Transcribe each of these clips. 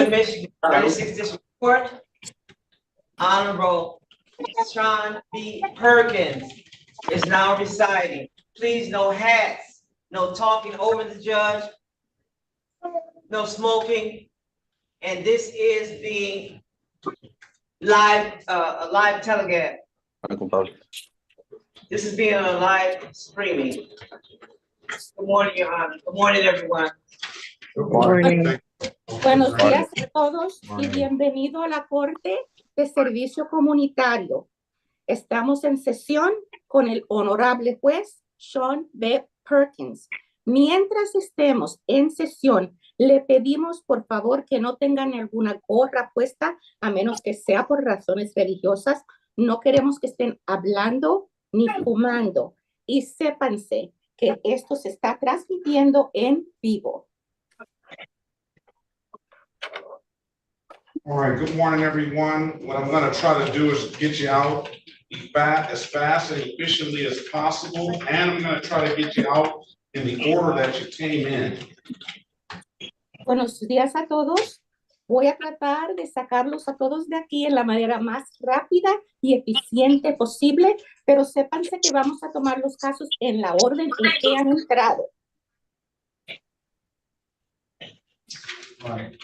Northern Michigan 36th District Court. Honorable Sean B. Perkins is now residing. Please, no hats, no talking over the judge, no smoking, and this is being live, a live telecast. This is being a live streaming. Good morning, Your Honor. Good morning, everyone. Good morning. Buenos días a todos y bienvenido a la Corte de Servicio Comunitario. Estamos en sesión con el honorable juez Sean B. Perkins. Mientras estemos en sesión, le pedimos por favor que no tengan alguna gorra puesta, a menos que sea por razones religiosas. No queremos que estén hablando ni fumando. Y sépanse que esto se está transmitiendo en vivo. All right, good morning, everyone. What I'm going to try to do is get you out as fast and efficiently as possible, and I'm going to try to get you out in the order that you came in. Buenos días a todos. Voy a tratar de sacarlos a todos de aquí en la manera más rápida y eficiente posible, pero sépanse que vamos a tomar los casos en la orden en que han entrado. All right,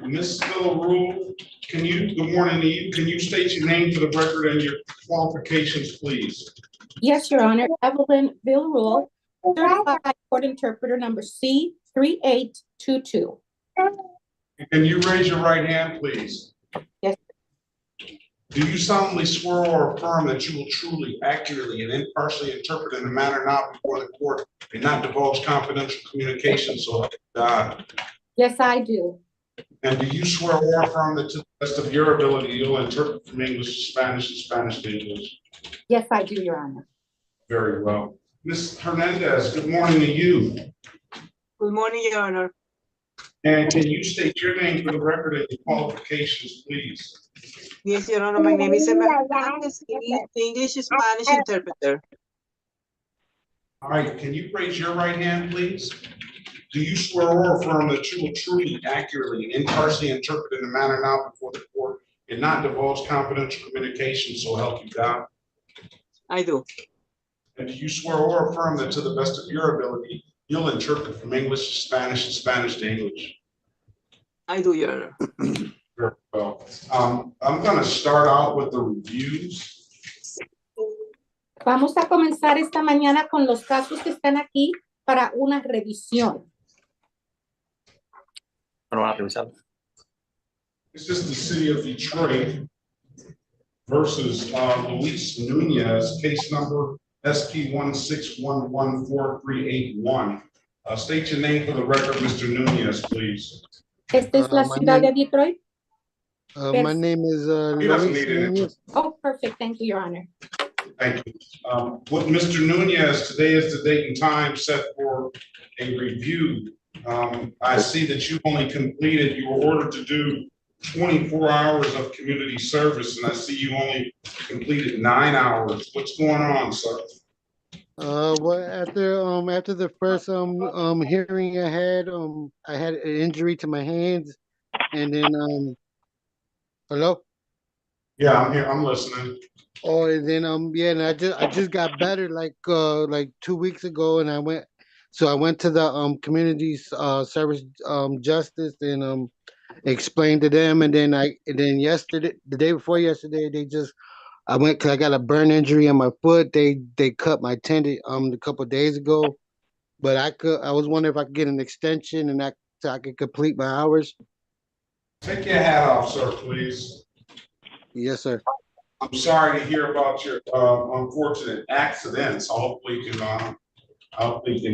Ms. Lule, good morning to you. Can you state your name for the record and your qualifications, please? Yes, Your Honor. Evelyn Lule, certified court interpreter number C3822. Can you raise your right hand, please? Yes. Do you solemnly swear or affirm that you will truly, accurately, and impartially interpret in the manner now before the court and not divulge confidential communications? So, Yes, I do. and do you swear or affirm that to the best of your ability you'll interpret from English to Spanish and Spanish to English? Yes, I do, Your Honor. Very well. Ms. Hernandez, good morning to you. Good morning, Your Honor. And can you state your name for the record and your qualifications, please? Yes, Your Honor. My name is Ahmed Hernandez, English Spanish interpreter. All right, can you raise your right hand, please? Do you swear or affirm that you will truly, accurately, and impartially interpret in the manner now before the court and not divulge confidential communication, so help you God? I do. And do you swear or affirm that to the best of your ability, you'll interpret from English to Spanish and Spanish to English? I do, Your Honor. Very well. I'm going to start out with the reviews. Vamos a comenzar esta mañana con los casos que están aquí para una revisión. This is the city of Detroit versus Luis Nunez, case number SP 161143881. State your name for the record, Mr. Nunez, please. Esta es la ciudad de Detroit. My name is He doesn't Luis need it. Nunez. Oh, perfect. Thank you, Your Honor. Thank you. With Mr. Nunez, today is the date and time set for a review. I see that you only completed, you were ordered to do 24 hours of community service, and I see you only completed 9 hours. What's going on, sir? Well, after the first hearing I had an injury to my hands, and then hello. Yeah, I'm here. I'm listening. Oh, and then yeah, and I just got better like 2 weeks ago, and I went to the community service justice and explained to them, and then yesterday, the day before yesterday, I went because I got a burn injury on my foot. They cut my tendon a couple of days ago, but I was wondering if I could get an extension and so I could complete my hours. Take your hat off, sir, please. Yes, sir. I'm sorry to hear about your unfortunate accidents. Hopefully you can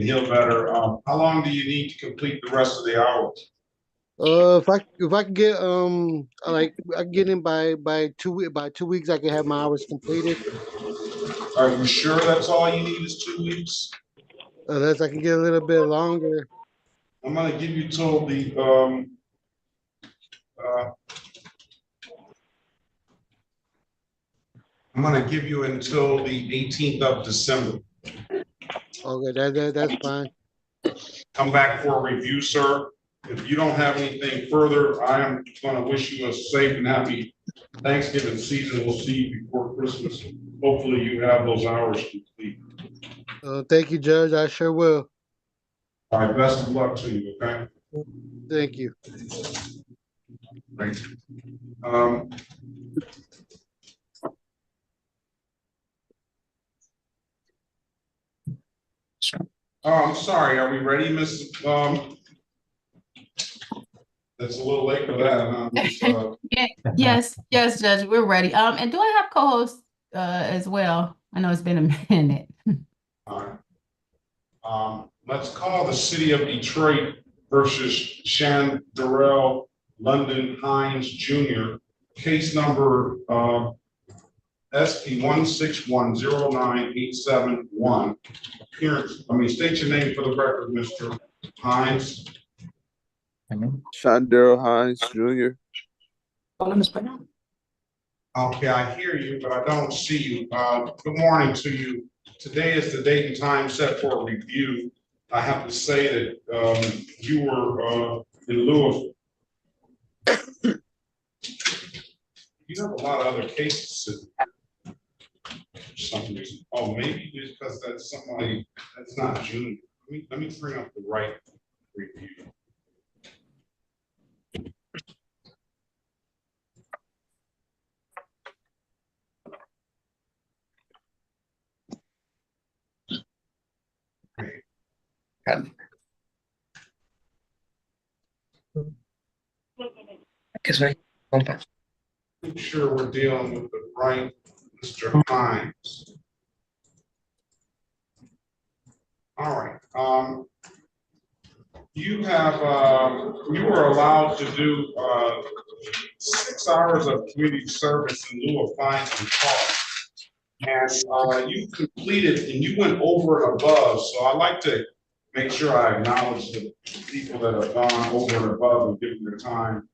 heal better. How long do you need to complete the rest of the hours? If I could get I can get in by 2 weeks, I can have my hours completed. Are you sure that's all you need is 2 weeks? Unless I can get a little bit longer. I'm gonna give you till the I'm gonna give you until the 18th of December. Okay, that's fine. Come back for a review, sir. if you don't have anything further, I am gonna wish you a safe and happy Thanksgiving season. We'll see you before Christmas. Hopefully you have those hours complete. Thank you, Judge. I sure will. All right, best of luck to you, okay? Thank you. Thank you. Oh, I'm sorry, are we ready, Miss? That's a little late for that, huh? Yes, Judge, we're ready. And do I have co-hosts as well? I know it's been a minute. All right. Let's call the city of Detroit versus Shandarrell Hines Jr. Case number SP 1610987-1. Appearance. State your name for the record, Mr. Hines. Shandarrell Hines Jr. Okay, I hear you, but I don't see you. Good morning to you. Today is the date and time set for a review. I have to say that you were in lieu of. You have a lot of other cases. For some reason. Oh, maybe because that's somebody that's not Junior. Let me bring up the right review. Make sure we're dealing with the right Mr. Hines. All right. You were allowed to do 6 hours of community service in lieu of fines and costs. And you completed and you went over and above. So I'd like to make sure I acknowledge the people that have gone over and above and given their time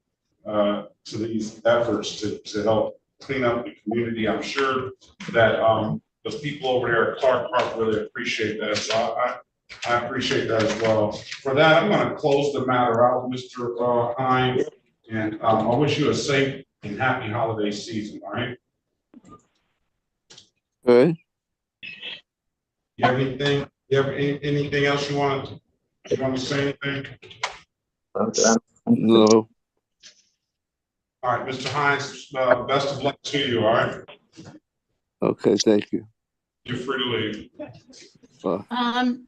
to these efforts to help clean up the community. I'm sure that the people over there at Clark Park really appreciate that. So I appreciate that as well. For that, I'm going to close the matter out, Mr. Hines, and I wish you a safe and happy holiday season. All right. Okay. You have anything? You have anything else you want to say? Anything? No. All right, Mr. Hines, best of luck to you. All right. Okay, thank you. You're free to leave.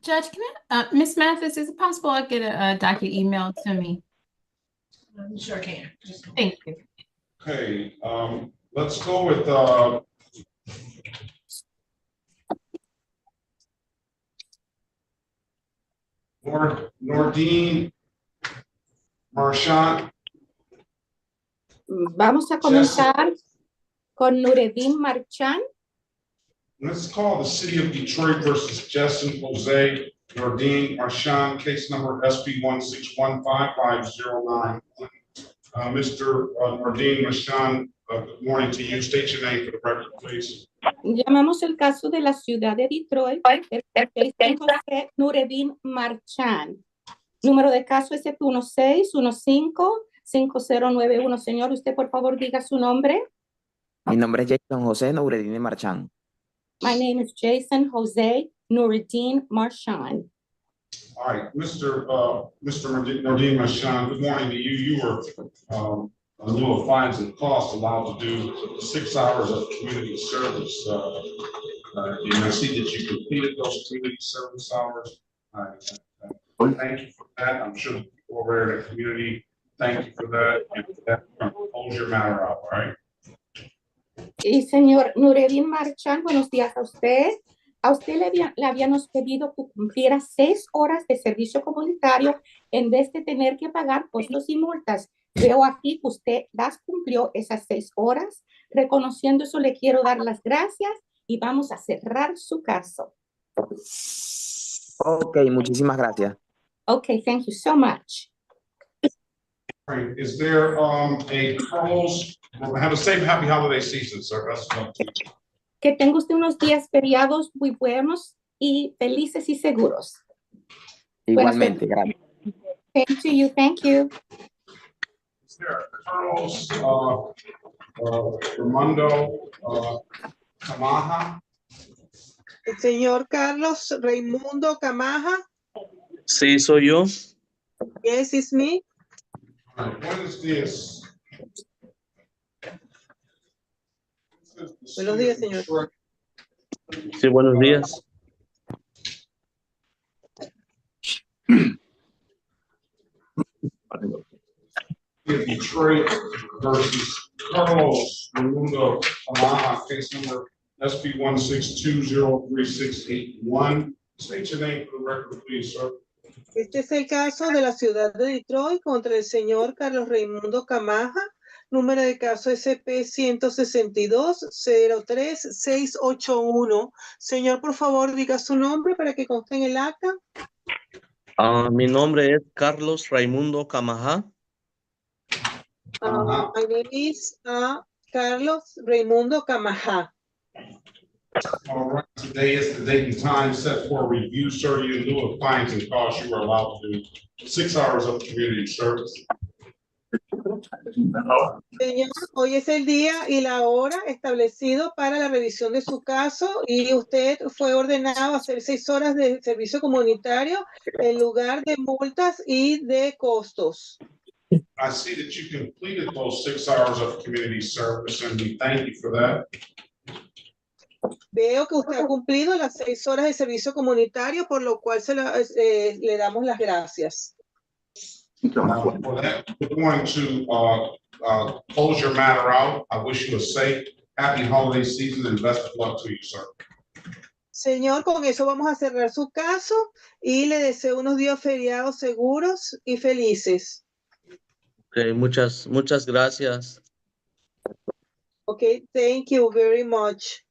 Judge, can I, Ms. Mathis, is it possible I get a docket email to me? Sure can. Thank you. Okay, let's go with Noureddine-Marchan. Vamos a comenzar con Noureddine-Marchan. Let's call the city of Detroit versus Jose Noureddine-Marchan, case number SP 1615509. Mr. Noureddine-Marchan, good morning to you. State your name for the record, please. Llamamos el caso de la ciudad de Detroit, el Jose Noureddine-Marchan. Número de caso es 16155091. Señor, usted por favor diga su nombre. Mi nombre es Jason Jose Noureddine-Marchan. My name is Jason Jose Noureddine-Marchan. All right, Mr. Noureddine-Marchan, good morning to you. You were in lieu of fines and costs allowed to do 6 hours of community service. And I see that you completed those community service hours. Thank you for that. I'm sure the people over there in the community thank you for that. And for that, we're going to close your matter out, all right? Y señor Noureddine-Marchan, buenos días a usted. A usted le habíamos pedido que cumpliera 6 horas de servicio comunitario en vez de tener que pagar costos y multas. Veo aquí que usted las cumplió esas 6 horas. Reconociendo eso, le quiero dar las gracias y vamos a cerrar su caso. Ok, muchísimas gracias. Okay, thank you so much. All right, is there a close? Have a safe, happy holiday season, sir. That's what Que tenga usted unos días feriados muy buenos y felices y seguros. Igualmente, gracias. Same to you. Thank you. Is there Carlos, Raimundo, Kamaha? El señor Carlos Raimundo Kamaha. Sí, soy yo. Yes, it's me. All right, what is this? Buenos días, señor. Sí, buenos días. Detroit versus Carlos Raimundo Kamaha, case number SB 1620368. State your name for the record, please, sir. Este es el caso de la ciudad de Detroit contra el señor Carlos Raimundo Kamaha. Número de caso SP 162-03-681. Señor, por favor, diga su nombre para que conste en el acta. Mi nombre es Carlos Raimundo Kamaha. My name is Carlos Raimundo Kamaha. All right, today is the date and time set for review, sir. You, in lieu of fines and costs, you are allowed to do 6 hours of community service. Señor, hoy es el día y la hora establecido para la revisión de su caso y usted fue ordenado a hacer 6 horas de servicio comunitario en lugar de multas y de costos. I see that you completed those 6 hours of community service, and we thank you for that. Veo que usted ha cumplido las 6 horas de servicio comunitario, por lo cual le damos las gracias. For that, we're going to close your matter out. I wish you a safe, happy holiday season and best of luck to you, sir. Señor, con eso vamos a cerrar su caso y le deseo unos días feriados seguros y felices. Okay, muchas gracias. Okay, thank you very much.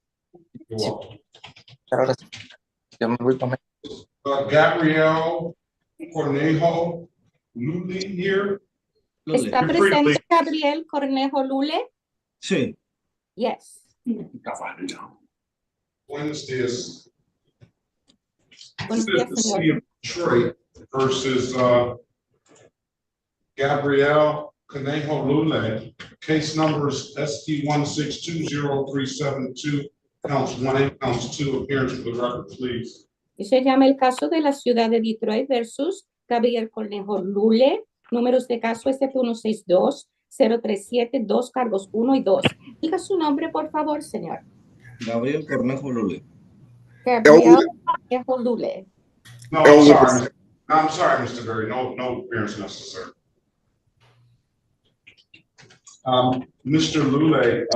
You're welcome. Gabrielle Cornejo Lule here. ¿Está presente Gabriel Cornejo Lule? Sí. Yes. Buenos días. Buenos días, The señor. city of Detroit versus Gabrielle Cornejo Lule, case numbers ST 1620372, counts 1 and counts 2. Appearance for the record, please. Y se llama el caso de la ciudad de Detroit versus Gabriel Cornejo Lule. Números de caso SP162-037, 2 cargos 1 y 2. Diga su nombre, por favor, señor. Gabriel Cornejo Lule. Gabriel Cornejo Lule. No, I'm sorry, Mr. Berry. No appearance necessary. Mr. Lule,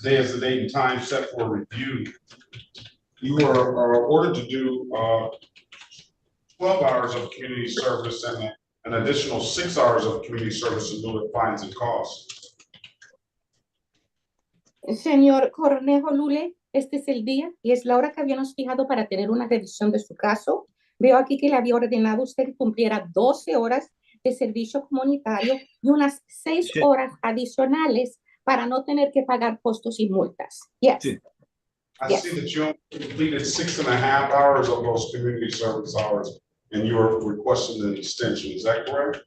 today is the date and time set for review. You are ordered to do 12 hours of community service and an additional 6 hours of community service in lieu of fines and costs. Señor Cornejo Lule, este es el día y es la hora que habíamos fijado para tener una revisión de su caso. Veo aquí que le había ordenado a usted que cumpliera 12 horas de servicio comunitario y unas 6 horas adicionales para no tener que pagar costos y multas. Yes. Sí. I see that you completed 6.5 hours of those community service hours and you are requesting an extension. Is that correct?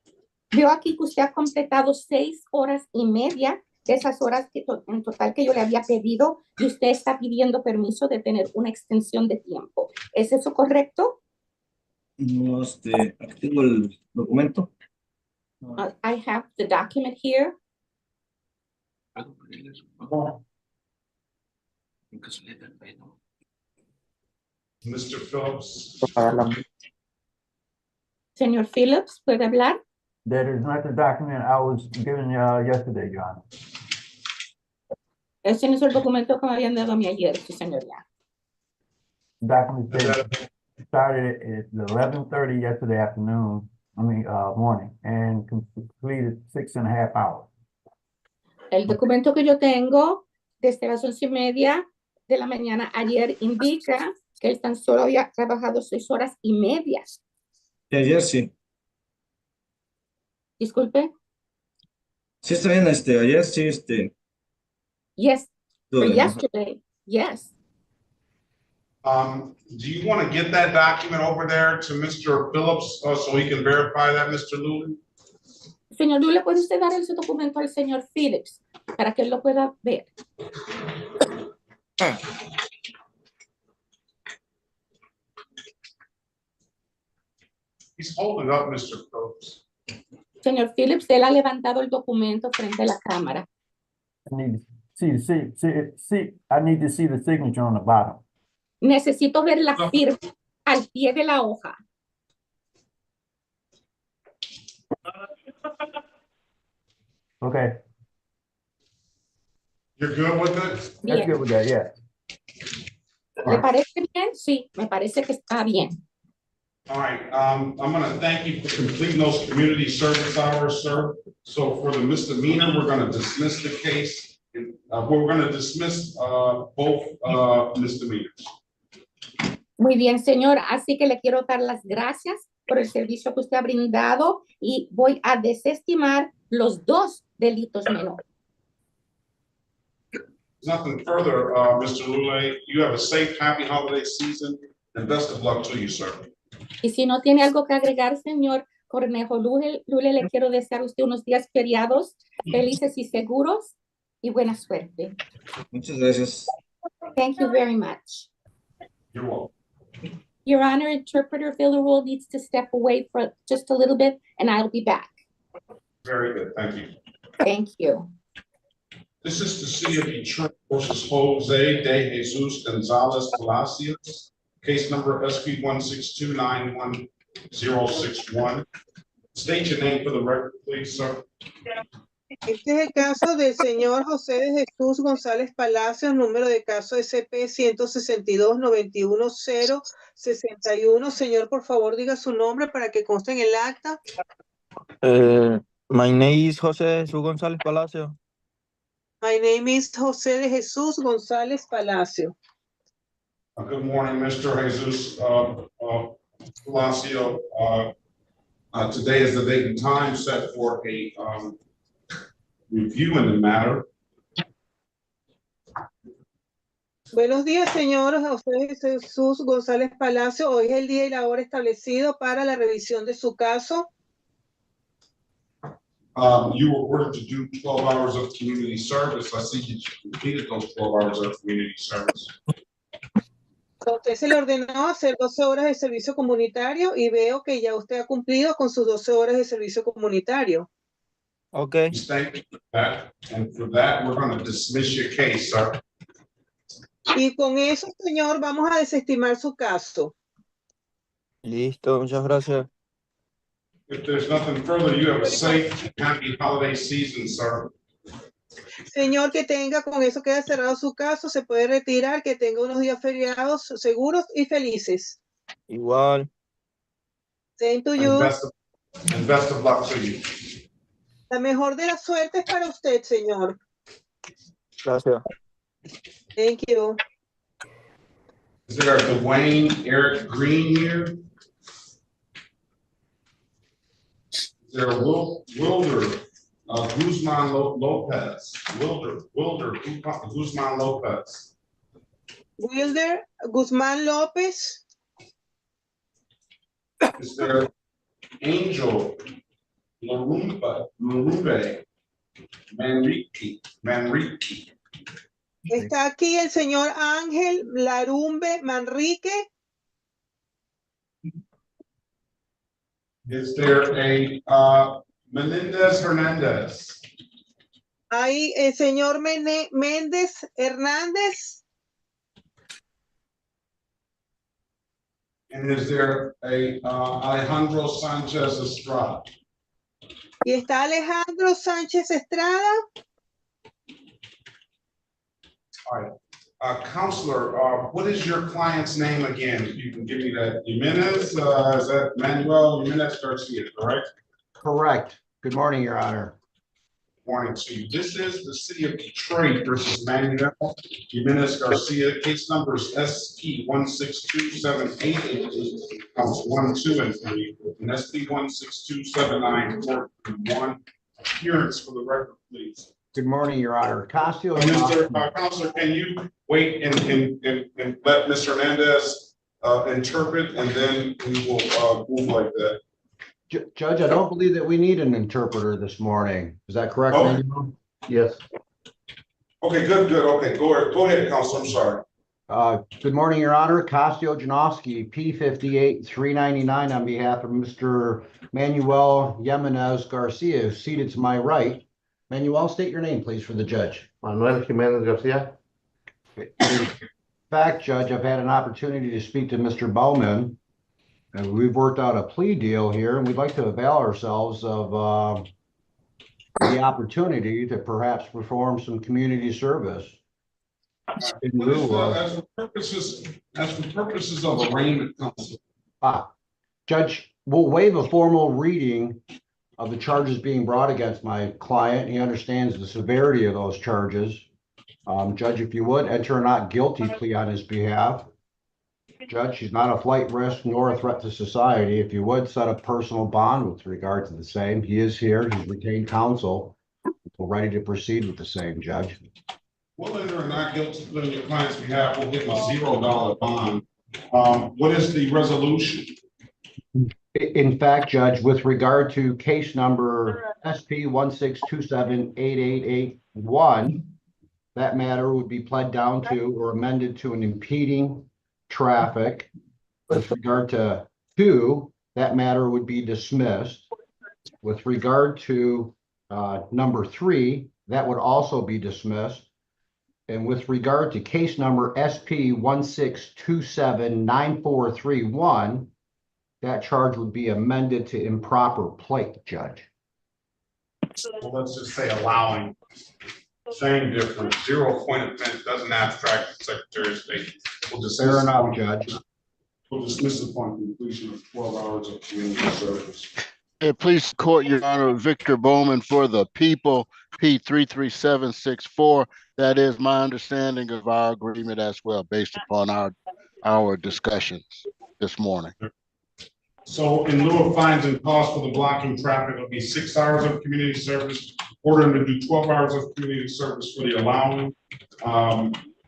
Veo aquí que usted ha completado 6 horas y media de esas horas que en total que yo le había pedido y usted está pidiendo permiso de tener una extensión de tiempo. ¿Es eso correcto? No, aquí tengo el documento. I have the document here. Mr. Phillips. Señor Phillips, ¿puede hablar? That is not the document I was given yesterday, Your Honor. Ese no es el documento que me habían dado a mí ayer, sí, señor. The document said started at 11:30 yesterday afternoon, morning, and completed 6.5 hours. El documento que yo tengo desde las 11:30 de la mañana ayer indica que él tan solo había trabajado 6 horas y media. De ayer sí. Disculpe. Sí, está bien, ayer sí, Yes, for Todo, yesterday, yes. Do you want to get that document over there to Mr. Phillips so he can verify that, Mr. Lule? Señor Lule, ¿puede usted dar ese documento al señor Phillips para que él lo pueda ver? He's holding up, Mr. Phillips. Señor Phillips, él ha levantado el documento frente a la cámara. I need to I need to see the signature on the bottom. Necesito ver la firma al pie de la hoja. Okay, You're good with it? that's Bien. good with that, yeah. ¿Le parece bien? Sí, me parece que está bien. All right, I'm gonna thank you for completing those community service hours, sir. So for the misdemeanor, we're gonna dismiss the case. We're gonna dismiss both misdemeanors. Muy bien, señor. Así que le quiero dar las gracias por el servicio que usted ha brindado y voy a desestimar los dos delitos menores. Nothing further, Mr. Lule. You have a safe, happy holiday season and best of luck to you, sir. Y si no tiene algo que agregar, señor Cornejo Lule, le quiero desear a usted unos días feriados, felices y seguros y buena suerte. Muchas gracias. Thank you very much. You're welcome. Your Honor, interpreter Villarreal needs to step away for just a little bit and I'll be back. Very good, thank you. Thank you. This is the City of Detroit versus Jose de Jesus Gonzalez Palacios, case number SP 162-91061. State your name for the record, please, sir. Este es el caso del señor José de Jesús González Palacios, número de caso SP 162-91061. Señor, por favor, diga su nombre para que conste en el acta. My name is Jose Jesus González Palacio. My name is José de Jesús González Palacio. Good morning, Mr. Jesus Palacio. Today is the date and time set for a review in the matter. Buenos días, señor José Jesús González Palacio. Hoy es el día y la hora establecido para la revisión de su caso. You were ordered to do 12 hours of community service. I see that you completed those 12 hours of community service. A usted se le ordenó hacer 12 horas de servicio comunitario y veo que ya usted ha cumplido con sus 12 horas de servicio comunitario. Okay. Thank you for that. And for that, we're going to dismiss your case, sir. Y con eso, señor, vamos a desestimar su caso. Listo, muchas gracias. If there's nothing further, you have a safe, happy holiday season, sir. Señor, que tenga, con eso queda cerrado su caso, se puede retirar, que tenga unos días feriados seguros y felices. Igual. Same to you. And best of luck to you. La mejor de las suertes para usted, señor. Gracias. Thank you. Is there a Dwayne Eric Green here? Is there a Wilder Guzman Lopez? Wilder Guzman Lopez. Wilder Guzman Lopez. Is there Angel Larumbe Manrique? Está aquí el señor Ángel Larumbe Manrique. Is there a Menendez Hernandez? Hay el señor Méndez Hernández. And is there a Alejandro Sanchez Estrada? Y está Alejandro Sánchez Estrada. All right. Counselor, what is your client's name again? If you can give me that. Jimenez, is that Manuel Jimenez Garcia, correct? Correct. Good morning, Your Honor. Morning to you. This is the City of Detroit versus Manuel Jimenez Garcia. Case numbers SP 16278, counts 1, 2, and 3, and SP 16279, 4, and 1. Appearance for the record, please. Good morning, Your Honor. Costello. Counselor, can you wait and let Mr. Hernandez interpret, and then we will move like that? Judge, I don't believe that we need an interpreter this morning. Is that correct, Okay. Manuel? Yes. Okay, good. Okay, go ahead, Counselor. I'm sorry. Good morning, Your Honor. Costello Janowski, P58 399 on behalf of Mr. Manuel Jimenez Garcia, who's seated to my right. Manuel, state your name, please, for the judge. Manuel Jimenez Garcia. In fact, Judge, I've had an opportunity to speak to Mr. Bowman, and we've worked out a plea deal here, and we'd like to avail ourselves of the opportunity to perhaps perform some community service. In lieu of, As for purposes of arraignment, Counselor. Judge, we'll waive a formal reading of the charges being brought against my client. He understands the severity of those charges. Judge, if you would, enter a not guilty plea on his behalf. Judge, he's not a flight risk nor a threat to society. If you would, set a personal bond with regard to the same. He is here. He's retained counsel. We're ready to proceed with the same, Judge. We'll enter a not guilty plea on your client's behalf. We'll give him a $0 bond. What is the resolution? In fact, Judge, with regard to case number SP 162788881, that matter would be pled down to or amended to an impeding traffic. With regard to 2, that matter would be dismissed. With regard to number 3, that would also be dismissed. And with regard to case number SP 16279431, that charge would be amended to improper plate, Judge. Well, let's just say allowing. Same difference. 0-point offense doesn't abstract the Secretary of State. We'll dismiss. Fair enough, Judge. We'll dismiss upon completion of 12 hours of community service. Please court, Your Honor, Victor Bowman for the people, P33764. That is my understanding of our agreement as well, based upon our discussions this morning. So in lieu of fines and costs for the blocking traffic, it'll be 6 hours of community service, order him to do 12 hours of community service for the allowing.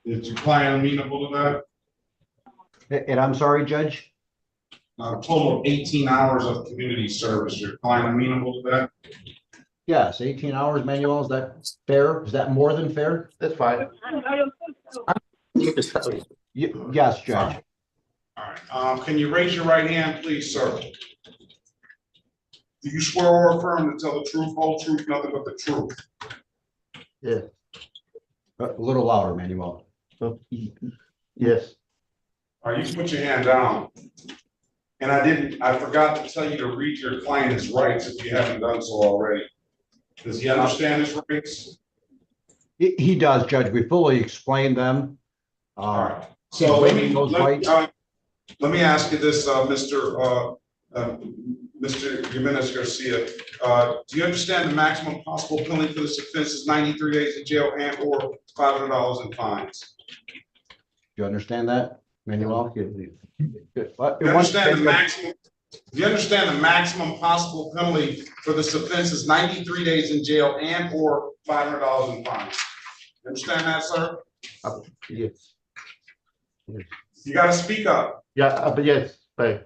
Is your client amenable to that? And I'm sorry, Judge? A total of 18 hours of community service. Your client amenable to that? Yes, 18 hours, Manuel. Is that fair? Is that more than fair? That's fine. Yes, Judge. All right. Can you raise your right hand, please, sir? Do you swear or affirm to tell the truth, whole truth, nothing but the truth? Yeah. A little louder, Manuel. Yes. All right, you can put your hand down. And I forgot to tell you to read your client his rights if you haven't done so already. Does he understand his rights? He does, Judge. We fully explained them. All right. So let me ask you this, Mr. Jimenez Garcia. Do you understand the maximum possible penalty for this offense is 93 days in jail and or $500 in fines? Do you understand that, Manuel? Do you understand the maximum possible penalty for this offense is 93 days in jail and or $500 in fines? You understand that, sir? Yes. You got to speak up. Yeah, but yes, right.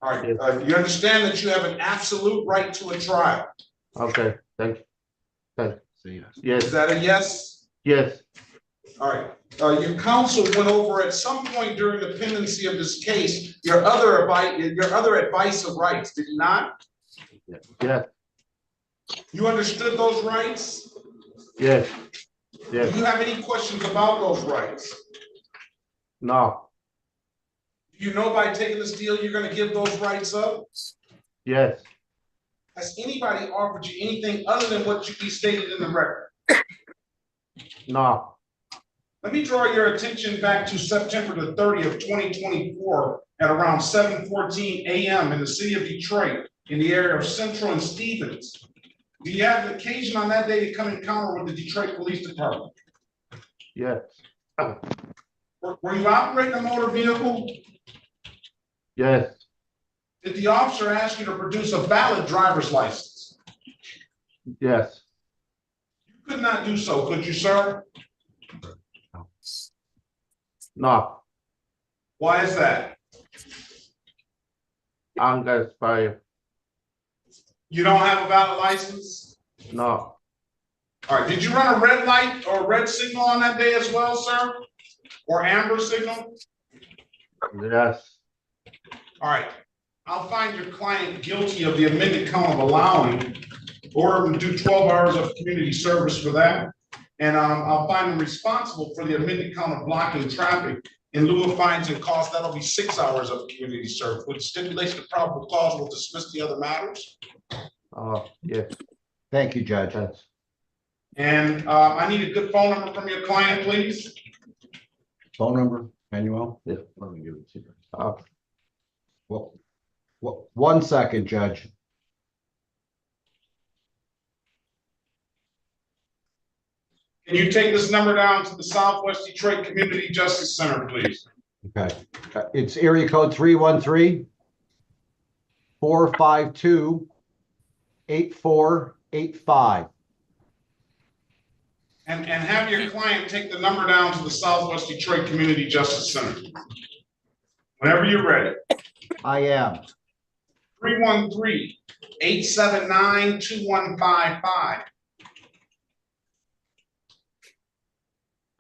All right. You understand that you have an absolute right to a trial? Okay, thank you. Thank you. Yes. Is that a yes? Yes. All right. Your counsel went over at some point during the pendency of this case your other advice of rights, did he not? Yes. You understood those rights? Yes. Yes. Do you have any questions about those rights? No. Do you know by taking this deal you're going to give those rights up? Yes. Has anybody offered you anything other than what you stated in the record? No. Let me draw your attention back to September the 30th, 2024 at around 7:14 a.m. in the city of Detroit in the area of Central and Stevens. Do you have an occasion on that day to come encounter with the Detroit Police Department? Yes. Were you operating a motor vehicle? Yes. Did the officer ask you to produce a valid driver's license? Yes. You could not do so, could you, sir? No, Why is that? I'm gonna expire. You don't have a valid license? No, All right, did you run a red light or a red signal on that day as well, sir? Or amber signal? yes, All right, I'll find your client guilty of the amended count of allowing, order him to do 12 hours of community service for that. And I'll find him responsible for the amended count of blocking traffic. In lieu of fines and costs, that'll be 6 hours of community service. With stipulation of probable cause, we'll dismiss the other matters. yes, Thank you, Judge. yes. And I need a good phone number from your client, please. Phone number, Manuel? Yes, let me give it to you. Well, 1 second, Judge. Can you take this number down to the Southwest Detroit Community Justice Center, please? Okay, it's area code 313-452-8485. And have your client take the number down to the Southwest Detroit Community Justice Center. Whenever you're ready. I am. 313-879-2155.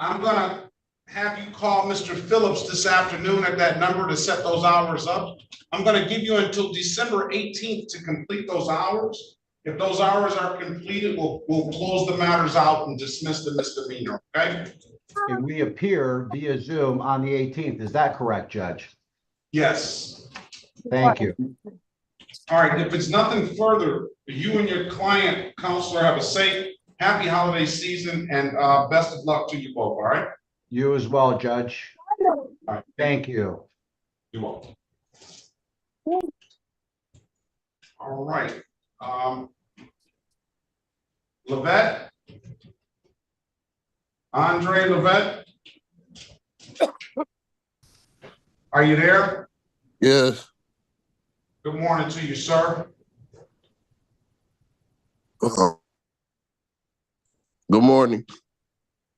I'm gonna have you call Mr. Phillips this afternoon at that number to set those hours up. I'm gonna give you until December 18th to complete those hours. If those hours are completed, we'll close the matters out and dismiss the misdemeanor, okay? And we appear via Zoom on the 18th. Is that correct, Judge? Yes. Thank you. All right, if it's nothing further, you and your client, counselor, have a safe, happy holiday season, and best of luck to you both, all right? You as well, Judge. All right. Thank you. You're welcome. All right. Levette? Andre Levette? Are you there? Yes. Good morning to you, sir. Good morning.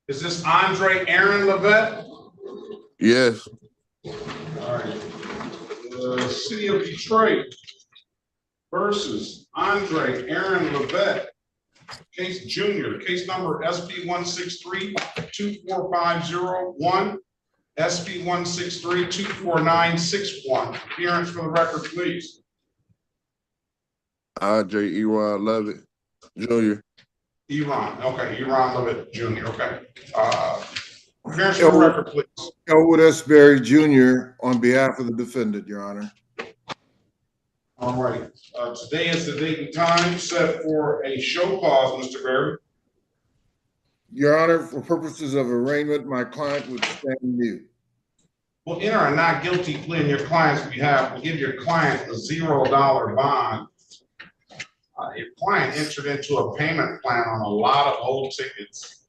Is this Andre Aaron Levette? Yes. All right. The city of Detroit versus Andre Aaron Levette, case junior, case number SB 163-24501, SB 163-24961. Appearance for the record, please. Andre Aaron Levette Jr. Eron, okay, Eron Levette Jr., okay. Appearance for the record, please. Elwood S. Berry Jr. on behalf of the defendant, Your Honor. All right, today is the date and time set for a show cause, Mr. Berry. Your Honor, for purposes of arraignment, my client would stand mute. We'll enter a not guilty plea in your client's behalf. We'll give your client a $0 bond. Your client entered into a payment plan on a lot of old tickets.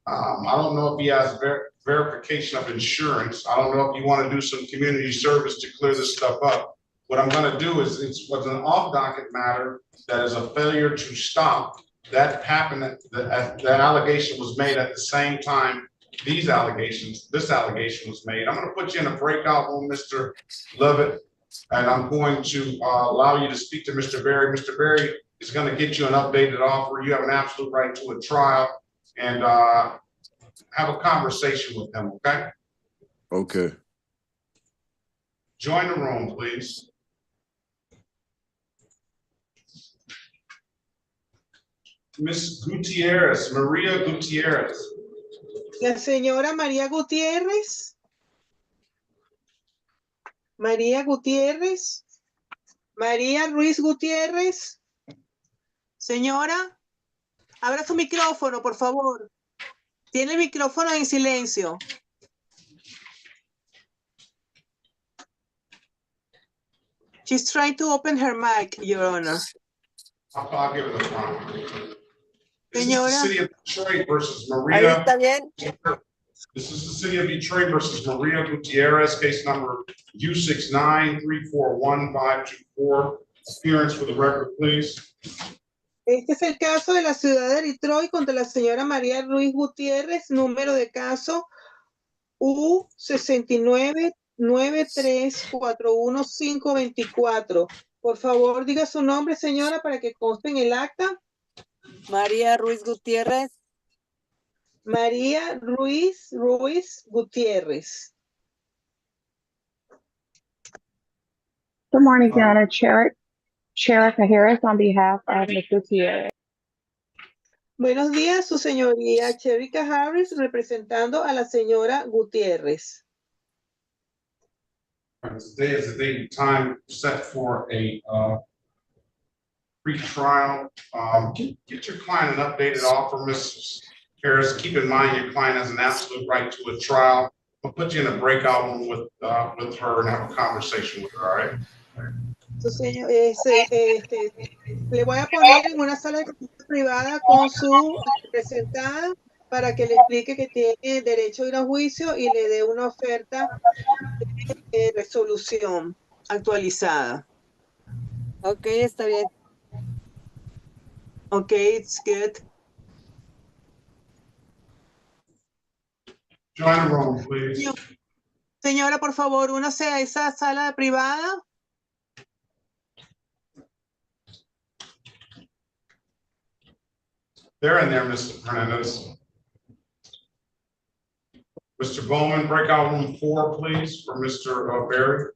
I don't know if he has verification of insurance. I don't know if you want to do some community service to clear this stuff up. What I'm going to do is it's what's an off-docket matter that is a failure to stop. That happened. That allegation was made at the same time this allegation was made. I'm going to put you in a breakout room, Mr. Levette, and I'm going to allow you to speak to Mr. Berry. Mr. Berry is going to get you an updated offer. You have an absolute right to a trial, and have a conversation with him, okay? Okay. Join the room, please. Miss Gutierrez, Maria Gutierrez. La señora María Gutiérrez. María Gutiérrez. María Ruiz Gutiérrez. Señora, abra su micrófono, por favor. Tiene el micrófono en silencio. She's trying to open her mic, Your Honor. I'll give it a front. This Señora. is the city of Detroit versus Ahí Maria. está bien. This is the city of Detroit versus Maria Gutierrez, case number U69341524. Appearance for the record, please. Este es el caso de la ciudad de Detroit contra la señora María Ruiz Gutiérrez, número de caso U6993412524. Por favor, diga su nombre, señora, para que conste en el acta. María Ruiz Gutiérrez. María Ruiz Gutiérrez. Good morning, Your Honor. Sheriff Harris on behalf of Ms. Gutierrez. Buenos días, su señoría Cherica Harris, representando a la señora Gutiérrez. Today is the date and time set for a pre-trial. Get your client an updated offer, Mrs. Harris. Keep in mind your client has an absolute right to a trial. We'll put you in a breakout room with her and have a conversation with her, all right? Su señor, le voy a poner en una sala de consulta privada con su representada para que le explique que tiene derecho a ir a juicio y le dé una oferta de resolución actualizada. Ok, está bien. Ok, it's good. Join the room, please. Señora, por favor, únase a esa sala privada. They're in there, Mr. Hernandez. Mr. Bowman, breakout room 4, please, for Mr. Berry.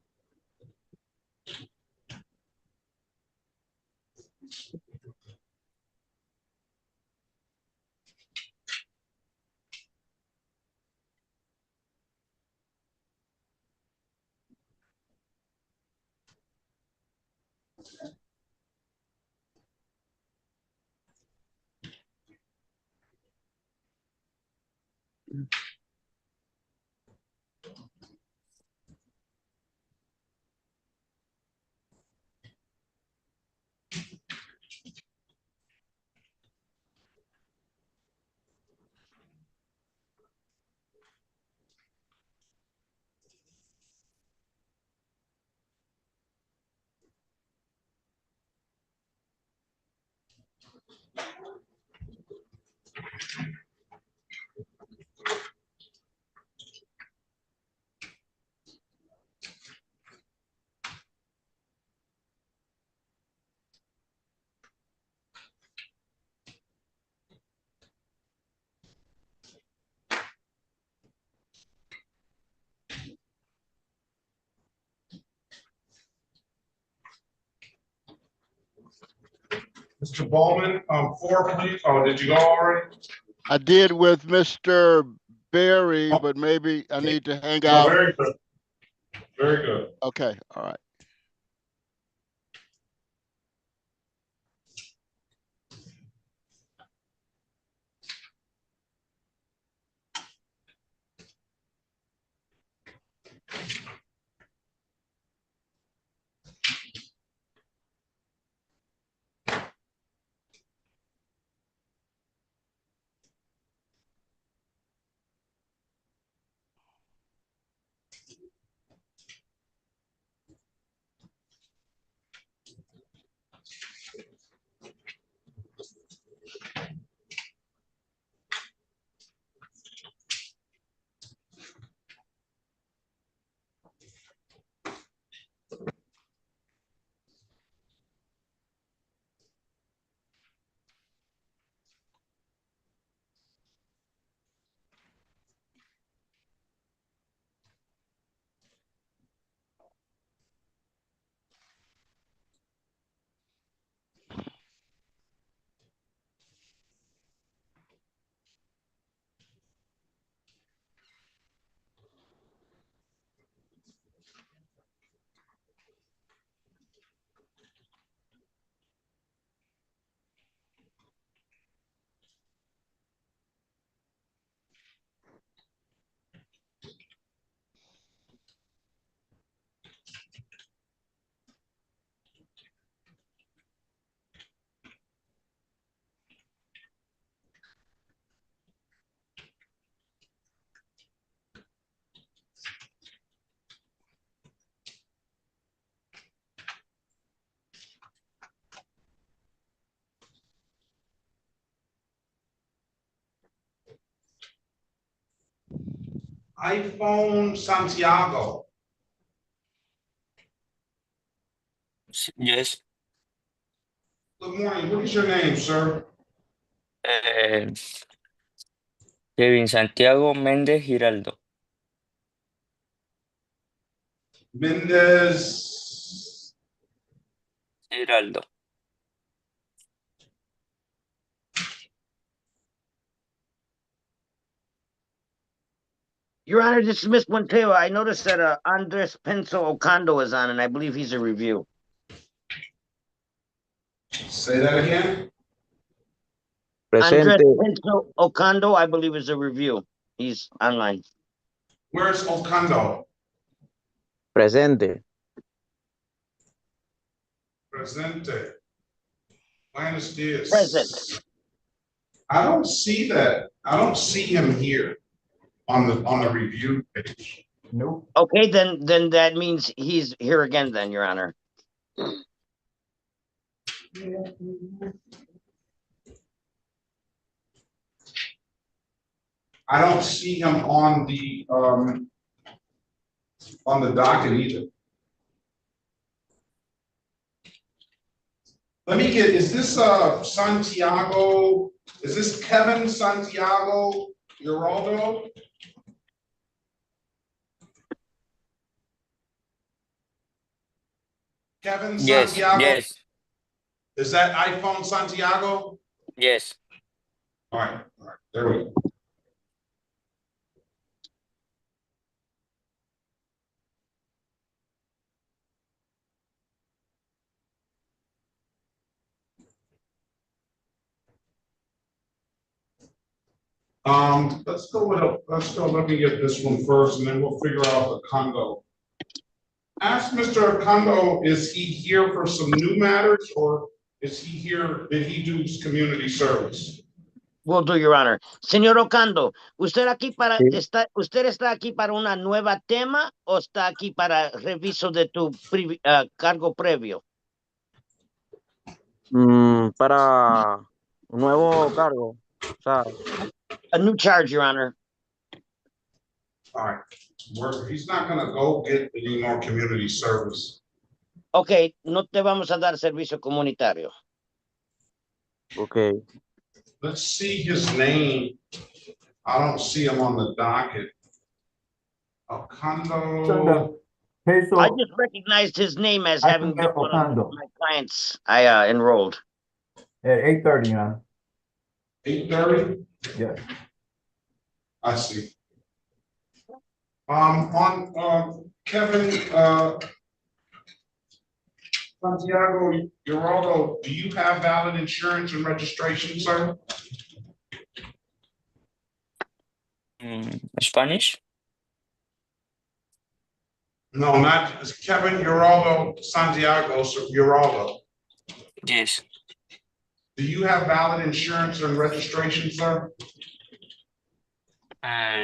Mr. Bowman, 4, please. Oh, did you go already? I did with Mr. Berry, but maybe I need to hang out. Very good. Very good. Okay, all right. iPhone Santiago. Yes. Good morning. What is your name, sir? Kevin Santiago Méndez Giraldo. Mendez. Giraldo. Your Honor, this is Miss Monteo. I noticed that Andres Ocando is on, and I believe he's a review. Say that again. Andres Presente. Ocando, I believe, is a review. He's online. Where's Ocando? Presente. Presente. Buenos dias. Present. I don't see that. I don't see him here on the review page. Nope. Okay, then that means he's here again, then, Your Honor. I don't see him on the docket either. Let me get, is this Santiago, is this Kevin Santiago Geraldo? Kevin Yes, Santiago? yes, Is that iPhone Santiago? yes. All right, there we go. Let me get this one first, and then we'll figure out the Congo. Ask Mr. Ocando, is he here for some new matters, or is he here, did he do community service? Will do, Your Honor. Señor Ocando, ¿usted Sí. está aquí para una nueva tema o está aquí para reviso de tu cargo previo? Para un nuevo cargo. O sea, A new charge, Your Honor. All right, he's not gonna go get any more community service. Ok, no te vamos a dar servicio comunitario. okay. Let's see his name. I don't see him on the docket. Ocando. I just recognized his name as having been one of my clients I enrolled. At 8:30, Your 8:30? Yes. I see. On Kevin Santiago Geraldo, do you have valid insurance and registration, sir? Spanish? No, not Kevin Geraldo Santiago Geraldo. Yes. Do you have valid insurance and registration, sir?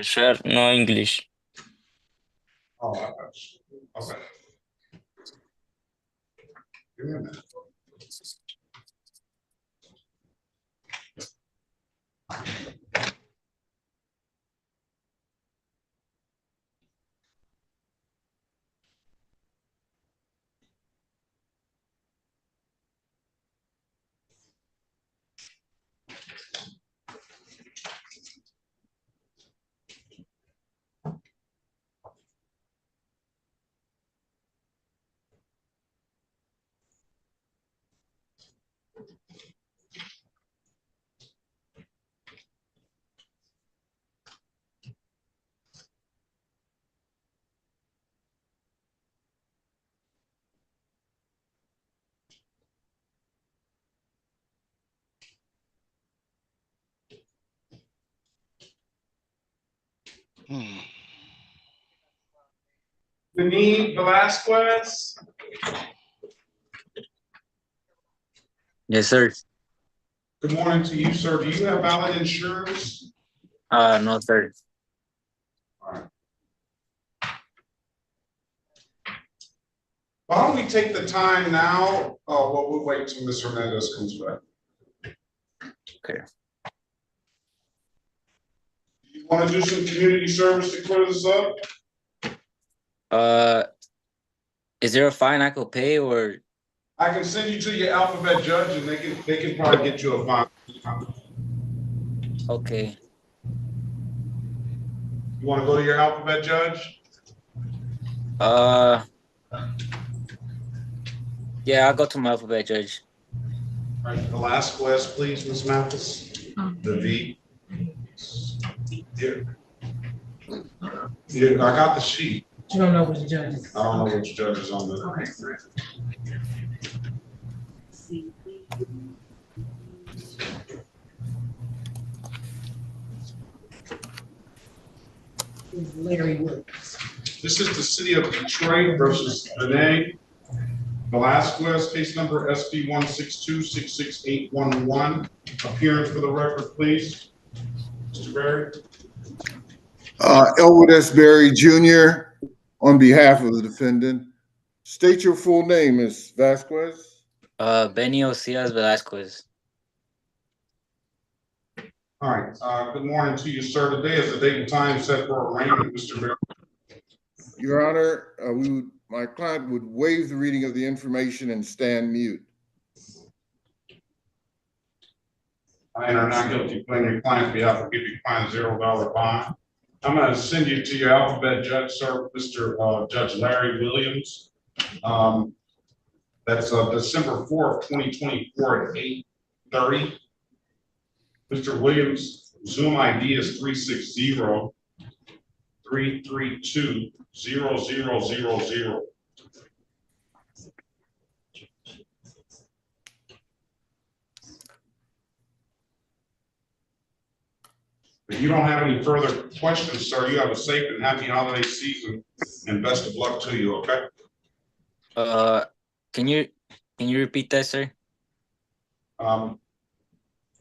Sir, no English. Oh, okay. Give me a minute. Denis Velasquez. Yes, sir. Good morning to you, sir. Do you have valid insurance? No, sir. All right. Why don't we take the time now? Well, we'll wait till Ms. Hernandez comes back. Okay. You want to do some community service to clear this up? Is there a fine I could pay, or? I can send you to your alphabet judge and they can probably get you a fine. Okay. You want to go to your alphabet judge? Yeah, I'll go to my alphabet judge. All right, Velasquez, please, Ms. Mathis. The V. Here. Yeah, I got the sheet. You don't know which judges. I don't know which judge is on there. Okay. Larry Woods. This is the city of Detroit versus Vinay Velasquez, case number SP 162-66811. Appearance for the record, please. Mr. Berry. Elwood S. Berry Jr. on behalf of the defendant. State your full name, Ms. Vasquez. Benny Ocias Velasquez. All right, good morning to you, sir. Today is the date and time set for arraignment, Mr. Berry. Your Honor, my client would waive the reading of the information and stand mute. I enter not guilty, claim your client's behalf will give you client $0 bond. I'm going to send you to your alphabet judge, sir, Mr. Judge Larry Williams. That's December 4th, 2024 at 8:30. Mr. Williams, Zoom ID is 360-332-0000. If you don't have any further questions, sir, you have a safe and happy holiday season and best of luck to you, okay? Can you repeat that, sir?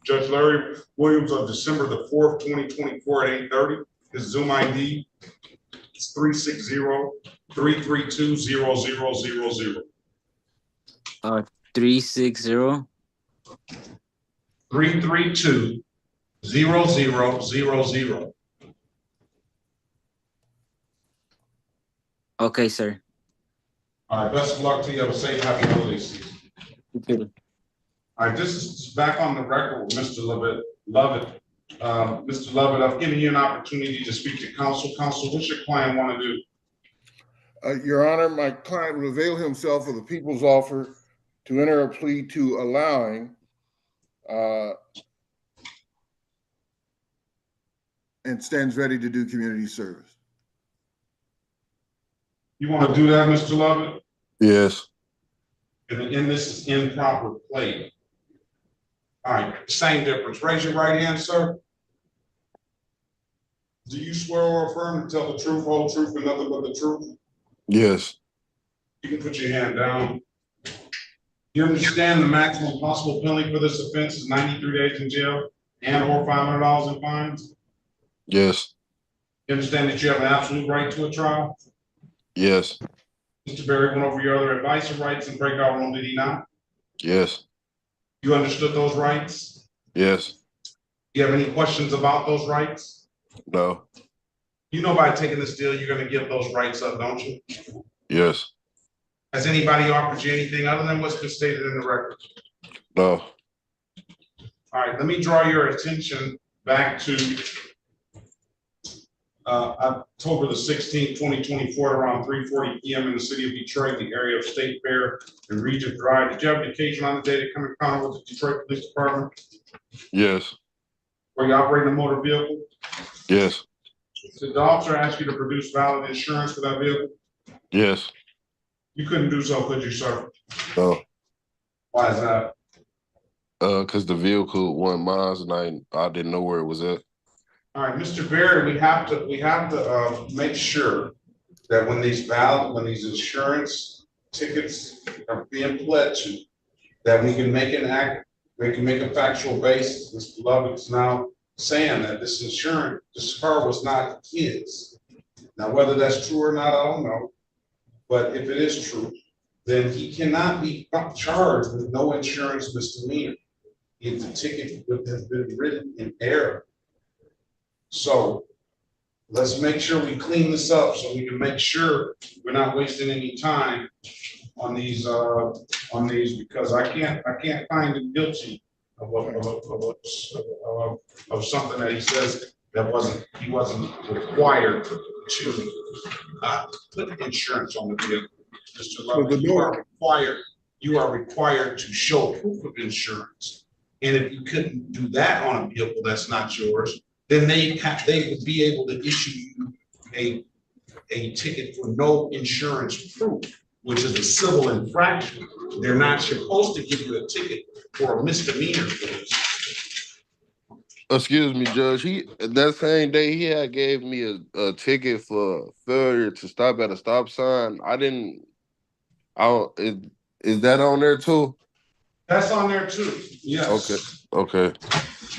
Judge Larry Williams on December the 4th, 2024 at 8:30. His Zoom ID is 360-332-0000. 360. 332-0000. Okay, sir. All right, best of luck to you. Have a safe, happy holiday season. All right, this is back on the record with Mr. Levette. Mr. Levette, I've given you an opportunity to speak to counsel. Counsel, what's your client want to do? Your Honor, my client will avail himself of the people's offer to enter a plea to allowing and stands ready to do community service. You want to do that, Mr. Levette? Yes. And this is improper plea. All right, same difference. Raise your right hand, sir. Do you swear or affirm to tell the truth, whole truth, and nothing but the truth? Yes. You can put your hand down. You understand the maximum possible penalty for this offense is 93 days in jail and or $500 in fines? Yes. You understand that you have an absolute right to a trial? Yes. Mr. Berry went over your other advice and rights and breakout room, did he not? Yes. You understood those rights? Yes. You have any questions about those rights? No. You know by taking this deal, you're going to give those rights up, don't you? Yes. Has anybody offered you anything other than what's been stated in the record? No. All right, let me draw your attention back to October the 16th, 2024, around 3:40 p.m. in the city of Detroit, the area of State Fair and Regent Drive. Did you have an occasion on the day to come in contact with the Detroit Police Department? Yes. Were you operating a motor vehicle? Yes. Did the officer ask you to produce valid insurance for that vehicle? Yes. You couldn't do so, could you, sir? No. Why is that? Because the vehicle wasn't mine and I didn't know where it was at. All right, Mr. Berry, we have to make sure that when these insurance tickets are being pled to, that we can make a factual basis. Mr. Lovett's now saying that this car was not his. Now, whether that's true or not, I don't know. But if it is true, then he cannot be charged with no insurance misdemeanor if the ticket has been written in error. So let's make sure we clean this up so we can make sure we're not wasting any time on these, because I can't find him guilty of something that he says that he wasn't required to put insurance on the vehicle. Mr. Levette, you are required to show proof of insurance. And if you couldn't do that on a vehicle that's not yours, then they would be able to issue you a ticket for no insurance proof, which is a civil infraction. They're not supposed to give you a ticket for a misdemeanor for this. Excuse me, Judge. That same day he had gave me a ticket for failure to stop at a stop sign. Is that on there too? That's on there too. Yes. Okay.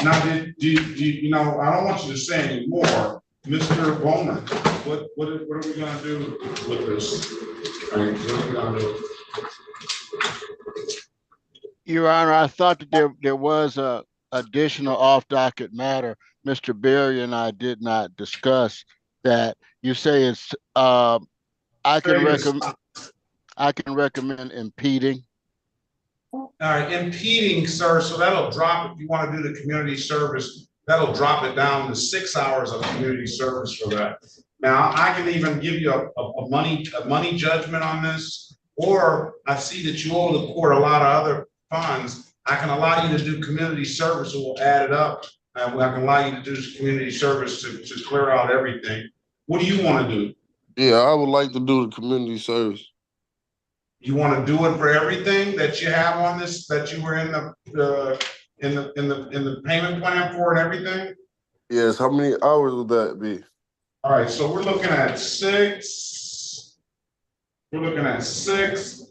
Now, do you know? I don't want you to say any more, Mr. Bowman. What are we gonna do with this? What are we gonna do? Your Honor, I thought that there was a additional off-docket matter Mr. Berry and I did not discuss that you say it's I can recommend impeding. All right, impeding, sir, so that'll drop, if you want to do the community service, that'll drop it down to 6 hours of community service for that. Now, I can even give you a money judgment on this, or I see that you owe the court a lot of other funds. I can allow you to do community service, and we'll add it up. And I can allow you to do community service to clear out everything. What do you want to do? Yeah, I would like to do the community service. You want to do it for everything that you have on this, that you were in the payment plan for and everything? Yes, how many hours would that be? All right, so we're looking at 6. We're looking at 6,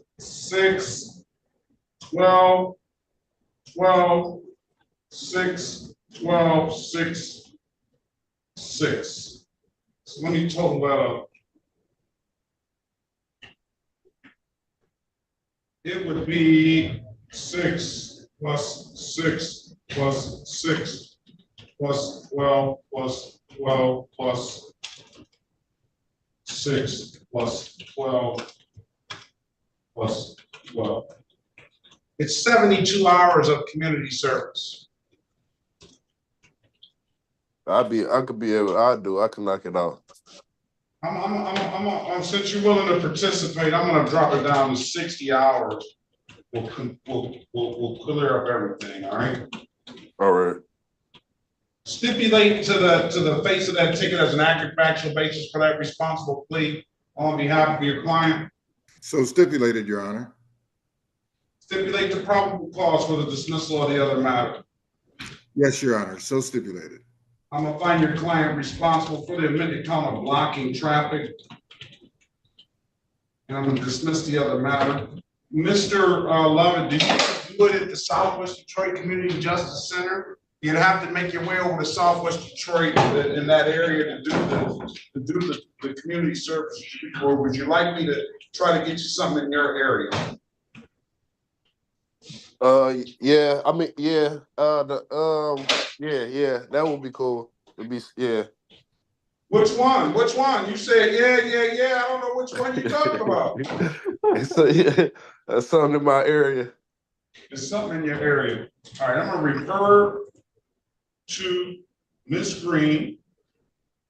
12, 6, 12, 6, 6. So let me total that up. It would be 6 plus 6 plus 6 plus 12 plus 12 plus 6 plus 12 plus 12. It's 72 hours of community service. I can knock it out. Since you're willing to participate, I'm gonna drop it down to 60 hours. We'll clear up everything, all right? All right. Stipulate to the face of that ticket as an accurate factual basis for that responsible plea on behalf of your client. So stipulated, Your Honor. Stipulate the probable cause for the dismissal of the other matter. Yes, Your Honor, so stipulated. I'm gonna find your client responsible for the amended count of blocking traffic. And I'm gonna dismiss the other matter. Mr. Levette, did you do it at the Southwest Detroit Community Justice Center? You'd have to make your way over to Southwest Detroit in that area to do the community service. Or would you like me to try to get you something in your area? Yeah, I mean, yeah, yeah, that would be cool. Yeah. Which one? Which one? You said, yeah. I don't know which one you're talking about. So, yeah, that's something in my area. There's something in your area. All right, I'm gonna refer to Ms. Green,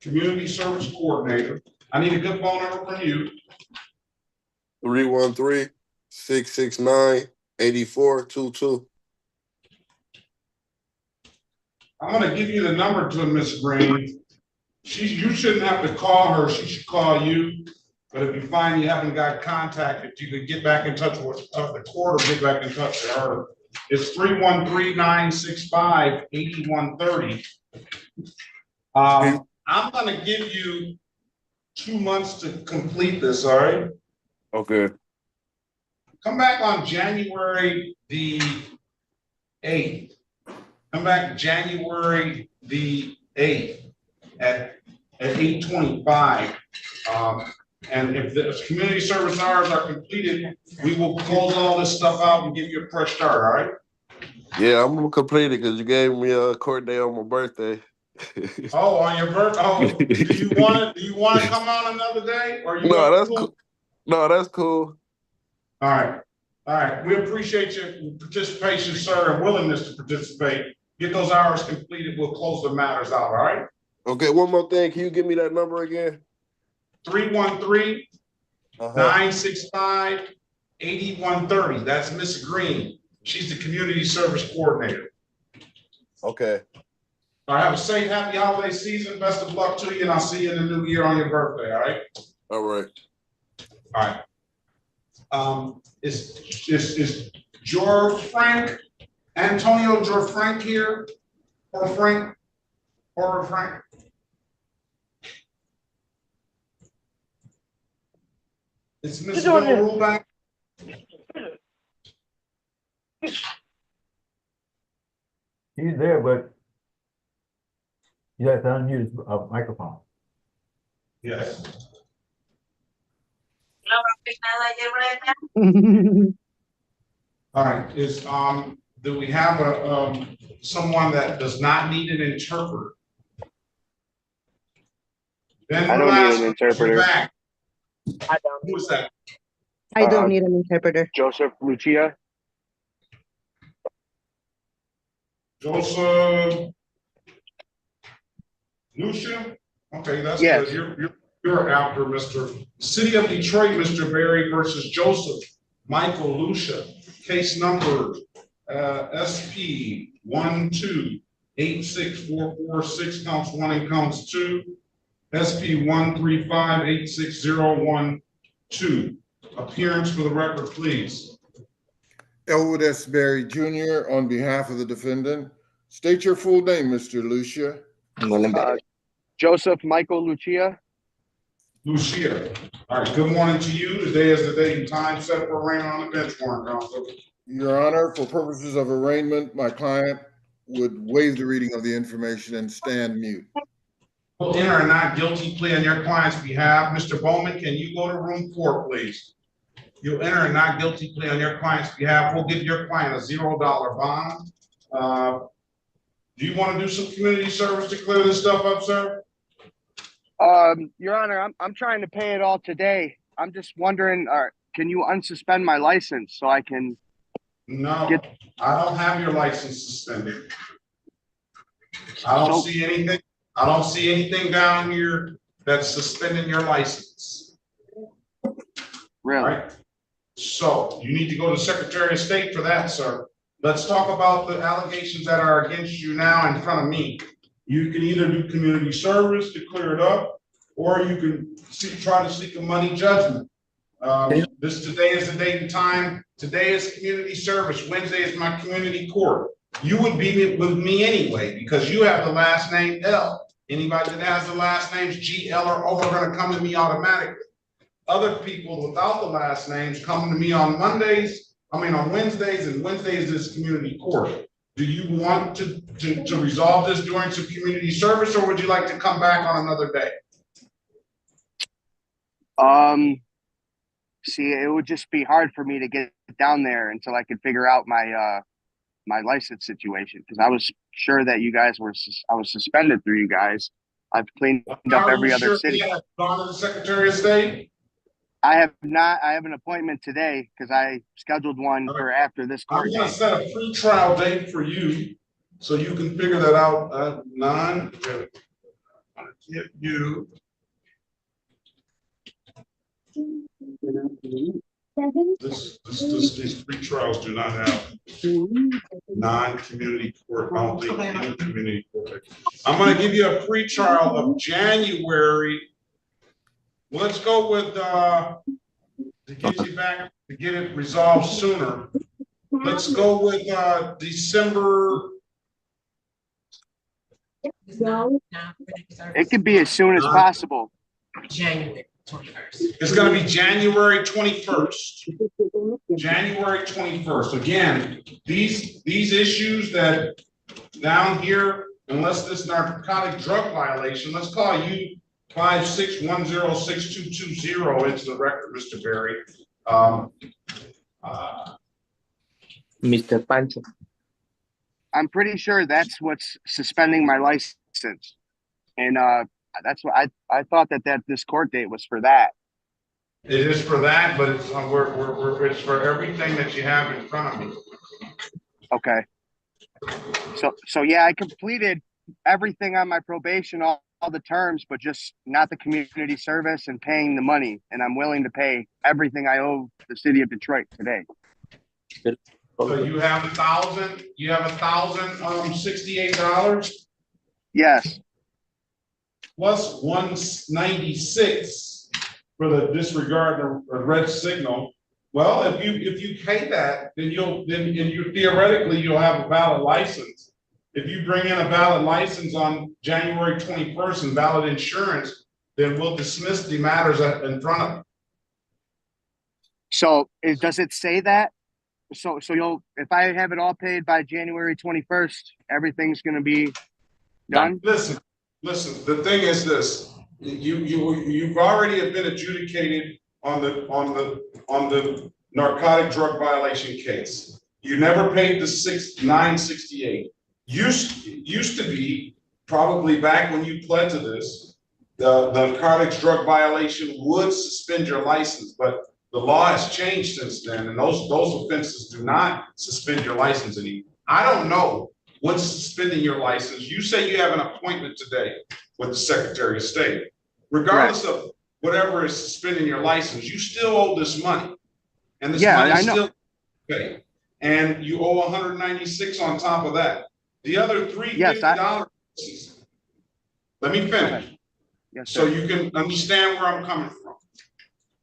Community Service Coordinator. I need a good phone number from you. 313-669-8422. I'm gonna give you the number to Ms. Green. You shouldn't have to call her, she should call you. But if you find you haven't got contact, if you could get back in touch with the court or get back in touch with her. It's 313-965-8130. I'm gonna give you 2 months to complete this, all right? Okay. Come back on January the 8th. Come back January the 8th at 8:25. And if the community service hours are completed, we will close all this stuff out and give you a fresh start, all right? Yeah, I'm gonna complete it because you gave me a court day on my birthday. Oh, on your birthday. Oh, do you want to come on another day, or you? No, that's cool. No, that's cool. All right. All right. We appreciate your participation, sir, and willingness to participate. Get those hours completed. We'll close the matters out. All right. Okay. One more thing. Can you give me that number again? 313-965-8130. That's Miss Green. She's the community service coordinator. Okay. All right. Have a safe, happy holiday season. Best of luck to you, and I'll see you in the new year on your birthday. All right. All right. All right. Is George Frank, Antonio George Frank here? Or Frank? Or Frank? Is Mr. Rule back? He's there, but you have to unmute his microphone. Yes. All right, do we have someone that does not need an interpreter? Ben I don't need an interpreter. Back. Who is that? I don't need an interpreter. Joseph Lucia. Joseph Lucia? Okay, that's yes. Good. You're after Mr. City of Detroit, Mr. Berry versus Joseph Michael Lucia. Case number SP 1286446, counts 1 and counts 2. SP 135-86012. Appearance for the record, please. Elwood S. Berry Jr. on behalf of the defendant. State your full name, Mr. Lucia. Joseph Michael Lucia. Lucia. All right, good morning to you. Today is the date and time set for arraignment on the bench warrant, counsel. Your Honor, for purposes of arraignment, my client would waive the reading of the information and stand mute. We'll enter a not guilty plea on your client's behalf. Mr. Bowman, can you go to room 4, please? You'll enter a not guilty plea on your client's behalf. We'll give your client a $0 bond. Do you want to do some community service to clear this stuff up, sir? Your Honor, I'm trying to pay it all today. I'm just wondering, can you unsuspend my license so I can? No, I don't have your license suspended. I don't see anything. I don't see anything down here that's suspending your license. Really? Right? So you need to go to the Secretary of State for that, sir. Let's talk about the allegations that are against you now in front of me. You can either do community service to clear it up, or you can try to seek a money judgment. Today is the date and time. Today is community service. Wednesday is my community court. You would be with me anyway because you have the last name L. Anybody that has the last names G, L, or O are going to come to me automatically. Other people without the last names come to me on Wednesdays, and Wednesdays is community court. Do you want to resolve this during some community service, or would you like to come back on another day? See, it would just be hard for me to get down there until I could figure out my my license situation, because I was sure that you guys I was suspended through you guys. I've cleaned up every other city. You have gone to the Secretary of State? I have not. I have an appointment today because I scheduled one for after this court. I'm going to set a pre-trial date for you so you can figure that out. These pre-trials do not have non-community court. I don't think any community court. I'm going to give you a pre-trial of January. Let's go with to get you back to get it resolved sooner. Let's go with December. It could be as soon as possible. January 21st. It's going to be January 21st. January 21st. Again, these issues that down here, unless this narcotic drug violation, let's call you 56106220 into the record, Mr. Berry. Mr. Pancho. I'm pretty sure that's what's suspending my license license. And that's what I thought that this court date was for that. It is for that, but it's it's for everything that you have in front of me. Okay. So yeah, I completed everything on my probation, all the terms, but just not the community service and paying the money. And I'm willing to pay everything I owe the city of Detroit today. So you have $1,068 Yes. plus 196 for the disregard or red signal. Well, if you pay that, then you theoretically you'll have a valid license. If you bring in a valid license on January 21st and valid insurance, then we'll dismiss the matters in front of you. So does it say that? So if I have it all paid by January 21st, everything's going to be done? Listen, the thing is this, you've already have been adjudicated on the narcotic drug violation case. You never paid the $968. Used to be, probably back when you pled to this, the narcotics drug violation would suspend your license, but the law has changed since then, and those offenses do not suspend your license anymore. I don't know what's suspending your license. You say you have an appointment today with the Secretary of State. Regardless of whatever is suspending your license, you still owe this money. And this money is still paid. And you owe 196 on top of that. The other $350, let me finish. Yes, so you can understand where I'm coming from.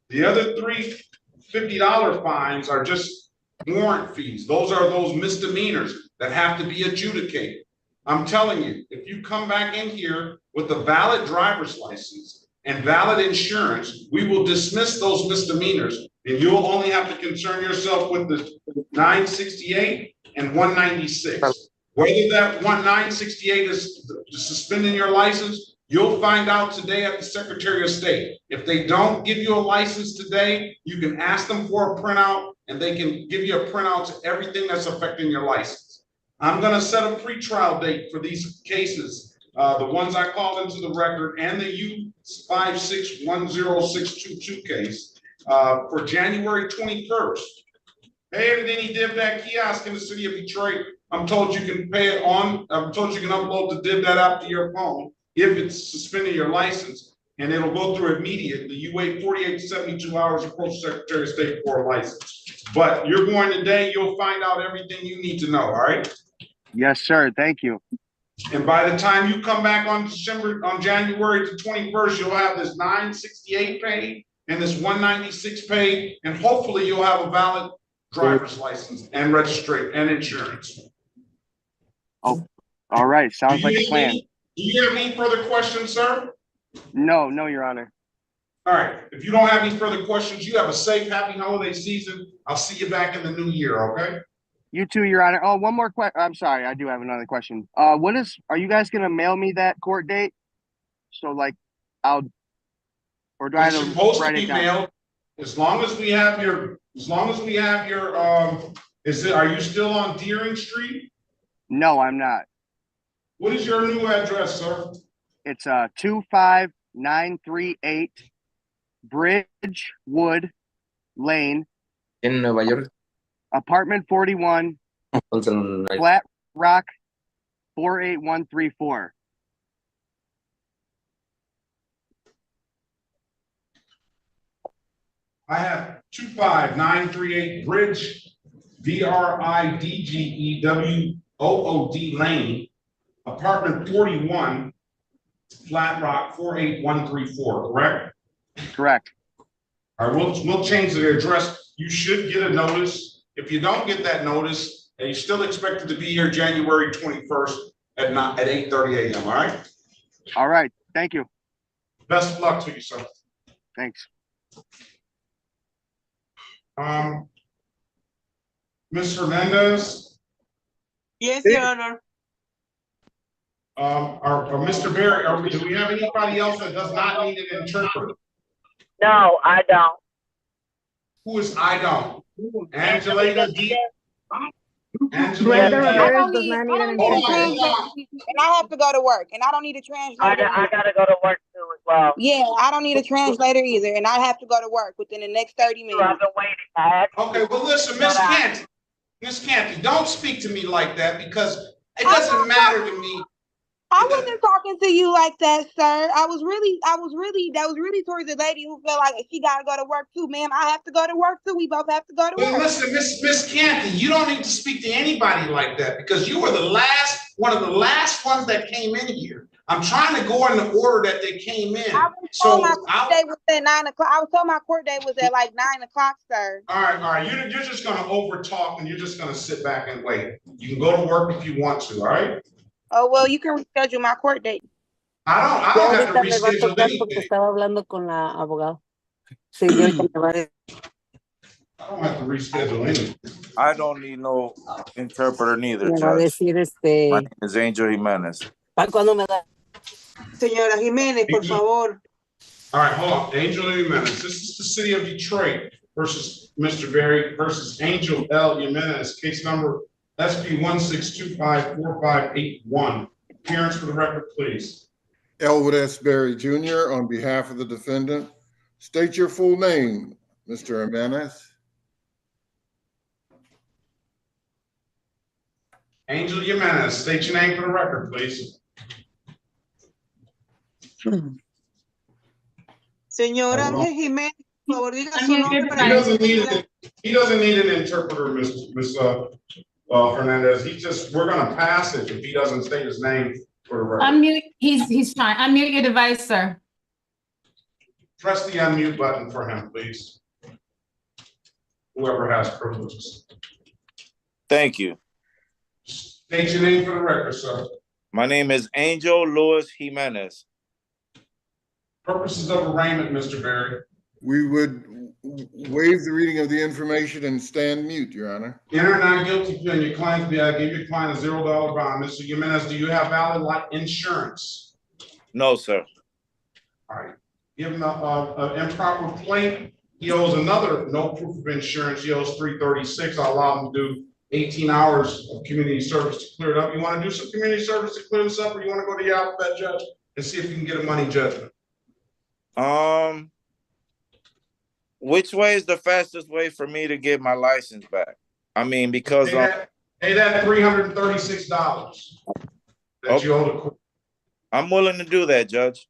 The other $350 fines are just warrant fees. Those are those misdemeanors that have to be adjudicated. I'm telling you, if you come back in here with a valid driver's license and valid insurance, we will dismiss those misdemeanors, and you'll only have to concern yourself with the 968 and 196. Whether that 968 is suspending your license, you'll find out today at the Secretary of State. If they don't give you a license today, you can ask them for a printout, and they can give you a printout to everything that's affecting your license. I'm going to set a pretrial date for these cases, the ones I called into the record and the U5610622 case for January 21st. Hey, then he did that kiosk in the city of Detroit. I'm told you can pay it on, I'm told you can upload the div that app to your phone if it's suspending your license, and it'll go through immediately. You wait 48 to 72 hours to approach the Secretary of State for a license. But you're going today, you'll find out everything you need to know, all right? Yes, sir. Thank you. And by the time you come back on January the 21st, you'll have this 968 paid and this 196 paid, and hopefully you'll have a valid driver's license and registration and insurance. Oh, all right. Sounds like a plan. Do you have any further questions, sir? No, Your Honor. All right. If you don't have any further questions, you have a safe, happy holiday season. I'll see you back in the new year, okay? You too, Your Honor. Oh, one more question. I'm sorry. I do have another question. Are you guys going to mail me that court date? So or do I have to write it down? Mailed. As long as we have your, are you still on Deering Street? No, I'm not. What is your new address, sir? It's 25938 Bridgewood Lane. In Nueva York. Apartment 41, Flat Rock, 48134. I have 25938 Bridge, BRIDGEWOOD Lane, apartment 41, Flat Rock, 48134, correct? Correct. All right, we'll change the address. You should get a notice. If you don't get that notice, and you're still expected to be here January 21st at 8:30 a.m., all right? All right, thank you. Best of luck to you, sir. Thanks. Ms. Hernandez? Yes, Your Honor. Or Mr. Berry, do we have anybody else that does not need an interpreter? No, I don't. Who is I don't? Angelita D. Brenda Yes, I Ramirez don't does need, not I need an don't need a Hold on, interpreter. hold on. translator, and I have to go to work, and I don't need a translator I either. gotta go to work too as well. Yeah, I don't need a translator either, and I have to go to work within the next 30 I've minutes. been waiting. I had Okay, well, listen, Miss Canty. Miss Canty, don't speak to me like that because it doesn't matter to me. I wasn't talking to you like that, sir. That was really towards the lady who felt like she gotta go to work too, ma'am. I have to go to work too. We both have to go to Well, work. listen, Miss Canty, you don't need to speak to anybody like that because you were one of the last ones that came in here. I'm trying to go in the order that they came in. I was told my court date was at 9 o'clock. I was told my court date was at like 9 o'clock, sir. All right. You're just gonna over talk and you're just gonna sit back and wait. You can go to work if you want to, all right? Oh, well, you can reschedule my court date. I don't have to reschedule anything. Estaba hablando con la abogada. Sí, yo ahorita me va a I don't have to reschedule anything. I don't need no interpreter neither, me va a Judge. decir My name is Angel Jimenez. ¿Para cuándo me da? Señora Jiménez, por favor. All right, hold on. Angel Jimenez. This is the city of Detroit versus Mr. Berry versus Angel L. Jimenez. Case number SB 1625458. Appearance for the record, please. Elwood S. Berry Jr. on behalf of the defendant. State your full name, Mr. Jimenez. Angel Jimenez, state your name for the record, please. Señor Ángel Jiménez, por favor, diga su nombre para He doesn't need an interpreter, Ms. Hernandez. We're gonna pass it if he doesn't state his name for the record. Unmute, he's trying. Unmute your device, sir. Press the unmute button for him, please. Whoever has privileges. Thank you. State your name for the record, sir. My name is Angel Luis Jimenez. Purposes of arraignment, Mr. Berry. We would waive the reading of the information and stand mute, Your Honor. Enter not guilty plea on your client's behalf. Give your client a $0 bond. Mr. Jimenez, do you have valid life insurance? No, sir. All right. Give him an improper plate. He owes another no proof of insurance. He owes $336. I'll allow him to do 18 hours of community service to clear it up. You want to do some community service to clear this up, or you want to go to the alphabet judge and see if you can get a money judgment? Which way is the fastest way for me to get my license back? I mean, because pay that $336 that you owe the court. I'm willing to do that, Judge.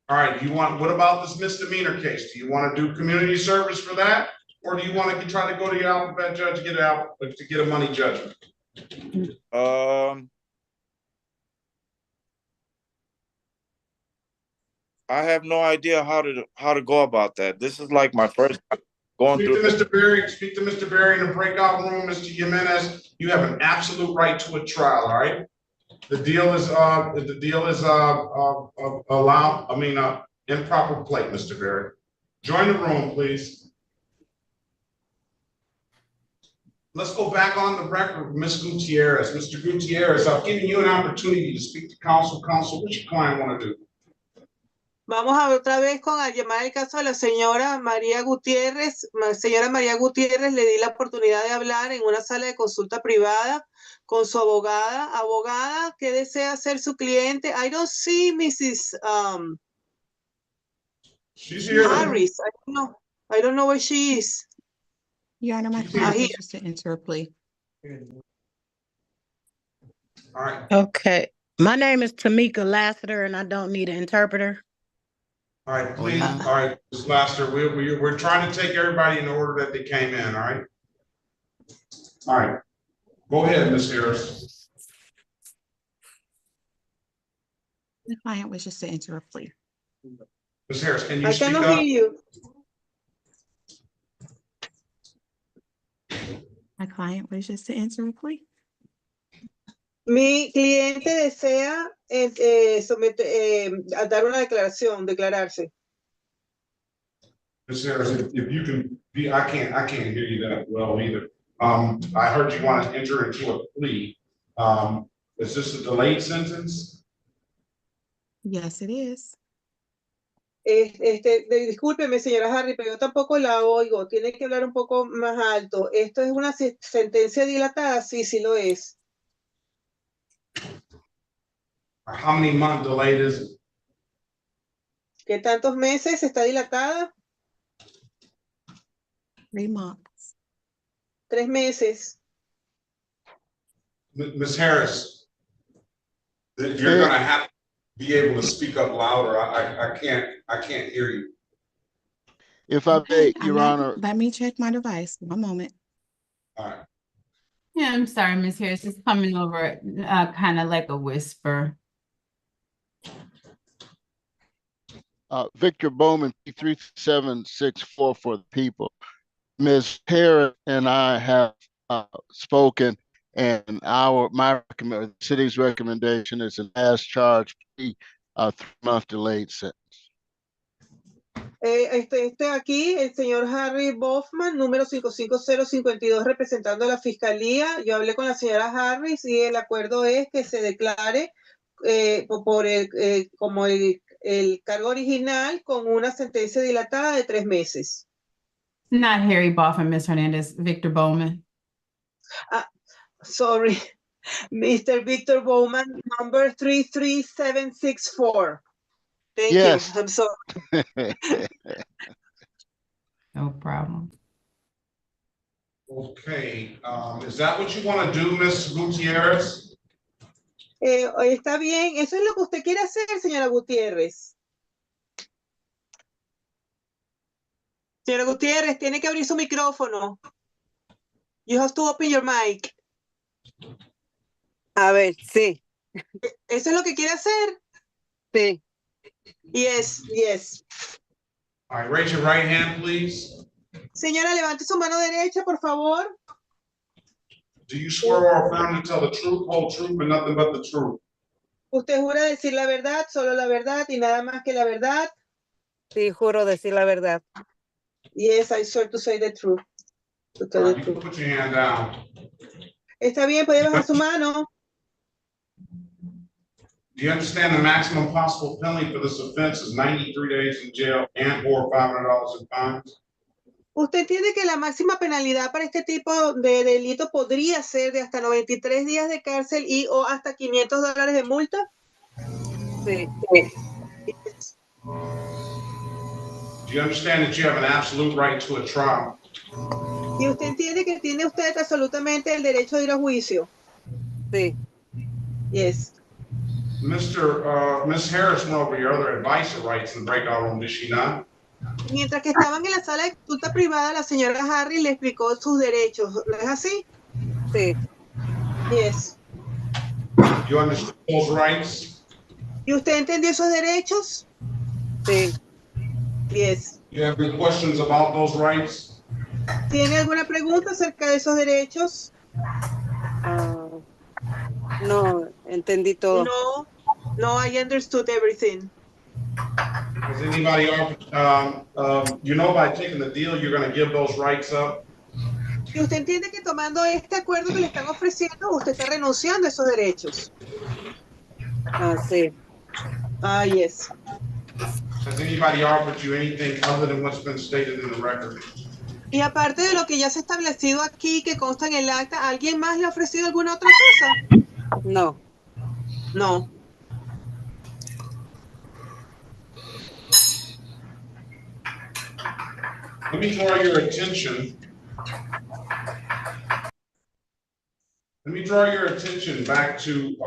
All right. What about this misdemeanor case? Do you want to do community service for that? Or do you want to try to go to the alphabet judge to get a money judgment? I have no idea how to go about that. This is like my first time going through. Speak to Mr. Berry in the breakout room, Mr. Jimenez. You have an absolute right to a trial. All right. The deal is improper plate, Mr. Berry. Join the room, please. Let's go back on the record with Ms. Gutierrez. Mr. Gutierrez, I've given you an opportunity to speak to counsel. Counsel, what your client want to do? Vamos a ver otra vez a llamar el caso de la señora María Gutierrez. Señora María Gutierrez, le di la oportunidad de hablar en una sala de consulta privada con su abogada. Abogada, ¿qué desea hacer su cliente? I don't see Mrs. She's here. Harris. I don't know where she is. Your Honor, my client wishes to enter a plea. All right. Okay. My name is Tamika Lassiter, and I don't need an interpreter. All right, please. All right, Ms. Lassiter, we're trying to take everybody in the order that they came in, all right? All right. Go ahead, Ms. Harris. The client wishes to enter a plea. Ms. Harris, can you I speak cannot up? hear you. My client wishes to enter a plea. Mi cliente desea dar una declararse. Ms. Harris, if you can be, I can't hear you that well either. I heard you want to enter into a plea. Is this a delayed sentence? Yes, it is. Discúlpeme, señora Harry, pero yo tampoco la oigo. Tiene que hablar un poco más alto. ¿Esto es una sentencia dilatada? Sí, sí lo es. How many month delayed is it? ¿Qué tantos meses está dilatada? 3 months. 3 meses. Ms. Harris, you're gonna have to be able to speak up louder. I can't hear you. If I may, I'm Your not- Honor. Let me check my device. One moment. All right. Yeah, I'm sorry, Ms. Harris. It's coming over kind of like a whisper. Victor Bowman, 3764 for the people. Ms. Harris and I have spoken, and the city's recommendation is an as charged plea, 3-month delayed sentence. Este aquí, el señor Harry Bofman, número 55052, representando a la fiscalía. Yo hablé con la señora Harris y el acuerdo es que se declare como el cargo original con una sentencia dilatada de 3 meses. Not Harry Boffin, Ms. Hernandez, Victor Bowman. Sorry, Mr. Victor Bowman, number 33764. Thank Yes. you. I'm sorry. No problem. Okay, is that what you want to do, Ms. Gutierrez? Está bien, eso es lo que usted quiere hacer, señora Gutierrez. Señora Gutierrez, tiene que abrir su micrófono. You have to open your mic. A ver, sí, ¿Eso es lo que quiere hacer? sí. Yes, yes. All right, raise your right hand, please. Señora, levante su mano derecha, por favor. Do you swear or affirm to tell the truth, whole truth, and nothing but the truth? ¿Usted jura decir la verdad, solo la verdad y nada más que la verdad? Sí, juro decir la verdad. Yes, I swear to say the truth. To tell All the right, you truth. can put your hand down. Está bien, puede bajar su mano. Do you understand the maximum possible penalty for this offense is 93 days in jail and or $500 in fines? ¿Usted entiende que la máxima penalidad para este tipo de delito podría ser de hasta 93 días de cárcel y o hasta $500 de multa? Sí, Do you understand that you have an absolute right to a trial? ¿Y usted entiende que tiene usted absolutamente el derecho de ir a juicio? sí. Yes. Miss Harris went over your other advisor rights in the breakout room, did she not? Mientras que estaban en la sala de consulta privada, la señora Harry le explicó sus derechos. ¿No es así? Sí. Yes. You understand those rights? ¿Y usted entendió esos derechos? Sí. Yes. You have any questions about those rights? ¿Tiene alguna pregunta acerca de esos derechos? No, entendí todo. No, I understood everything. Has anybody, you know, by taking the deal, you're going to give those rights up? ¿Y usted entiende que tomando este acuerdo que le están ofreciendo, usted está renunciando a esos derechos? Sí. Yes. Has anybody offered you anything other than what's been stated in the record? Y aparte de lo que ya se ha establecido aquí, que consta en el acta, ¿alguien más le ha ofrecido alguna otra cosa? No. No. Let me draw your attention. Let me draw your attention back to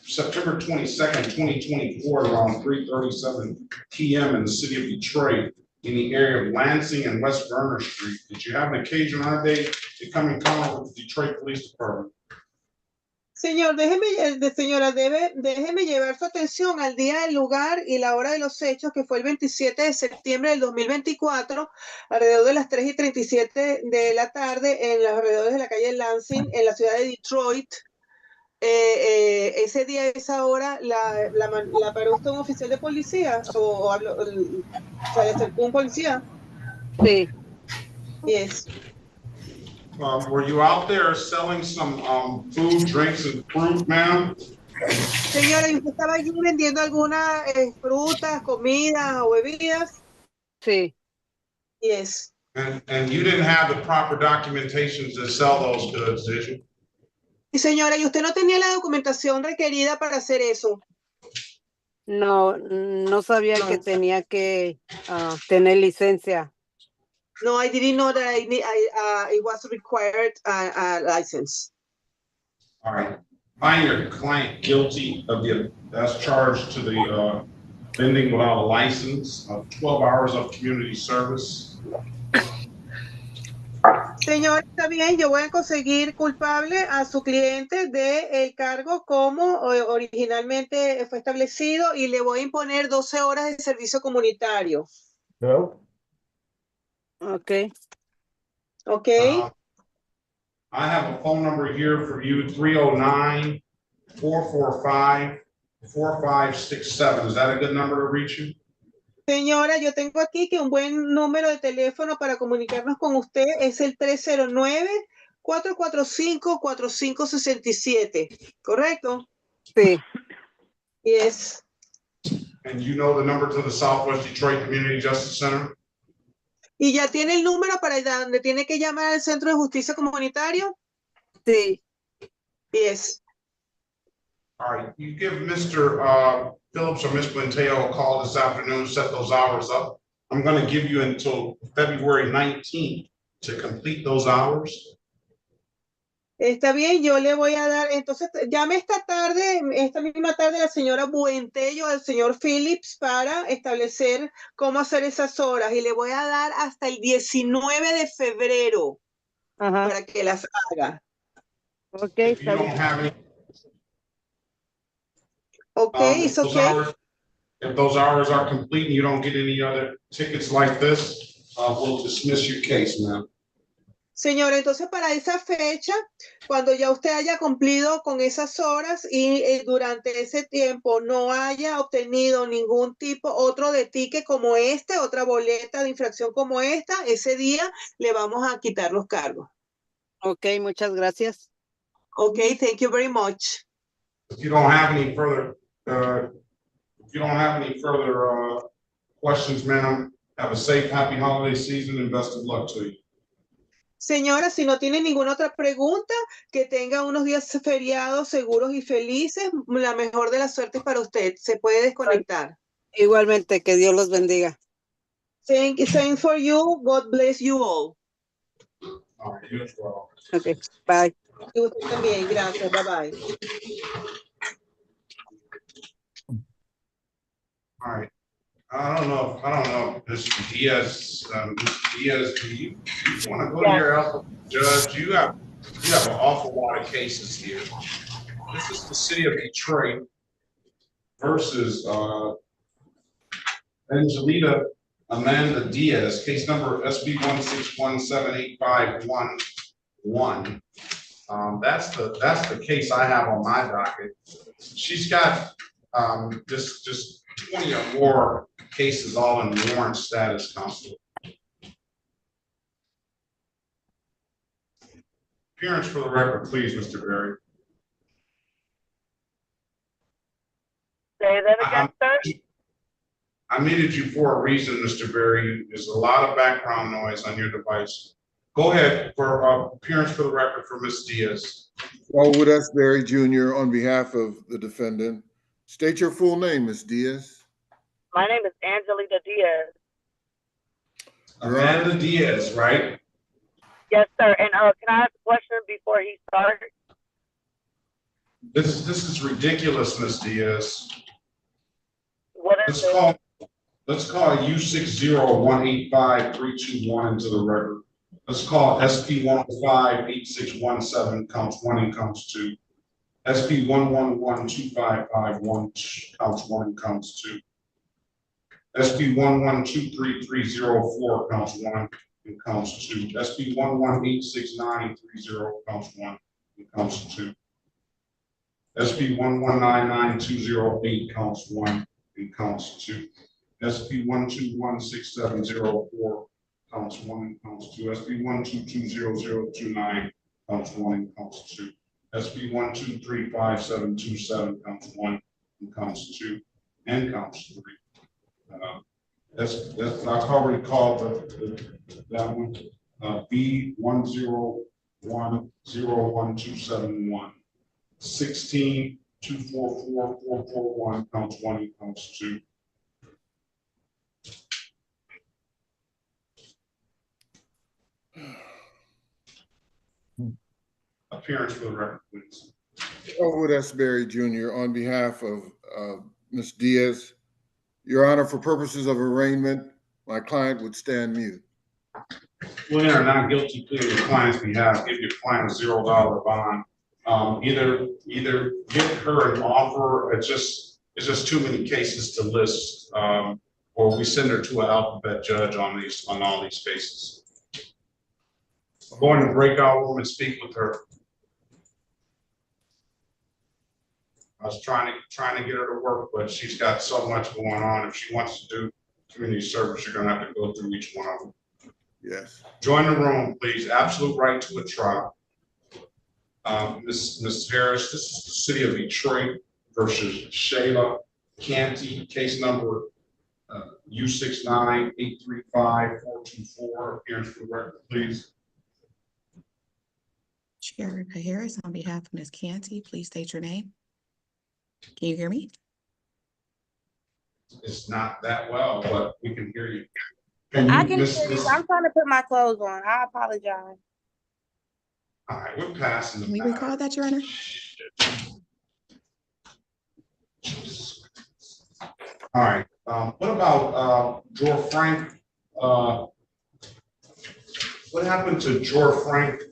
September 22nd, 2024, around 3:37 p.m. in the city of Detroit, in the area of Lansing and West Verner Street. Did you have an occasion that day to come in contact with the Detroit Police Department? Señor, déjeme llevar su atención al día, el lugar y la hora de los hechos, que fue el 27 de septiembre del 2024, alrededor de las 3:37 de la tarde, en los alrededores de la calle Lansing, en la ciudad de Detroit. Ese día, esa hora, ¿la paró usted un oficial de policía? ¿O le acercó un policía? Sí. Yes. Were you out there selling some food, drinks, and fruit, ma'am? Señora, ¿y usted estaba allí vendiendo algunas frutas, comidas o bebidas? Sí. Yes. And you didn't have the proper documentation to sell those goods, did you? Y señora, ¿y usted no tenía la documentación requerida para hacer eso? No, no sabía que tenía que tener licencia. No, I didn't know that it was required a license. All right. Find your client guilty of that's charged to the vending without a license of 12 hours of community service. Señor, está bien, yo voy a conseguir culpable a su cliente del cargo como originalmente fue establecido y le voy a imponer 12 horas de servicio comunitario. No. Okay. Okay. I have a phone number here for you, 309-445-4567. Is that a good number to reach you? Señora, yo tengo aquí que un buen número de teléfono para comunicarnos con usted es el 309-445-4567. ¿Correcto? Sí. Yes. And you know the number to the Southwest Detroit Community Justice Center? ¿Y ya tiene el número para donde tiene que llamar al Centro de Justicia Comunitario? Sí. Yes. All right, you give Mr. Phillips or Ms. Planteo a call this afternoon, set those hours up. I'm going to give you until February 19th to complete those hours. Está bien, yo le voy a dar, entonces llame esta misma tarde la señora Buentello al señor Phillips para establecer cómo hacer esas horas y le voy a dar hasta el 19 de febrero para que las haga. Okay. If you don't have any, it's okay. if those hours are complete and you don't get any other tickets like this, we'll dismiss your case, ma'am. Señora, entonces para esa fecha, cuando ya usted haya cumplido con esas horas y durante ese tiempo no haya obtenido ningún otro de ticket como este, otra boleta de infracción como esta, ese día le vamos a quitar los cargos. Ok, muchas gracias. Okay, thank you very much. If you don't have any further, questions, ma'am, have a safe, happy holiday season and best of luck to you. Señora, si no tiene ninguna otra pregunta, que tenga unos días feriados seguros y felices, la mejor de las suertes para usted. Se puede desconectar. Igualmente, que Dios los bendiga. Same for you. God bless you all. All right, you as well. Okay, bye. Y usted también, gracias. Bye bye. All right. I don't know, Mr. Diaz, do you want to go to your alpha judge? You have an awful lot of cases here. This is the city of Detroit versus Angelita Amanda Diaz, case number SB 1617851. That's the case I have on my docket. She's got just 20 or more cases all in warrant status, Constable. Appearance for the record, please, Mr. Berry. Say that again, sir? I muted you for a reason, Mr. Berry. There's a lot of background noise on your device. Go ahead for appearance for the record for Ms. Diaz. Raul S. Berry Jr. on behalf of the defendant. State your full name, Ms. Diaz. My name is Angelita Diaz. Amanda Diaz, right? Yes, sir. And can I ask a question before he starts? This is ridiculous, Ms. Diaz. What is it? Let's call U60185321 into the record. Let's call SP 1058617 counts 1 and counts 2. SP 1112551 counts 1 and counts 2. SP 1123304 counts 1 and counts 2. SP 1186930 counts 1 and counts 2. SP 1199208 counts 1 and counts 2. SP 1216704 counts 1 and counts 2. SP 1220029 counts 1 and counts 2. SB 1235727, counts 1 and counts 2 and counts 3. That's I've already called that one. B 1010127 16 244 441, counts 1 and counts 2. Appearance for the record, please. Elwood S. Berry Jr. on behalf of Ms. Diaz. Your Honor, for purposes of arraignment, my client would stand mute. When you're not guilty plea on your client's behalf, give your client a $0 bond. Either get her an offer. It's just too many cases to list, or we send her to an alphabet judge on all these cases. Go in the breakout room and speak with her. I was trying to get her to work, but she's got so much going on. If she wants to do community service, you're gonna have to go through each one of them. Yes. Join the room, please. Absolute right to a trial. Ms. Harris, this is the city of Detroit versus Shayla, Canty, case number U69835-424. Appearance for the record, please. Sheriff Harris, on behalf of Ms. Canty, please state your name. Can you hear me? It's not that well, but we can hear you. I can hear you. I'm trying to put my clothes on. I apologize. All right, we're passing the. Can we recall that, Your Honor? All right. What about George Frank? What happened to George Frank?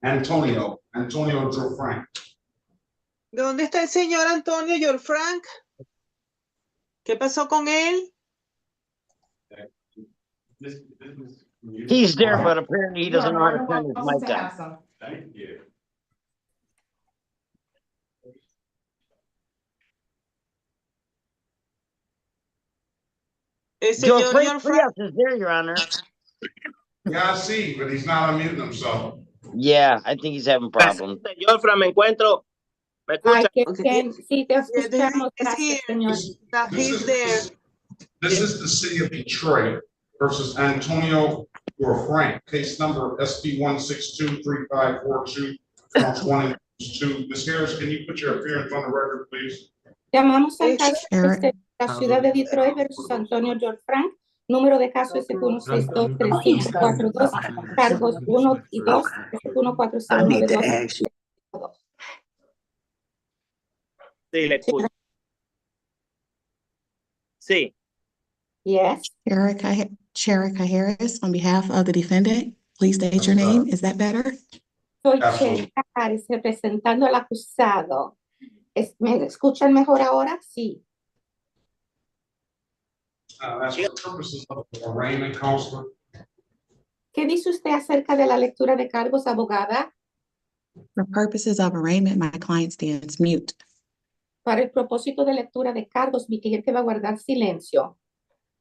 Antonio George Frank. ¿Dónde está el señor Antonio George Frank? ¿Qué pasó con él? He's there, but apparently he doesn't know how to turn his mic on. Thank you. George Frank is there, Your Honor. Yeah, I see, but he's not unmuting himself. Yeah, I think he's having problems. Señor, me encuentro. ¿Me escucha? Sí, te escuchamos. Gracias, señor. He's there. This is the city of Detroit versus Antonio George Frank, case number SB 1623542, counts 1 and 2. Ms. Harris, can you put your appearance on the record, please? Llamamos al caso de la ciudad de Detroit versus Antonio George Frank. Número de caso SP1623542, cargos 1 y 2, SP14092. Sí, le escucho. Sí. Yes. Sheriff Harris, on behalf of the defendant, please state your name. Is that better? Soy Shayla Harris, representando al acusado. ¿Me escuchan mejor ahora? Sí. That's for purposes of arraignment, counselor. ¿Qué dice usted acerca de la lectura de cargos, abogada? For purposes of arraignment, my client stands mute. Para el propósito de lectura de cargos, mi cliente va a guardar silencio.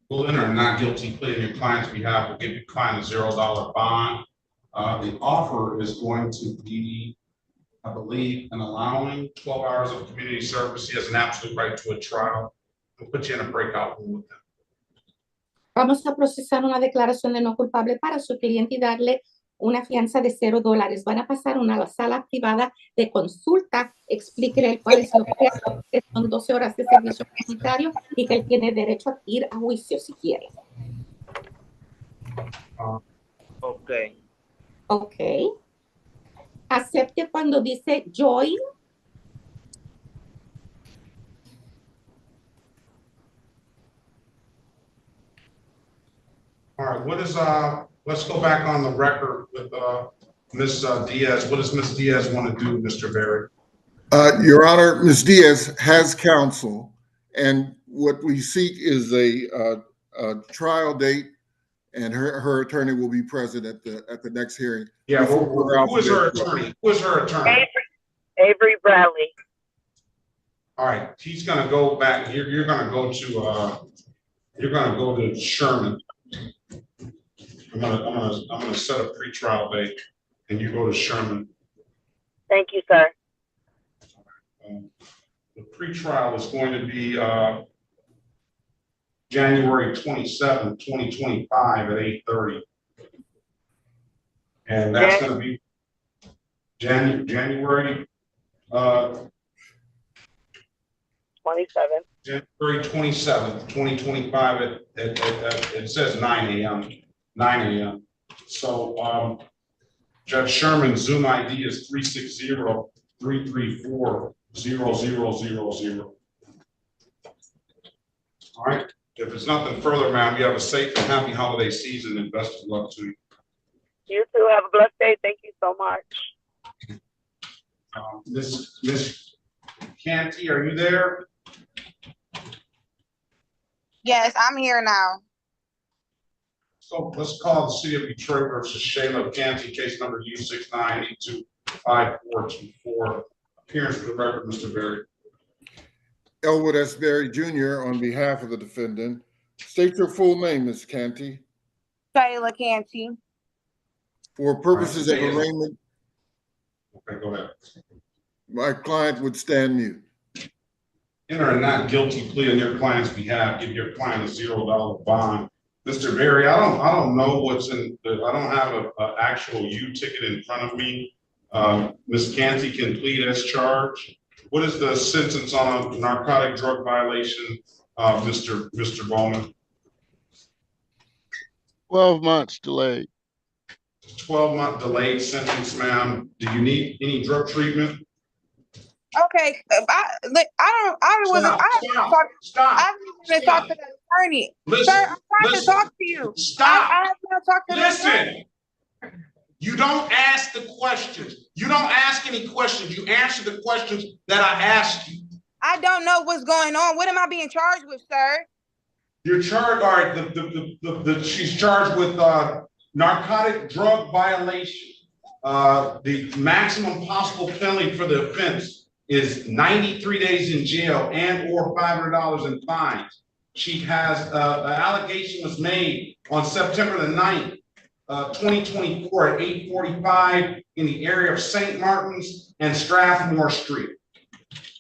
We'll enter a not guilty plea on your client's behalf. We'll give your client a $0 bond. The offer is going to be, I believe, an allowing 12 hours of community service. He has an absolute right to a trial. We'll put you in a breakout room with him. Vamos a procesar una declaración de no culpable para su cliente y darle una fianza de $0. Van a pasar a una sala privada de consulta. Explíquele cuál es lo que son 12 horas de servicio comunitario y que él tiene derecho a ir a juicio si quiere. Ok. Ok. Acepte cuando dice join. All right, let's go back on the record with Ms. Diaz. What does Ms. Diaz want to do, Mr. Berry? Your Honor, Ms. Diaz has counsel, and what we seek is a trial date, and her attorney will be present at the next hearing. Yeah, who is her attorney? Who is her attorney? Avery Bradley. All right, he's going to go back. You're going to go to Sherman. I'm gonna set a pretrial date, and you go to Sherman. Thank you, sir. The pretrial is going to be January 27th, 2025 at 8:30. And that's going to be January 27th. January 27th, 2025 at it says 9 a.m. 9 a.m. So Judge Sherman's Zoom ID is 360-334-0000. All right. If there's nothing further, ma'am, you have a safe and happy holiday season and best of luck to you. You too. Have a blessed day. Thank you so much. Miss Canty, are you there? Yes, I'm here now. So let's call the City of Detroit versus Shayla Canty, case number U69825424. Appearance for the record, Mr. Berry. Elwood S. Berry Jr. on behalf of the defendant. State your full name, Ms. Canty. Shayla Canty. For purposes of Right. arraignment, Okay, go ahead. my client would stand mute. Enter a not guilty plea on your client's behalf. Give your client a $0 bond. Mr. Berry, I don't know what's in. I don't have an actual U ticket in front of me. Ms. Canty can plead as charged. What is the sentence on a narcotic drug violation, Mr. Bowman? 12 months delayed. 12-month delayed sentence, ma'am. Do you need any drug treatment? Okay, I haven't even talked to the attorney. Listen, Sir, I'm trying to talk to you. Stop. I have not talked to the Listen. You don't ask the questions. You don't ask any questions. You answer the questions that I asked you. I don't know what's going on. What am I being charged with, sir? You're charged. All right. She's charged with narcotic drug violation. The maximum possible penalty for the offense is 93 days in jail and or $500 in fines. She has an allegation was made on September the 9th, 2024 at 8:45 in the area of St. Martin's and Strathmore Street.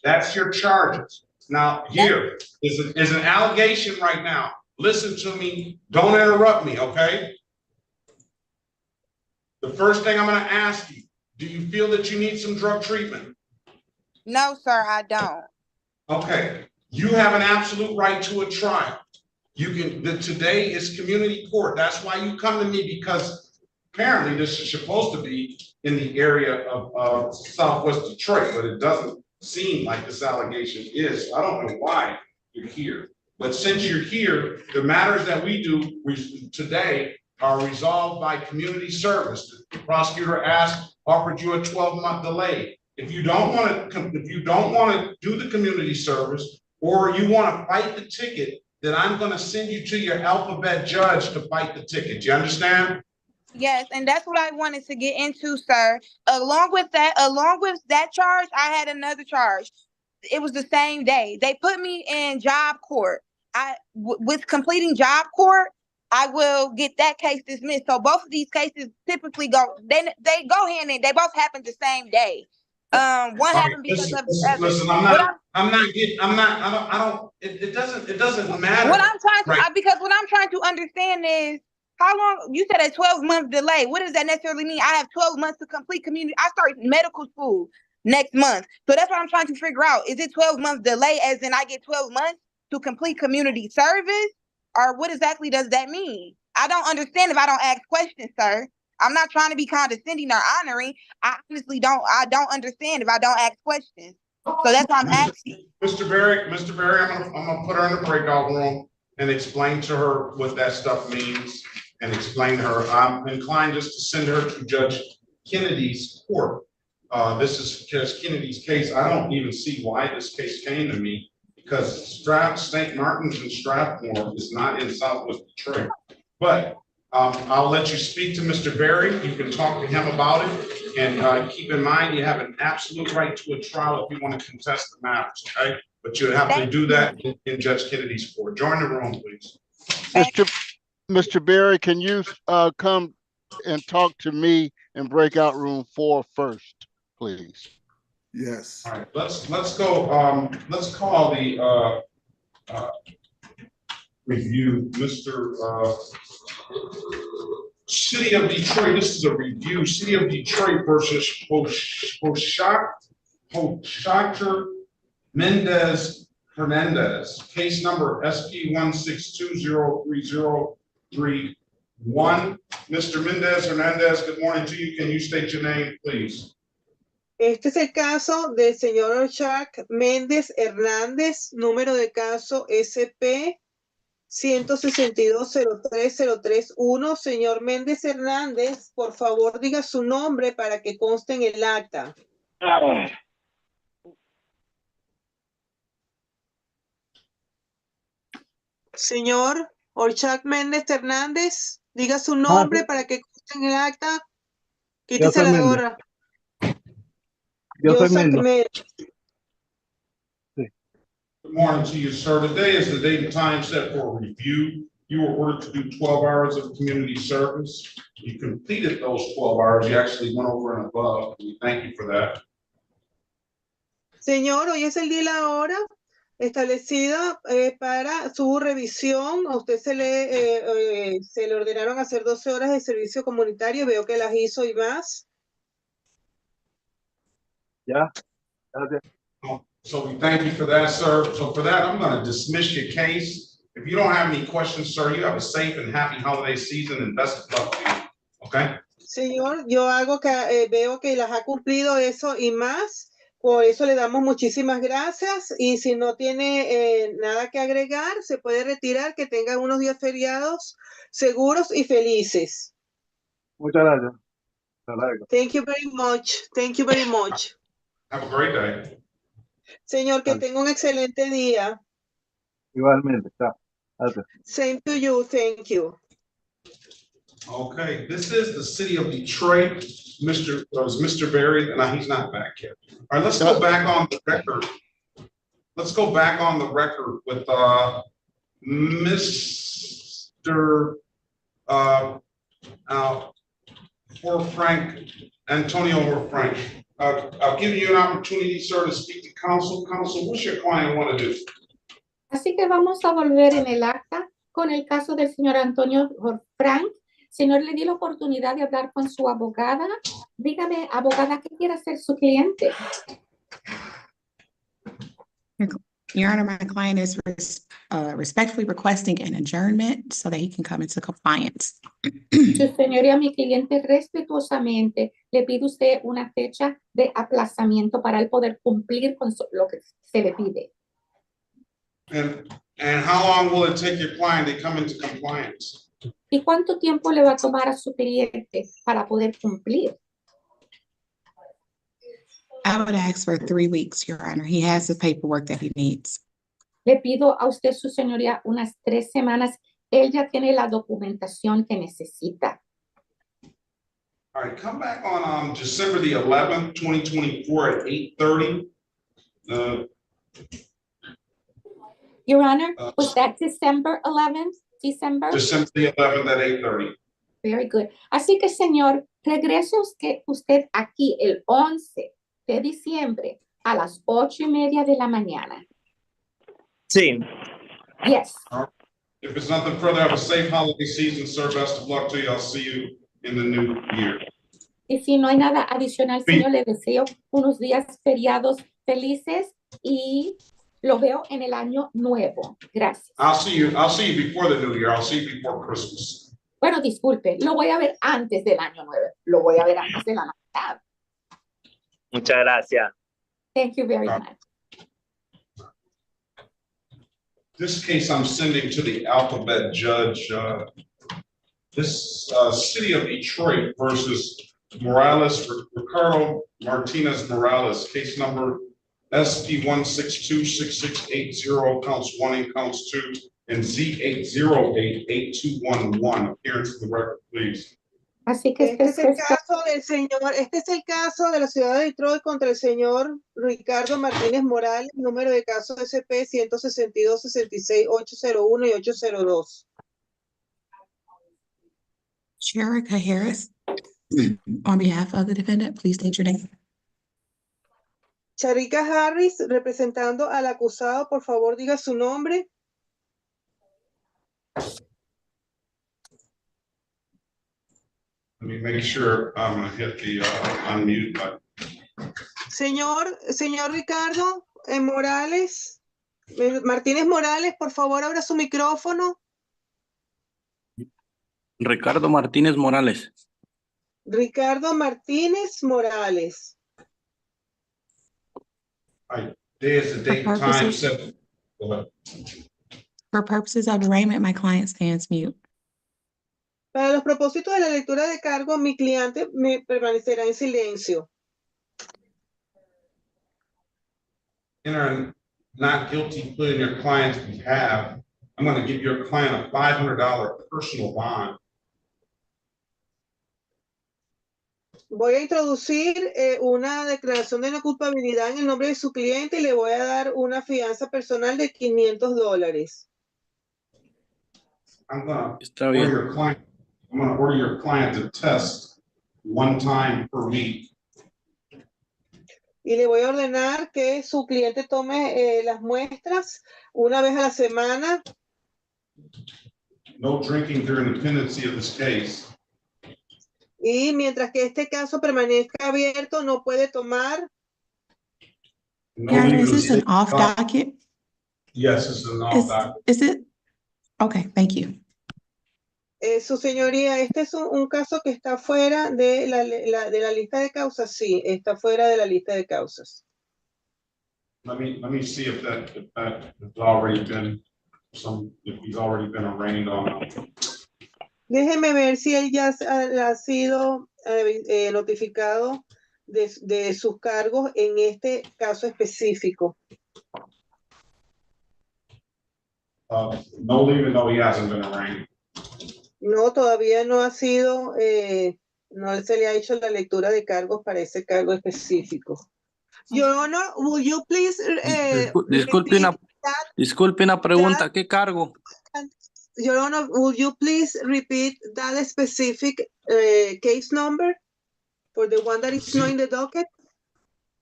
That's your charges. Now, here is an allegation right now. Listen to me. Don't interrupt me, okay? The first thing I'm going to ask you, do you feel that you need some drug treatment? No, sir, I don't. Okay. You have an absolute right to a trial. You can, today is community court. That's why you come to me, because apparently this is supposed to be in the area of Southwest Detroit, but it doesn't seem like this allegation is. I don't know why you're here, but since you're here, the matters that we do today are resolved by community service. The prosecutor offered you a 12-month delay. If you don't want to do the community service, or you want to fight the ticket, then I'm going to send you to your alphabet judge to fight the ticket. Do you understand? Yes, and that's what I wanted to get into, sir. Along with that charge, I had another charge. It was the same day. They put me in job court. With completing job court, I will get that case dismissed. So both of these cases typically go, they go hand in. They both happen the same day. One happened because of the other. Listen, it doesn't matter. Because what I'm trying to understand is, how long, you said a 12-month delay. What does that necessarily mean? I have 12 months to complete community. I start medical school next month. So that's what I'm trying to figure out. Is it 12-month delay as in I get 12 months to complete community service? Or what exactly does that mean? I don't understand if I don't ask questions, sir. I'm not trying to be condescending or honoring. I honestly don't understand if I don't ask questions. So that's why I'm asking. Mr. Berry, I'm gonna put her in the breakout room and explain to her what that stuff means, and explain to her. I'm inclined just to send her to Judge Kennedy's court. This is Judge Kennedy's case. I don't even see why this case came to me, because St. Martin's and Strathmore is not in Southwest Detroit. But I'll let you speak to Mr. Berry. You can talk to him about it. And keep in mind, you have an absolute right to a trial if you want to contest the matters, okay? But you have to do that in Judge Kennedy's court. Join the room, please. Mr. Berry, can you come and talk to me in breakout room 4 first, please. Yes. All right, let's go, let's call the, review, Mr. City of Detroit, this is a review, City of Detroit versus Jose Mendez Hernandez, case number SP 162030331. Mr. Mendez Hernandez, good morning to you. Can you state your name, please? Este es el caso del señor Jose Méndez Hernández, número de caso SP 162-03-031. Señor Méndez Hernández, por favor diga su nombre para que conste en el acta. Señor Jose Méndez Hernández, diga su nombre para que conste en el acta. Quítese la gorra. Yo soy Jose Méndez. Méndez. Good morning to you, sir. Today is the date and time set for review. You were ordered to do 12 hours of community service. You completed those 12 hours. You actually went over and above. We thank you for that. Señor, hoy es el día y la hora establecida para su revisión. A usted se le ordenaron hacer 12 horas de servicio comunitario. Veo que las hizo y más. Ya, gracias. So we thank you for that, sir. So for that, I'm going to dismiss your case. If you don't have any questions, sir, you have a safe and happy holiday season and best of luck to you. Okay? Señor, yo veo que las ha cumplido eso y más. Por eso le damos muchísimas gracias. Y si no tiene nada que agregar, se puede retirar. Que tenga unos días feriados seguros y felices. Muchas gracias. Hasta luego. Thank you very much. Thank you very much. Have a great day. Señor, que tenga un excelente día. Igualmente, chao. Gracias. Same to you. Thank you. Okay, this is the city of Detroit. Mr. Berry, and he's not back yet. All right, let's go back on the record. Let's go back on the record with Mr. Antonio Frank. I'll give you an opportunity, sir, to speak to counsel. Counsel, what's your client want to do? Así que vamos a volver en el acta con el caso del señor Antonio Frank. Señor, le di la oportunidad de hablar con su abogada. Dígame, abogada, ¿qué quiere hacer su cliente? Your Honor, my client is respectfully requesting an adjournment so that he can come into compliance. Su señoría, mi cliente respetuosamente le pide usted una fecha de aplazamiento para él poder cumplir con lo que se le pide. And how long will it take your client to come into compliance? ¿Y cuánto tiempo le va a tomar a su cliente para poder cumplir? I would ask for 3 weeks, Your Honor. He has the paperwork that he needs. Le pido a usted, su señoría, unas 3 semanas. Él ya tiene la documentación que necesita. All right, come back on December the 11th, 2024 at 8:30. Your Honor, was that December 11th? December the 11th at 8:30. Very good. Así que, señor, regrese usted aquí el 11 de diciembre a las 8:30 de la mañana. Sí. Yes. If it's nothing further, have a safe holiday season, sir. Best of luck to you. I'll see you in the new year. Y si no hay nada adicional, señor, le deseo unos días feriados felices y lo veo en el año nuevo. Gracias. I'll see you before the new year. I'll see you before Christmas. Bueno, disculpe, lo voy a ver antes del año nuevo. Lo voy a ver antes de la Navidad. Muchas gracias. Thank you very much. This case I'm sending to the alphabet judge. This city of Detroit versus Morales, Ricardo Martinez Morales, case number SP 1626680, counts 1 and counts 2, and Z8088211. Appearance for the record, please. Así que este es el caso de la ciudad de Detroit contra el señor Ricardo Martínez Morales, número de caso SP 162-66801 y 802. Sherica Harris, on behalf of the defendant, please state your name. Charika Harris, representando al acusado, por favor diga su nombre. Let me make sure I'm gonna hit the unmute button. Señor Ricardo Morales, Martínez Morales, por favor abra su micrófono. Ricardo Martínez Morales. Ricardo Martínez Morales. Today is the date and time set. Go ahead. For purposes of arraignment, my client stands mute. Para los propósitos de la lectura de cargo, mi cliente me permanecerá en silencio. In our not guilty plea in your client's behalf, I'm going to give your client a $500 personal bond. Voy a introducir una declaración de no culpabilidad en el nombre de su cliente y le voy a dar una fianza personal de $500. I'm going to order your client to test one time per week. Y le voy a ordenar que su cliente tome las muestras una vez a la semana. No drinking during the pendency of this case. Y mientras que este caso permanezca abierto, no puede tomar. Is this an off docket? Yes, it's an off docket. Is it? Okay, thank you. Su señoría, este es un caso que está fuera de la lista de causas. Sí, está fuera de la lista de causas. Let me see if that has already been if he's already been arraigned on. Déjeme ver si él ya ha sido notificado de sus cargos en este caso específico. No, even though he hasn't been arraigned. No, todavía no ha sido, no se le ha hecho la lectura de cargos para ese cargo específico. Your Honor, will you please Disculpe una pregunta, ¿qué cargo? Your Honor, will you please repeat that specific case number for the one that is not in the docket?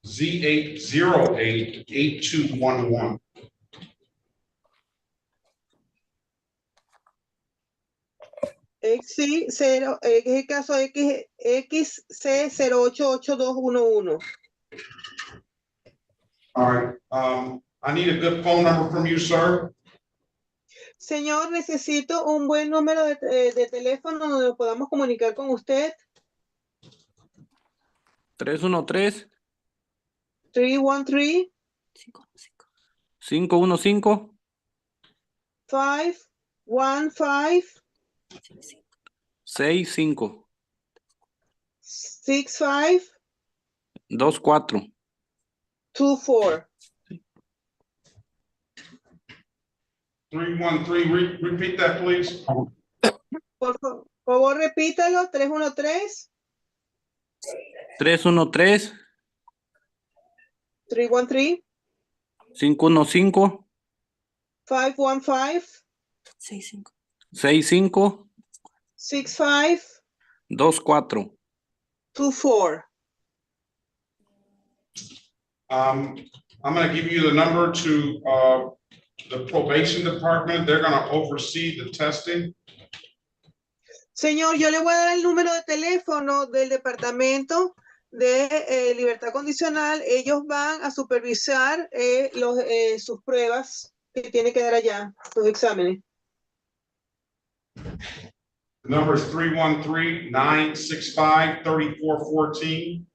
Z8088211. XC0, es el caso XC088211. All right. I need a good phone number from you, sir. Señor, necesito un buen número de teléfono donde podamos comunicar con usted. 313. 313. 515. 515. 65. 65. 24. 24. 313, repeat that, please. Por favor, repítalo. 313. 313. 313. 515. 515. 65. 65. 24. 24. I'm going to give you the number to the probation department. They're going to oversee the testing. Señor, yo le voy a dar el número de teléfono del departamento de libertad condicional. Ellos van a supervisar sus pruebas que tiene que dar allá, sus exámenes. The number is 313-965-3414.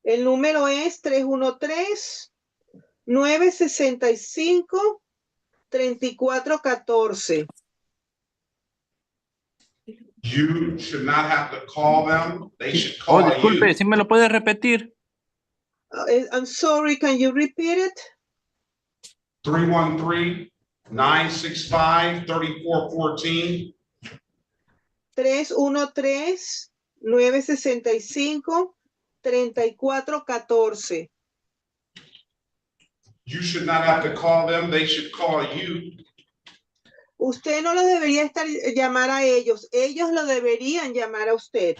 El número es 313-965-3414. You should not have to call them. They should call disculpe, you. ¿sí me lo puede repetir? I'm sorry, can you repeat it? 313-965-3414. 313-965-3414. You should not have to call them. They should call you. Usted no lo debería llamar a ellos. Ellos lo deberían llamar a usted.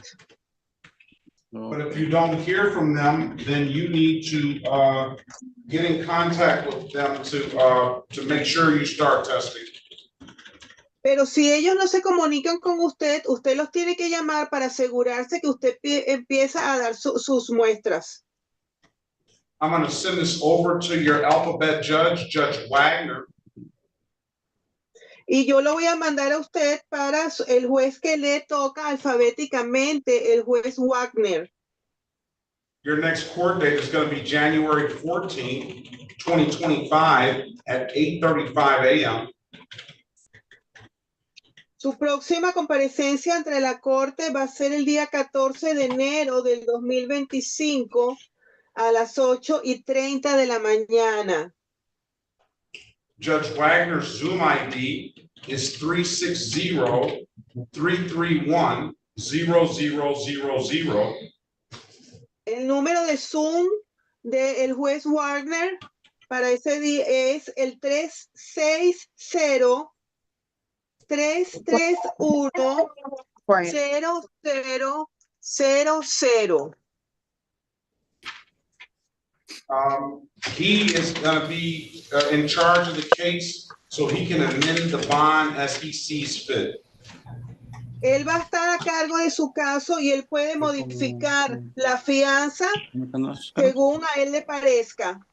But if you don't hear from them, then you need to get in contact with them to make sure you start testing. Pero si ellos no se comunican con usted, usted los tiene que llamar para asegurarse que usted empieza a dar sus muestras. I'm going to send this over to your alphabet judge, Judge Wagner. Y yo lo voy a mandar a usted para el juez que le toca alfabéticamente, el juez Wagner. Your next court date is going to be January 14th, 2025 at 8:35 a.m. Su próxima comparecencia ante la corte va a ser el día 14 de enero del 2025 a las 8:30 de la mañana. Judge Wagner's Zoom ID is 360-331-0000. El número de Zoom del juez Wagner para ese día es el 360-331-0000. He is going to be in charge of the case, so he can amend the bond as he sees fit. Él va a estar a cargo de su caso y él puede modificar la fianza según a él le parezca.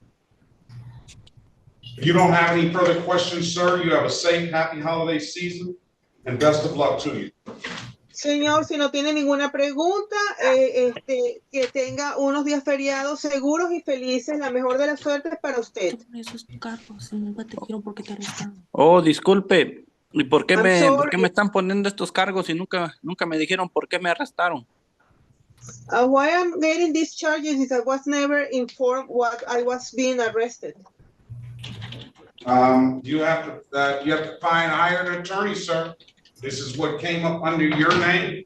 If you don't have any further questions, sir, you have a safe, happy holiday season, and best of luck to you. Señor, si no tiene ninguna pregunta, que tenga unos días feriados seguros y felices. La mejor de las suertes para usted. Oh, disculpe. ¿Y por qué I'm me sorry. están poniendo estos cargos y nunca me dijeron por qué me arrestaron? Why I'm getting these charges is I was never informed what I was being arrested. You have to hire an attorney, sir. This is what came up under your name.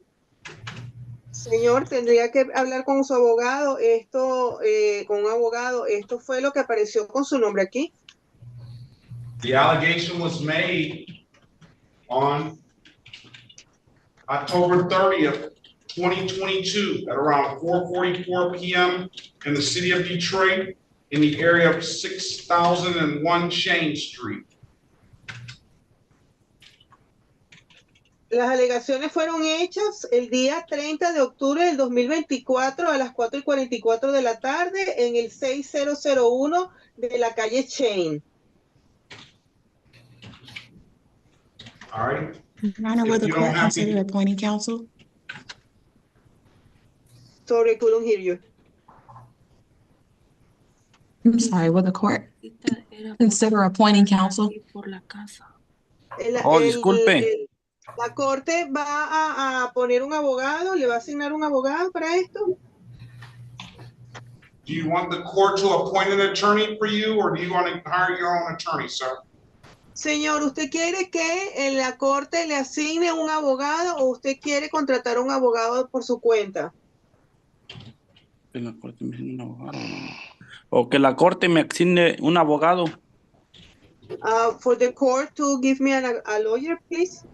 Señor, tendría que hablar con su abogado. Con un abogado. Esto fue lo que apareció con su nombre aquí. The allegation was made on October 30th, 2022 at around 4:44 p.m. in the city of Detroit in the area of 6001 Shane Street. Las alegaciones fueron hechas el día 30 de octubre del 2024 a las 4:44 de la tarde en el 6001 de la calle Shane. All right. Your Honor, will If the you don't court have consider appointing counsel? Sorry, I couldn't hear you. I'm sorry, will the court consider appointing counsel? Disculpe. La corte va a poner un abogado, le va a asignar un abogado para esto. Do you want the court to appoint an attorney for you, or do you want to hire your own attorney, sir? Señor, ¿usted quiere que en la corte le asigne un abogado o usted quiere contratar un abogado por su cuenta? Que la corte me asigne un abogado. O que la corte me asigne un abogado. For the court to give me a lawyer, please.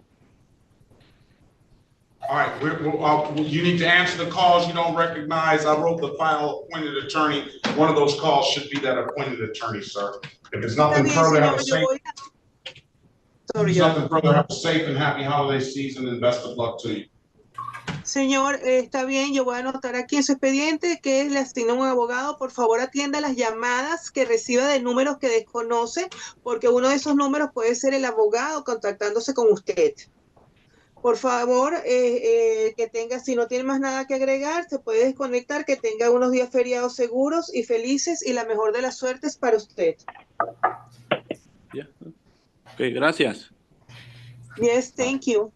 All right, you need to answer the calls you don't recognize. I wrote the file appointed attorney. One of those calls should be that appointed attorney, sir. If it's nothing further, have a safe. Nothing further, have a safe and happy holiday season and best of luck to you. Señor, está bien, yo voy a anotar aquí en su expediente que le asigna un abogado. Por favor, atienda las llamadas que reciba de números que desconoce, porque uno de esos números puede ser el abogado contactándose con usted. Por favor, que tenga, si no tiene más nada que agregar, se puede desconectar, que tenga unos días feriados seguros y felices y la mejor de las suertes para usted. Yeah. Okay, gracias. Yes, thank you.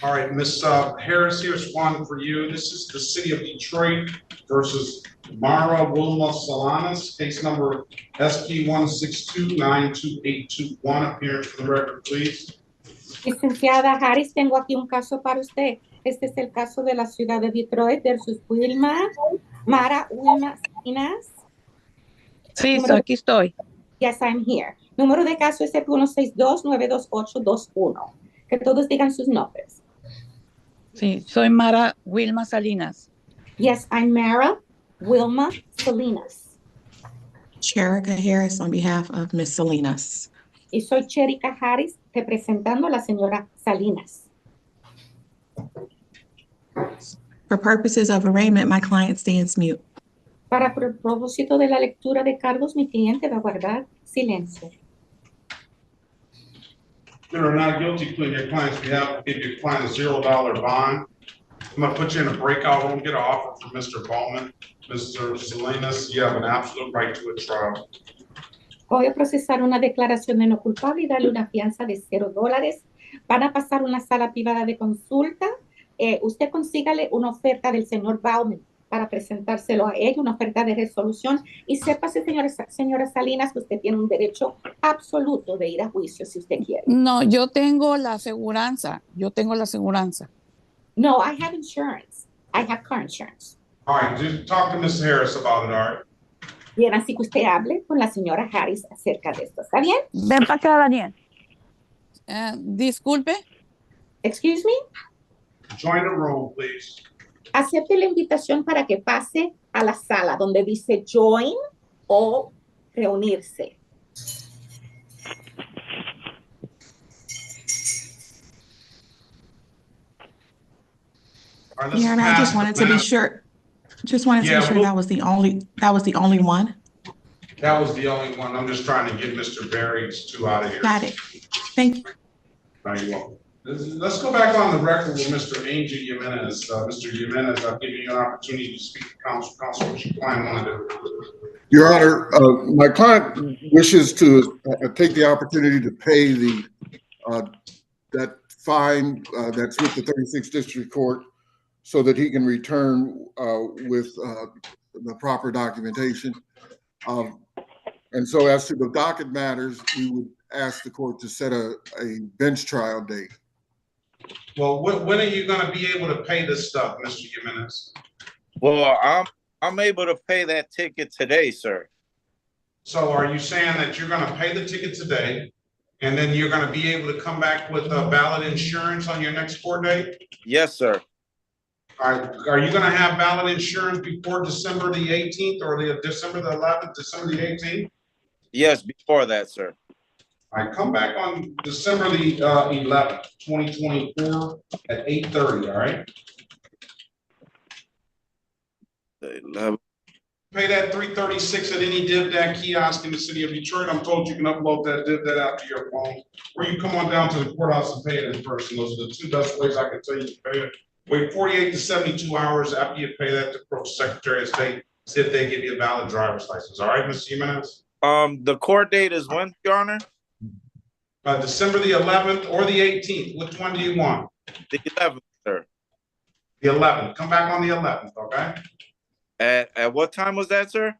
All right, Ms. Harris, here's one for you. This is the city of Detroit versus Mara Salanas, case number SP 1629281. Appearance for the record, please. Licenciada Harris, tengo aquí un caso para usted. Este es el caso de la ciudad de Detroit versus Mara Salanas. Sí, aquí estoy. Yes, I'm here. Número de caso es 162-92821. Que todos digan sus nombres. Sí, soy Mara Wilma Salinas. Yes, I'm Mara Wilma Salinas. Sherika Harris on behalf of Ms. Salinas. Y soy Cherika Harris, representando a la señora Salinas. For purposes of arraignment, my client stands mute. Para propósito de la lectura de cargos, mi cliente va a guardar silencio. There are not guilty plea in your client's behalf. Give your client a $0 bond. I'm gonna put you in a breakout room, get an offer from Mr. Bowman. Mr. Salinas, you have an absolute right to a trial. Voy a procesar una declaración de no culpable y darle una fianza de $0. Van a pasar una sala privada de consulta. Usted consígale una oferta del señor Bowman para presentárselo a ella, una oferta de resolución. Y sépase, señora Salinas, que usted tiene un derecho absoluto de ir a juicio si usted quiere. No, yo tengo la aseguranza. No, I have insurance. I have car insurance. All right, just talk to Ms. Harris about it, all right? Bien, así que usted hable con la señora Harris acerca de esto. ¿Está bien? Ven para acá, Daniel. Disculpe. Excuse me. Join the room, please. Acepte la invitación para que pase a la sala donde dice join o reunirse. Your Honor, I just wanted to be sure. That was the only one. That was the only one. I'm just trying to get Mr. Berry's two out of here. Got it. Thank you. No, you're welcome. Let's go back on the record with Mr. Angel Jimenez. Mr. Jimenez, I'll give you an opportunity to speak to counsel. Counsel, what your client want to do? Your Honor, my client wishes to take the opportunity to pay that fine that's with the 36th District Court so that he can return with the proper documentation. And so as to the docket matters, we would ask the court to set a bench trial date. Well, when are you going to be able to pay this stuff, Mr. Jimenez? Well, I'm able to pay that ticket today, sir. So are you saying that you're going to pay the ticket today, and then you're going to be able to come back with a valid insurance on your next court date? Yes, sir. All right. Are you going to have valid insurance before December the 18th or December the 11th, December the 18th? Yes, before that, sir. All right, come back on December the 11th, 2024 at 8:30, all right? Pay that $336 at any DivDat kiosk in the city of Detroit. I'm told you can upload that DivDat out to your phone, or you come on down to the courthouse and pay it in person. Those are the two best ways I can tell you to pay it. Wait 48 to 72 hours after you pay that to approach the Secretary of State, see if they give you a valid driver's license. All right, Mr. Jimenez? The court date is when, Your Honor? December the 11th or the 18th. Which one do you want? The 11th, sir. The 11th. Come back on the 11th, okay? At what time was that, sir?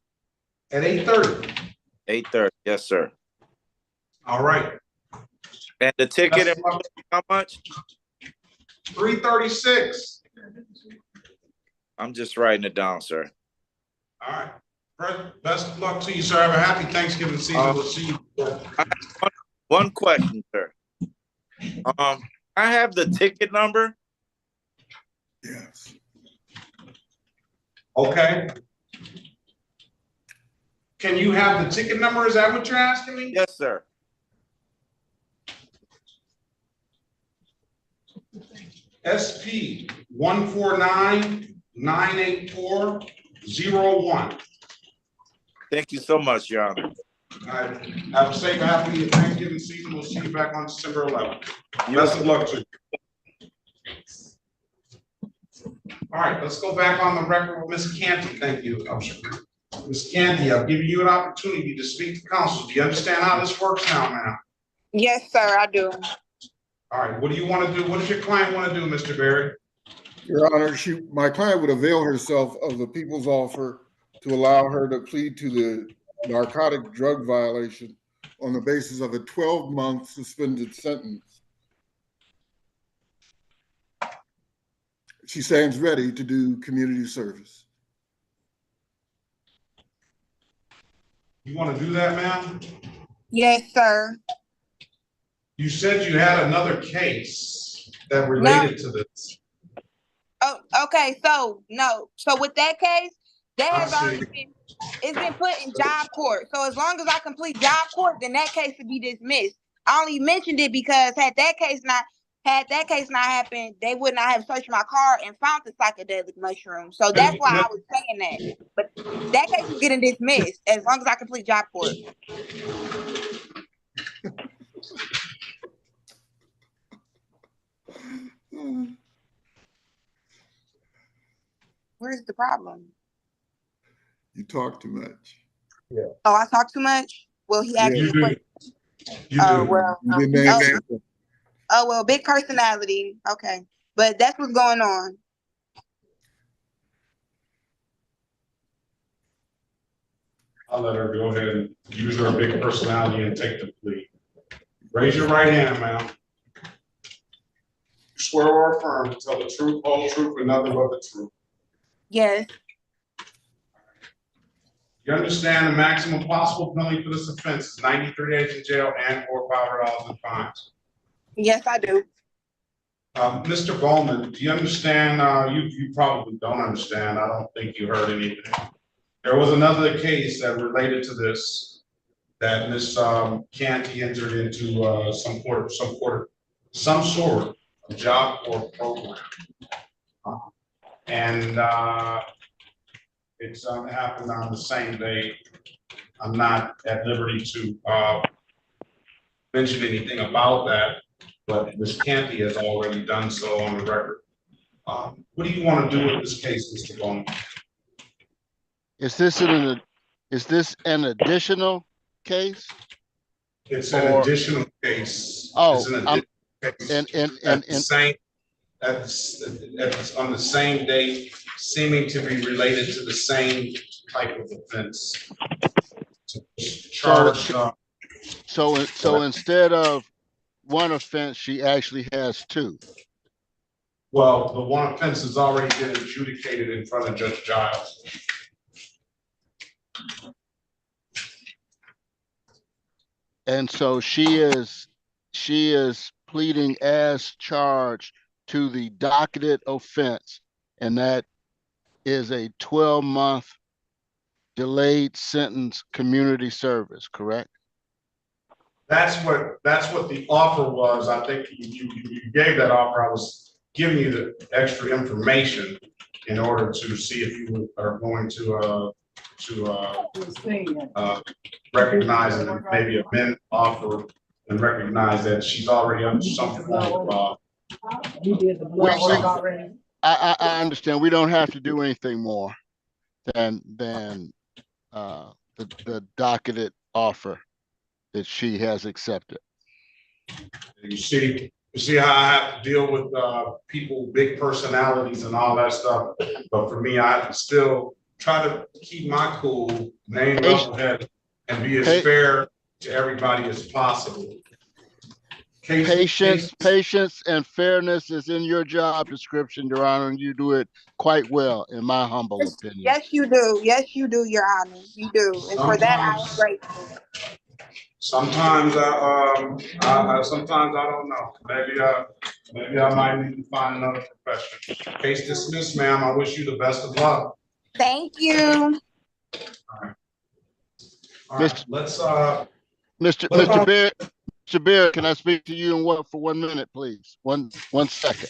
At 8:30. 8:30, yes, sir. All right. And the ticket, how much? $336. I'm just writing it down, sir. All right. Best of luck to you, sir. Have a happy Thanksgiving season. We'll see you. One question, sir. I have the ticket number. Yes. Okay. Can you have the ticket number? Is that what you're asking me? Yes, sir. SP 149-984-01. Thank you so much, Your Honor. All right. Have a safe, happy Thanksgiving season. We'll see you back on December 11th. Best of luck to you. All right, let's go back on the record with Ms. Canty. Thank you. Ms. Canty, I've given you an opportunity to speak to counsel. Do you understand how this works now, ma'am? Yes, sir, I do. All right, what do you want to do? What does your client want to do, Mr. Berry? Your Honor, my client would avail herself of the people's offer to allow her to plead to the narcotic drug violation on the basis of a 12-month suspended sentence. She stands ready to do community service. You want to do that, ma'am? Yes, sir. You said you had another case that related to this. Okay, so no. So with that case, that I has already see. been it's been put in job court. So as long as I complete job court, then that case would be dismissed. I only mentioned it because had that case not happened, they would not have searched my car and found the psychedelic mushroom. So that's why I was saying that. But that case is getting dismissed as long as I complete job court. Where's the problem? You talk too much. Yeah. Oh, I talk too much? Well, he asked me a question. You Oh, do. well. You didn't answer. Oh, well, big personality. Okay. But that's what's going on. I'll let her go ahead and use her big personality and take the plea. Raise your right hand, ma'am. You swear or affirm to tell the truth, whole truth, and nothing but the truth. Yes. You understand the maximum possible penalty for this offense is 93 days in jail and or $500 in fines. Yes, I do. Mr. Bowman, do you understand? You probably don't understand. I don't think you heard anything. There was another case that related to this that Ms. Canty entered into some sort of job corps program, and it's happened on the same day. I'm not at liberty to mention anything about that, but Ms. Canty has already done so on the record. What do you want to do with this case, Mr. Bowman? Is this an additional case? It's an additional case. Oh, it's an additional case. On the same date, seeming to be related to the same type of offense. So instead of one offense, she actually has two. Well, the one offense has already been adjudicated in front of Judge Giles. And so she is pleading as charged to the docketed offense, and that is a 12-month delayed sentence community service, correct? That's what the offer was. I think you gave that offer. I was giving you the extra information in order to see if you are going to recognize and maybe amend offer and recognize that she's already under some form of I understand. We don't have to do anything more than the docketed offer that she has accepted. You see how I have to deal with people, big personalities and all that stuff. But for me, I still try to keep my cool, name level head, and be as fair to everybody as possible. Patience and fairness is in your job description, Your Honor, and you do it quite well, in my humble opinion. Yes, you do. Yes, you do, Your Honor. You do. And for that, I am grateful. Sometimes sometimes I don't know. Maybe I might need to find another profession. Case dismissed, ma'am. I wish you the best of luck. Thank you. All right. Let's Mr. Beard, can I speak to you for 1 minute, please? One second.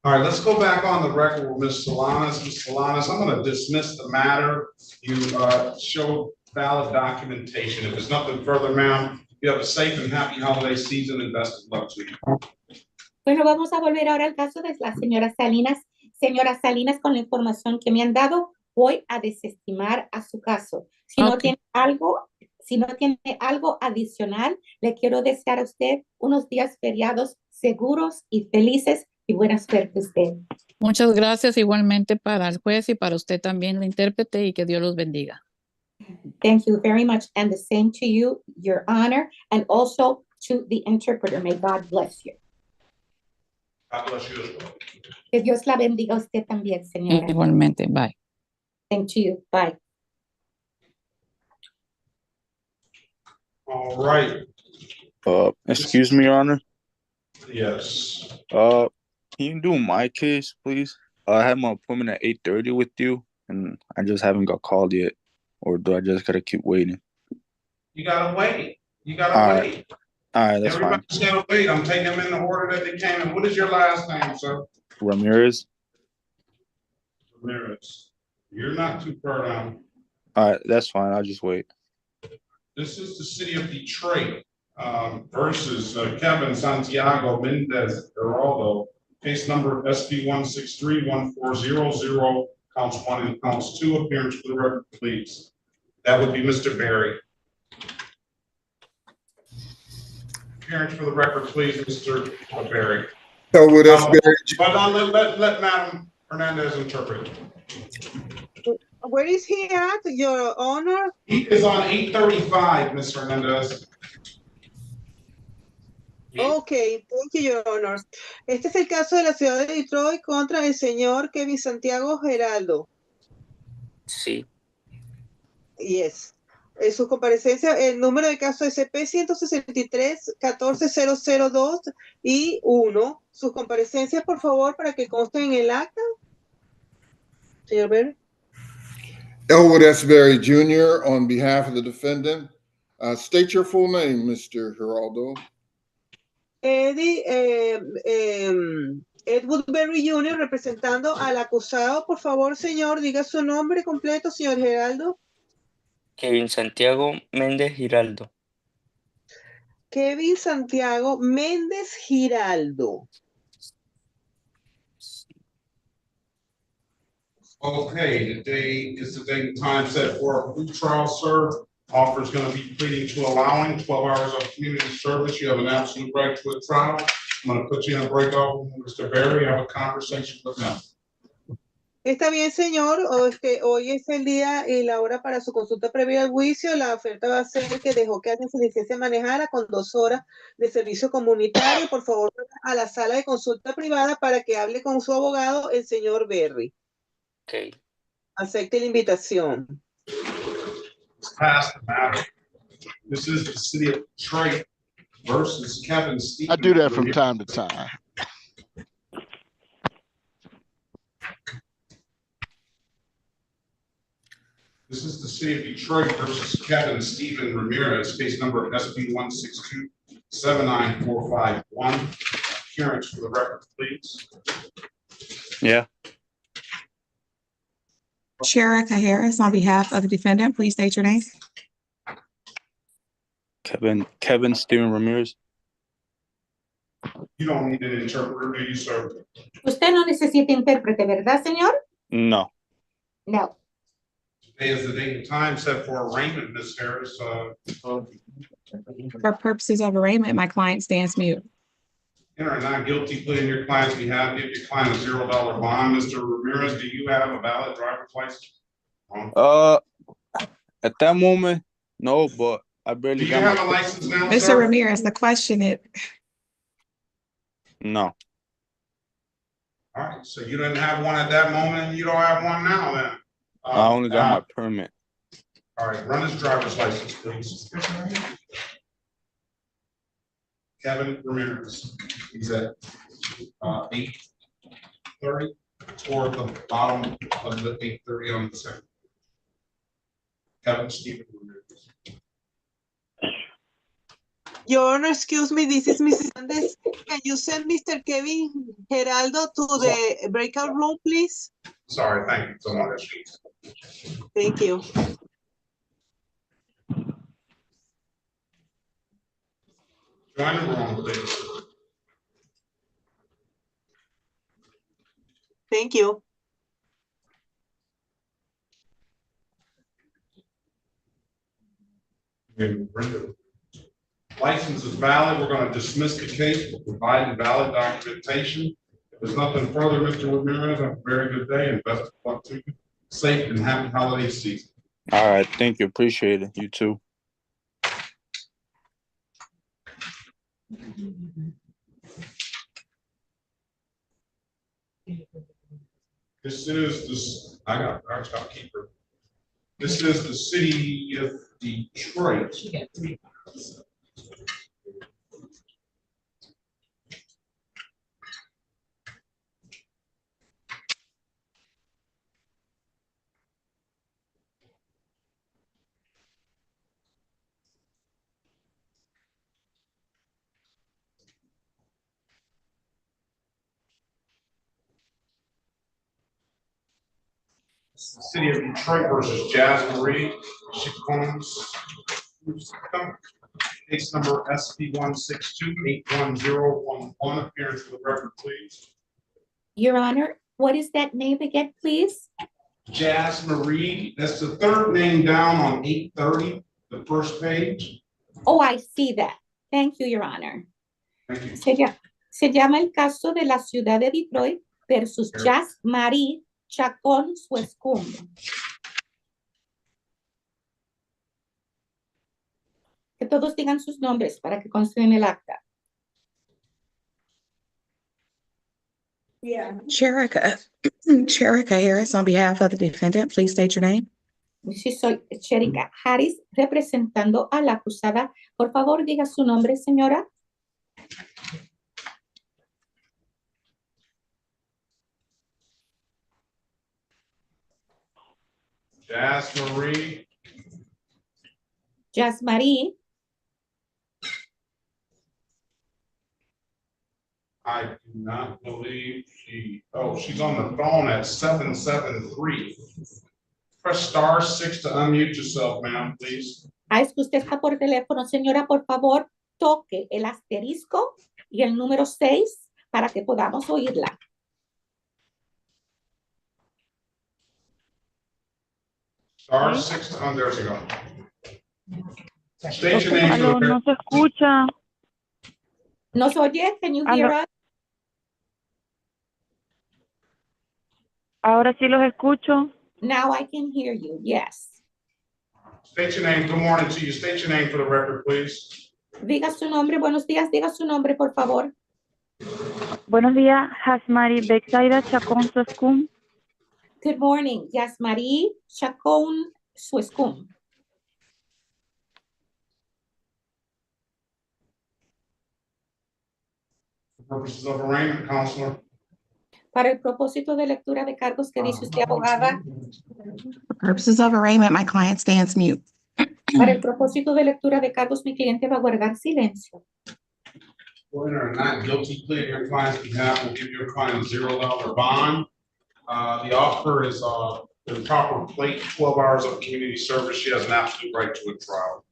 All right, let's go back on the record with Ms. Salanas. Ms. Salanas, I'm going to dismiss the matter. You showed valid documentation. If there's nothing further, ma'am, you have a safe and happy holiday season and best of luck to you. Bueno, vamos a volver ahora al caso de la señora Salinas. Señora Salinas, con la información que me han dado, voy a desestimar a su caso. Si no tiene algo adicional, le quiero desear a usted unos días feriados seguros y felices y buena suerte a usted. Muchas gracias igualmente para el juez y para usted también, la intérprete, y que Dios los bendiga. Thank you very much, and the same to you, Your Honor, and also to the interpreter. May God bless you. God bless you as well. Que Dios la bendiga a usted también, señora. Igualmente, bye. Thank you. Bye. All right. Excuse me, Your Honor. Yes. Can you do my case, please? I have my appointment at 8:30 with you, and I just haven't got called yet. Or do I just gotta keep waiting? You gotta wait. You All gotta right. wait. All right, that's fine. Everybody's gotta wait. I'm taking them in the order that they came in. What is your last name, sir? Ramirez. Ramirez. You're not too far down. All right, that's fine. I'll just wait. This is the city of Detroit versus Kevin Santiago Mendez Geraldo. Case number SB 163-1400, counts 1 and counts 2. Appearance for the record, please. That would be Mr. Berry. Appearance for the record, please, Mr. Berry. So with us, Berry. But let Madam Hernandez interpret. Where is he at, Your Honor? He is on 835, Ms. Hernandez. Ok, thank you, Your Honor. Este es el caso de la ciudad de Detroit contra el señor Kevin Santiago Geraldo. Sí. Yes. Su comparecencia, el número de caso SP 163-14002 y 1. Sus comparecencias, por favor, para que consten en el acta. Señor Berry. Elwood S. Berry Jr. on behalf of the defendant. State your full name, Mr. Geraldo. Edward Berry Jr. representando al acusado. Por favor, señor, diga su nombre completo, señor Geraldo. Kevin Santiago Méndez Giraldo. Kevin Santiago Méndez Giraldo. Okay, today is the date and time set for a plea trial, sir. Offer is going to be pleading to allowing 12 hours of community service. You have an absolute right to a trial. I'm going to put you in a breakout with Mr. Berry. Have a conversation with him. Está bien, señor. Hoy es el día y la hora para su consulta previa al juicio. La oferta va a ser que dejó que alguien su licencia manejara con 2 horas de servicio comunitario. Por favor, a la sala de consulta privada para que hable con su abogado, el señor Berry. Okay. Acepte la invitación. Past the matter. This is the city of Detroit versus Kevin Stevens. I do that from time to time. This is the city of Detroit versus Kevin Stephen Ramirez, case number SB 162-79451. Appearance for the record, please. Yeah. Sheriff Harris, on behalf of the defendant, please state your name. Kevin Stephen Ramirez. You don't need an interpreter, do you, sir? Usted no necesita intérprete, ¿verdad, señor? No. No. Today is the date and time set for arraignment, Ms. Harris. For purposes of arraignment, my client stands mute. Enter a not guilty plea in your client's behalf. Give your client a $0 bond. Mr. Ramirez, do you have a valid driver's license? At that moment, no, but I barely got. Do you have a license now, Mr. sir? Ramirez, the question is. No. All right, so you didn't have one at that moment, and you don't have one now, then. I only got my permit. All right, run his driver's license, please. Kevin Ramirez. He's at 8:30 toward the bottom of the 8:30 on the second. Kevin Stephen Ramirez. Your Honor, excuse me, this is Mrs. Hernandez. Can you send Mr. Kevin Geraldo to the breakout room, please? Sorry, thank you so much. Thank you. Join the room, please. Thank you. Brenda. License is valid. We're going to dismiss the case. We'll provide valid documentation. If there's nothing further, Mr. Ramirez, have a very good day and best of luck to you. Safe and happy holiday season. All right, thank you. Appreciate it. You too. This is this. I got keeper. This is the city of Detroit. City of Detroit versus Jaz Marie. Case number SP 162-81011. Appearance for the record, please. Your Honor, what is that name again, please? Jaz Marie. That's the third name down on 830, the first page. Oh, I see that. Thank you, Your Honor. Thank you. Se llama el caso de la ciudad de Detroit versus Jaz Marie Chacón Suescum. Que todos digan sus nombres para que conste en el acta. Yeah. Sherika Harris, on behalf of the defendant, please state your name. Sí, soy Sherika Harris, representando a la acusada. Por favor, diga su nombre, señora. Jaz Marie. Jaz Marie. I do not believe she's on the phone at 773. Press *6 to unmute yourself, ma'am, please. Es que usted está por teléfono, señora, por favor, toque el asterisco y el número 6 para que podamos oírla. *6 to unmute. There you go. State your name. Aló, no se escucha. ¿No se oye? Can you hear us? Ahora sí los escucho. Now I can hear you, yes. State your name. Good morning to you. State your name for the record, please. Diga su nombre. Buenos días. Diga su nombre, por favor. Buenos días, Jaz Marie Bexaida Chacón Suescum. Good morning, Jaz Marie Chacón Suescum. For purposes of arraignment, counselor. Para el propósito de lectura de cargos que dice usted, abogada. For purposes of arraignment, my client stands mute. Para el propósito de lectura de cargos, mi cliente va a guardar silencio. Go ahead and not guilty plea on your client's behalf. We'll give your client a $0 bond. The offer is the proper plate, 12 hours of community service. She has an absolute right to a trial.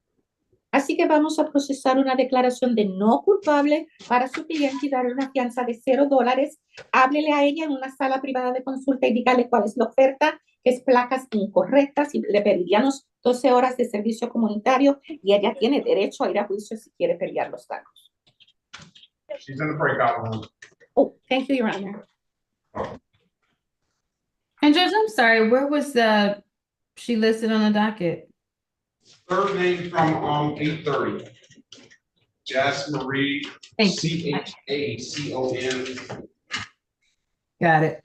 Así que vamos a procesar una declaración de no culpable para su cliente y darle una fianza de $0. Háblele a ella en una sala privada de consulta y dígale cuál es la oferta, que es placas incorrectas y le pediríamos 12 horas de servicio comunitario y ella tiene derecho a ir a juicio si quiere pelear los cargos. She's in the breakout room. Oh, thank you, Your Honor. And Judge, I'm sorry, where was she listed on the docket? Third name from 830. Jaz Marie, Chacon. Got it.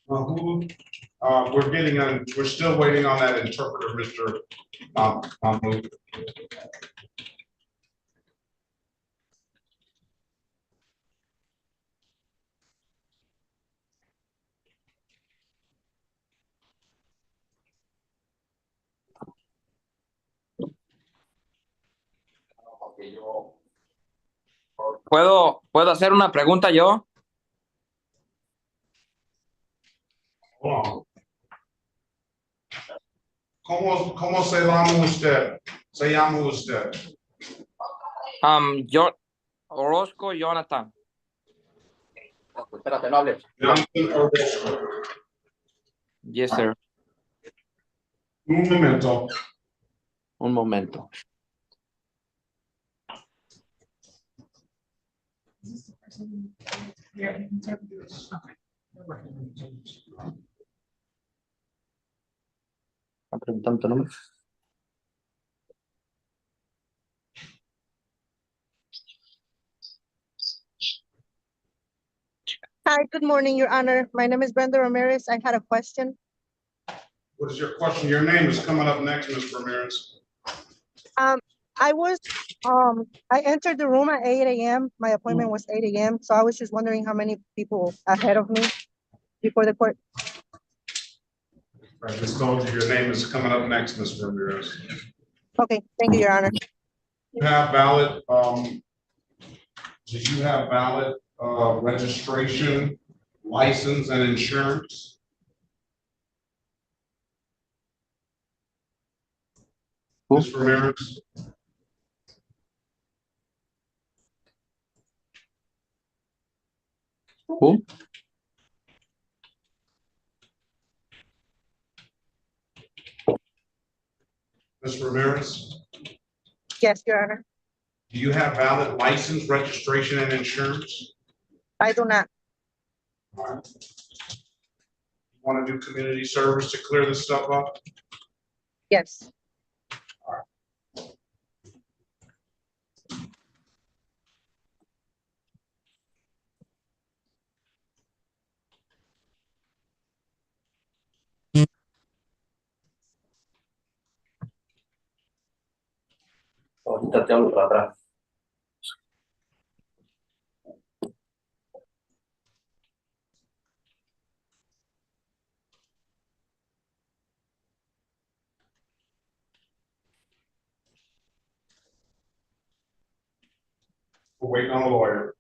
We're still waiting on that interpreter, Mr. Mahmoud. ¿Puedo hacer una pregunta yo? ¿Cómo se llama usted? Se llama usted. Yo, Orosco Jonathan. Espérate, no hables. Jonathan Orosco. Yes, sir. Un momento. Un momento. Preguntando tu nombre. Hi, good morning, Your Honor. My name is Brenda Ramirez. I had a question. What is your question? Your name is coming up next, Ms. Ramirez. I entered the room at 8 a.m. My appointment was 8 a.m. So I was just wondering how many people ahead of me before the court. I just told you your name is coming up next, Ms. Ramirez. Okay, thank you, Your Honor. You have valid, did you have valid registration license and insurance. Ms. Ramirez. Who? Ms. Ramirez, Yes, Your Honor. do you have valid license, registration, and insurance? I do not. All right. You want to do community service to clear this stuff up? Yes. Ahorita te hablo para atrás. We're waiting on a lawyer.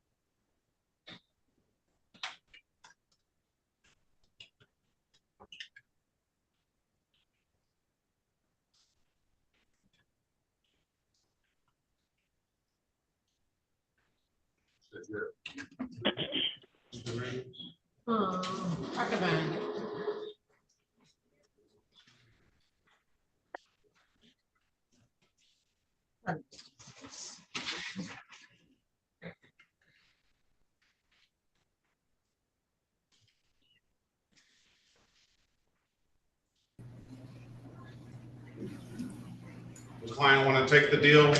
The client want to take the deal?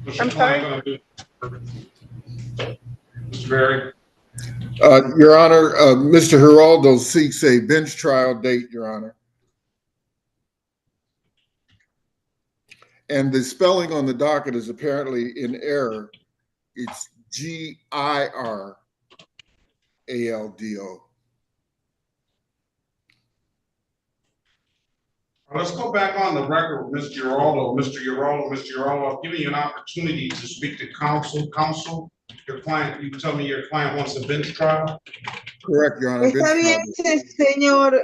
What's your client going to do? Mr. Berry? Your Honor, Mr. Geraldo seeks a bench trial date, Your Honor. And the spelling on the docket is apparently in error. It's Giraldo. Let's go back on the record with Mr. Geraldo. Mr. Geraldo, I've given you an opportunity to speak to counsel. Counsel, your client, you tell me your client wants a bench trial? Correct, Your Honor. Está bien, señor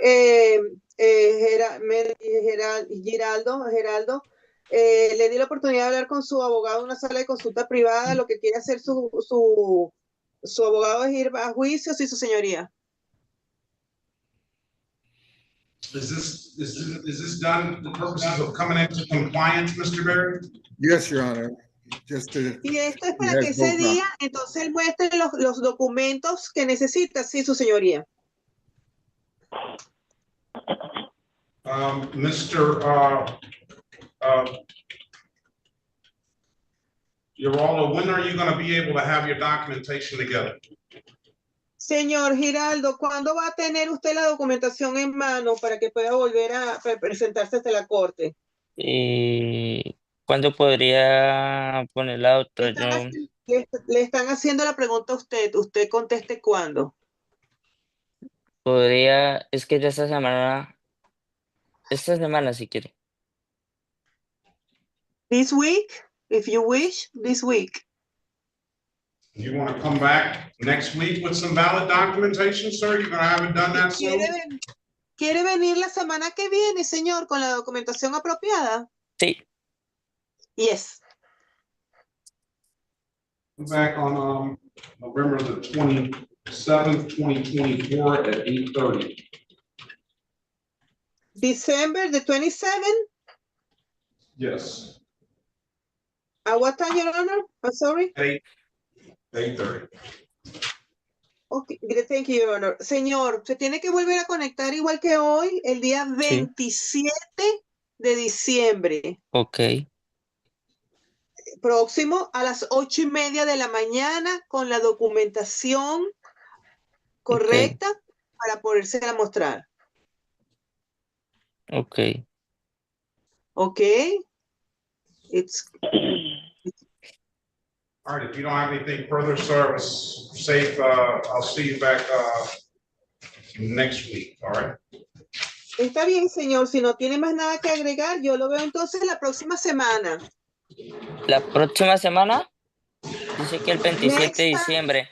Geraldo. Le di la oportunidad de hablar con su abogado en una sala de consulta privada. Lo que quiere hacer su abogado es ir a juicio, sí, su señoría. Is this done for the purposes of coming into compliance, Mr. Berry? Yes, Your Honor. Y esto es para que ese día, entonces, él muestre los documentos que necesita, sí, su señoría. Mr. Geraldo, when are you going to be able to have your documentation together? Señor Giraldo, ¿cuándo va a tener usted la documentación en mano para que pueda volver a presentarse ante la corte? ¿Cuándo podría poner la otra? Le están haciendo la pregunta a usted. Usted conteste cuándo. Podría, es que ya esta semana si quiere. This week, if you wish, this week. You want to come back next week with some valid documentation, sir? You're going to have it done that soon? ¿Quiere venir la semana que viene, señor, con la documentación apropiada? Sí. Yes. Come back on November the 27th, 2024 at 8:30. December the 27th? Yes. At what time, Your Honor? I'm sorry? 8:30. Okay, thank you, Your Honor. Señor, se tiene que volver a conectar igual que hoy, el día 27 de diciembre. Ok. Próximo a las 8:30 de la mañana con la documentación correcta para podérsela mostrar. Ok. Ok. All right, if you don't have anything further, sir, safe. I'll see you back next week, all right? Está bien, señor. Si no tiene más nada que agregar, yo lo veo entonces la próxima semana. ¿La próxima semana? Dice que el 27 de diciembre.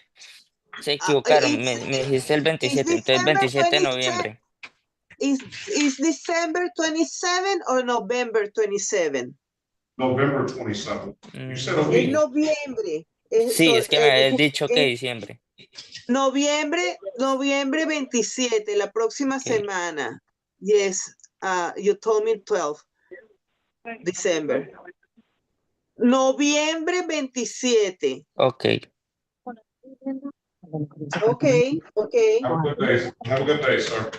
Se equivocaron, it's, me dijiste el 27, entonces December 27 de 27. noviembre. Is December 27 or November 27? November 27th. You said a Es week. noviembre. Sí, es que me habías dicho que diciembre. Noviembre 27, la próxima semana. Yes, you told me 12 December. Noviembre 27. Ok. Okay. Have a good day. Have a good day, sir.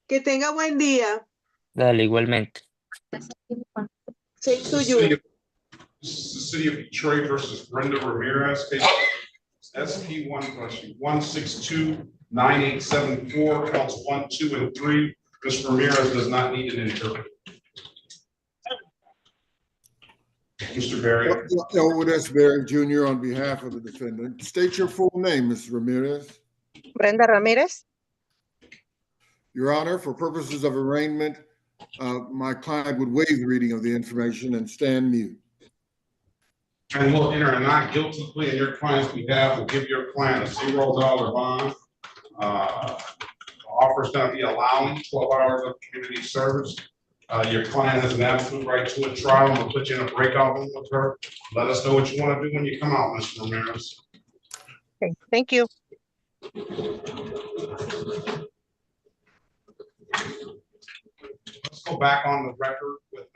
Que tenga buen día. Dale, igualmente. Same to you. This is the city of Detroit versus Brenda Ramirez. Case SP 1/1629874, counts 1, 2, and 3. Ms. Ramirez does not need an interpreter. Mr. Berry. Elwood Berry Jr. on behalf of the defendant. State your full name, Ms. Ramirez. Brenda Ramirez. Your Honor, for purposes of arraignment, my client would waive the reading of the information and stand mute. And will enter a not guilty plea on your client's behalf. Will give your client a $0 bond. Offer is going to be allowing 12 hours of community service. Your client has an absolute right to a trial, and we'll put you in a breakout room with her. Let us know what you want to do when you come out, Ms. Ramirez. Okay, thank you. Let's go back on the record with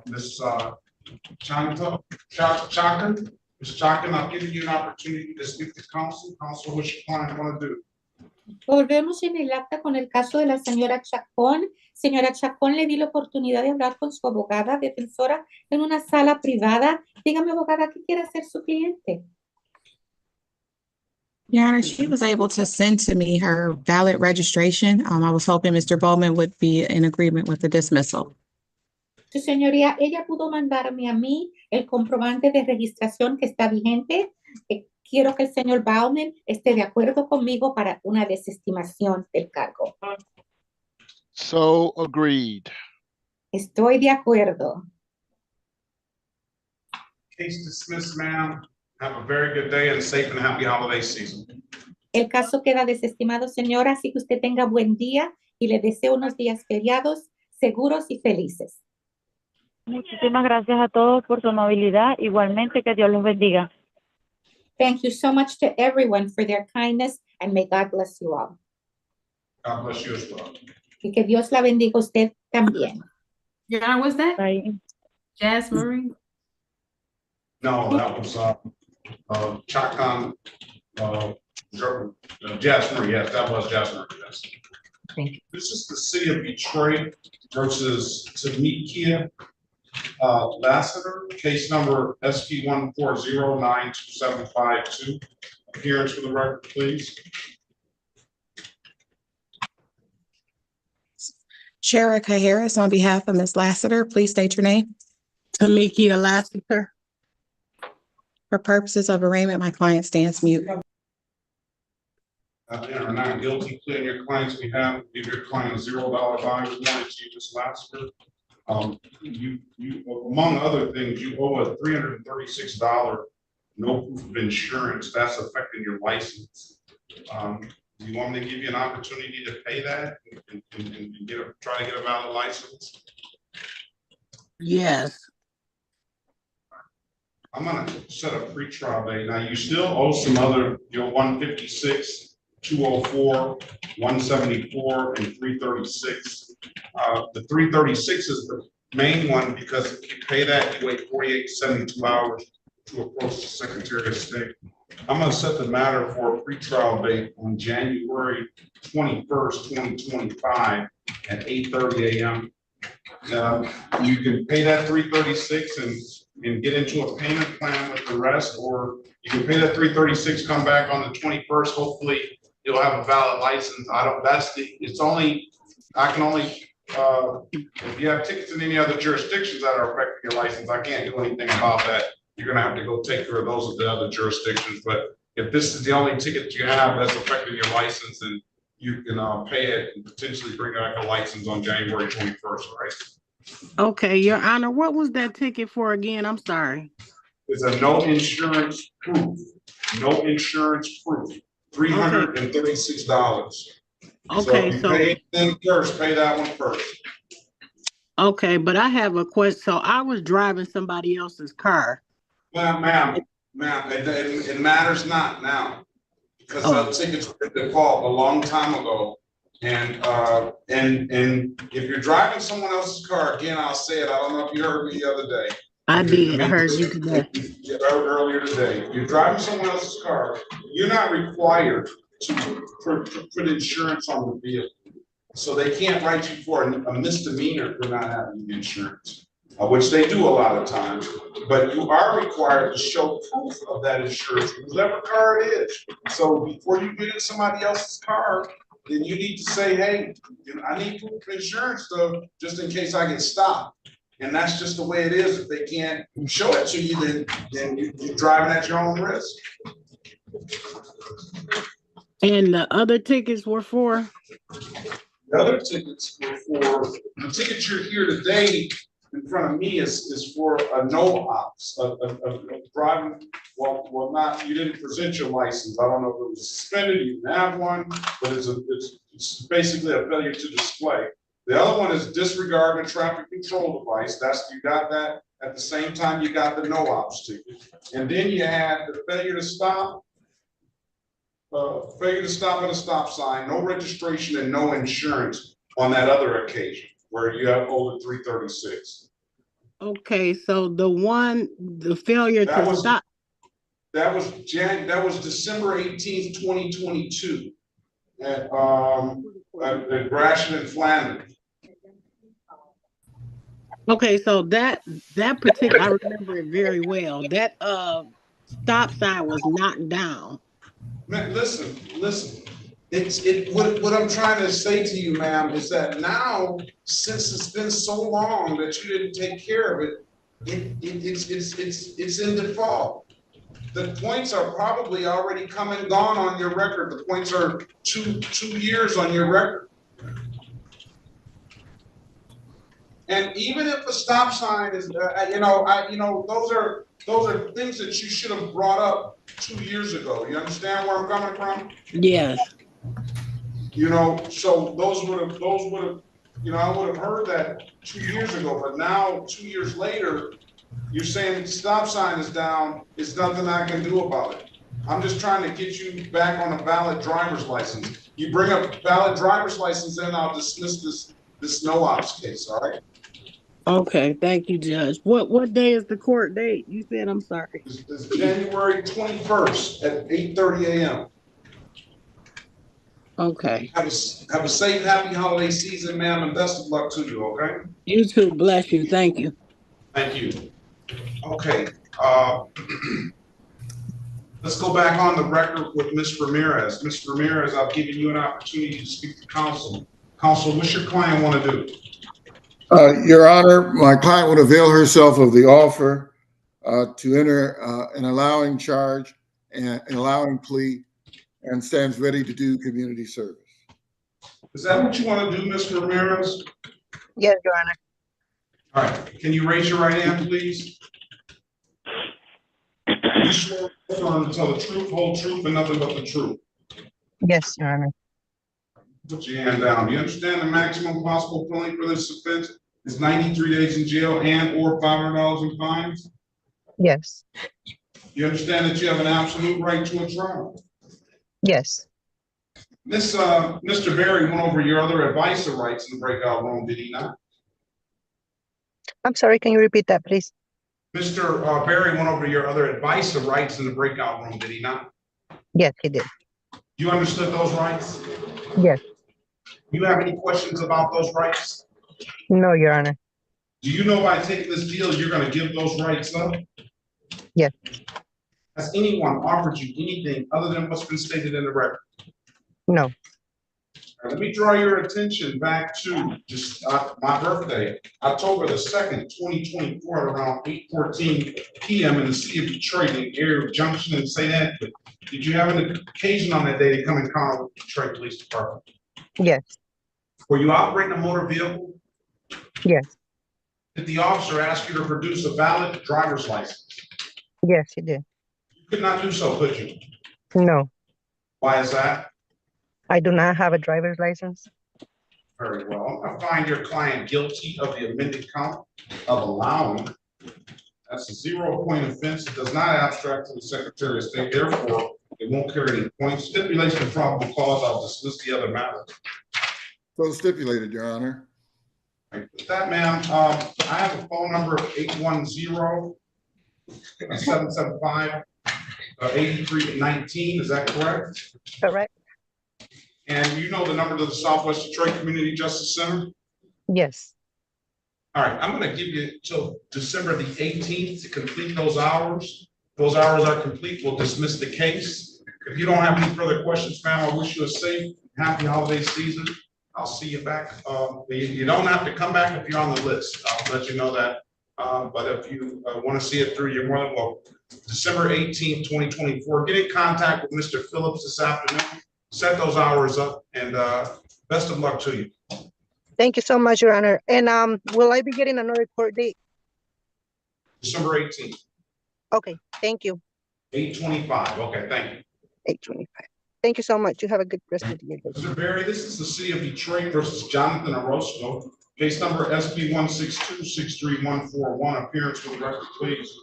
Ms. Chaka. Ms. Chaka, I've given you an opportunity to speak to counsel. Counsel, what your client want to do? Volvemos en el acta con el caso de la señora Chacón. Señora Chacón, le di la oportunidad de hablar con su abogada defensora en una sala privada. Dígame, abogada, ¿qué quiere hacer su cliente? Your Honor, she was able to send to me her valid registration. I was hoping Mr. Bowman would be in agreement with the dismissal. Su señoría, ella pudo mandarme a mí el comprobante de registración que está vigente. Quiero que el señor Bowman esté de acuerdo conmigo para una desestimación del cargo. So agreed. Estoy de acuerdo. Case dismissed, ma'am. Have a very good day and a safe and happy holiday season. El caso queda desestimado, señora, así que usted tenga buen día y le deseo unos días feriados, seguros y felices. Muchísimas gracias a todos por su amabilidad. Igualmente, que Dios los bendiga. Thank you so much to everyone for their kindness, and may God bless you all. God bless you as well. Y que Dios la bendiga a usted también. Your Honor, what's that? Jaz Marie? No, that was Chakan, Jaz Marie. Yes, that was Jaz Marie. Yes. This is the city of Detroit versus Tamika Lassiter, case number SP 1409275. Appearance for the record, please. Sherika Harris on behalf of Ms. Lassiter, please state your name. Tamika Lassiter. For purposes of arraignment, my client stands mute. Enter not guilty plea on your client's behalf. Give your client a $0 bond warranty, Ms. Lassiter. You among other things, you owe a $336 no proof of insurance. That's affecting your license. Do you want me to give you an opportunity to pay that and try to get a valid license? Yes. I'm gonna set a pretrial date. Now you still owe some other, your 156, 204, 174, and 336. The 336 is the main one because if you pay that, you wait 48 to 72 hours to approach the Secretary of State. I'm gonna set the matter for a pretrial date on January 21st, 2025 at 8:30 a.m. You can pay that 336 and get into a payment plan with the rest, or you can pay that 336, come back on the 21st. Hopefully you'll have a valid license. I can only, if you have tickets in any other jurisdictions that are affecting your license, I can't do anything about that. You're gonna have to go take care of those of the other jurisdictions. But if this is the only ticket you have that's affecting your license, then you can pay it and potentially bring back a license on January 21st, right? Okay, Your Honor, what was that ticket for again? I'm sorry. It's a no insurance proof. no insurance proof, $336. Okay, so if you pay anything first, pay that one first. Okay, but I have a question. So I was driving somebody else's car. Ma'am, it matters not now, because the tickets were in default a long time ago. And if you're driving someone else's car, again, I'll say it, I don't know if you heard me the other day. I did, I heard you today. Earlier today. If you're driving someone else's car, you're not required to put insurance on the vehicle. So they can't write you for a misdemeanor for not having insurance, which they do a lot of times. But you are required to show proof of that insurance, whatever car it is. So before you get in somebody else's car, then you need to say, hey, I need proof of insurance though, just in case I get stopped. And that's just the way it is. If they can't show it to you, then you're driving at your own risk. And the other tickets were for? The other tickets were for, the ticket you're here today in front of me is for a no ops, a driving, well, not, you didn't present your license. I don't know if it was suspended, you didn't have one, but it's basically a failure to display. The other one is disregard a traffic control device. You got that at the same time you got the no ops ticket. And then you had the failure to stop at a stop sign, no registration and no insurance on that other occasion where you have over 336. Okay, so the failure to stop. That was December 18th, 2022 at Gratiot and Flanders. Okay, so that particular, I remember it very well. That stop sign was knocked down. Man, listen. What I'm trying to say to you, ma'am, is that now, since it's been so long that you didn't take care of it, it's in default. The points are probably already come and gone on your record. The points are two years on your record. And even if a stop sign is, those are things that you should have brought up 2 years ago. You understand where I'm coming from? Yes. So those would have, I would have heard that 2 years ago, but now 2 years later, you're saying the stop sign is down, there's nothing I can do about it. I'm just trying to get you back on a valid driver's license. You bring up valid driver's license, then I'll dismiss this no ops case, all right? Okay, thank you, Judge. What day is the court date? You said, I'm sorry. It's January 21st at 8:30 a.m. Okay. Have a safe, happy holiday season, ma'am, and best of luck to you, okay? You too. Bless you. Thank you. Thank you. Okay. Let's go back on the record with Ms. Ramirez. Ms. Ramirez, I've given you an opportunity to speak to counsel. Counsel, what's your client want to do? Your Honor, my client would avail herself of the offer to enter an allowing charge and an allowing plea and stands ready to do community service. Is that what you want to do, Ms. Ramirez? Yes, Your Honor. All right. Can you raise your right hand, please? You swear to tell the truth, whole truth, and nothing but the truth. Yes, Your Honor. Put your hand down. Do you understand the maximum possible penalty for this offense is 93 days in jail and or $500 in fines? Yes. You understand that you have an absolute right to a trial? Yes. Mr. Berry went over your other advice of rights in the breakout room, did he not? I'm sorry, can you repeat that, please? Mr. Berry went over your other advice of rights in the breakout room, did he not? Yes, he did. You understood those rights? Yes. You have any questions about those rights? No, Your Honor. Do you know by taking this deal, you're going to give those rights up? Yes. Has anyone offered you anything other than what's been stated in the record? No. Let me draw your attention back to just my birthday, October the 2nd, 2024, at around 8:14 p.m. in the city of Detroit in Air Junction in St. Edward. Did you have an occasion on that day to come in contact with the Detroit Police Department? Yes. Were you operating a motor vehicle? Yes. Did the officer ask you to produce a valid driver's license? Yes, he did. You could not do so, could you? No, Why is that? I do not have a driver's license. Very well. I find your client guilty of the amended count of allowing. That's a 0-point offense. It does not abstract to the Secretary of State. Therefore, it won't carry any points. Stipulation of probable cause. I'll dismiss the other matter. So stipulated, Your Honor. Right. With that, ma'am, I have a phone number of 810-775-8319. Is that correct? Correct. And you know the number to the Southwest Detroit Community Justice Center? Yes. All right, I'm gonna give you till December the 18th to complete those hours. Those hours are complete, we'll dismiss the case. If you don't have any further questions, ma'am, I wish you a safe, happy holiday season. I'll see you back. You don't have to come back if you're on the list. I'll let you know that. But if you want to see it through, you're more than welcome. December 18th, 2024. Get in contact with Mr. Phillips this afternoon. Set those hours up, and best of luck to you. Thank you so much, Your Honor. And will I be getting another court date? December 18th. Okay, thank you. 8:25. Okay, thank you. 8:25. Thank you so much. You have a good rest of the day. Mr. Berry, this is the City of Detroit versus Jonathan Orosco. Case number SB 162-63141. Appearance for the record, please.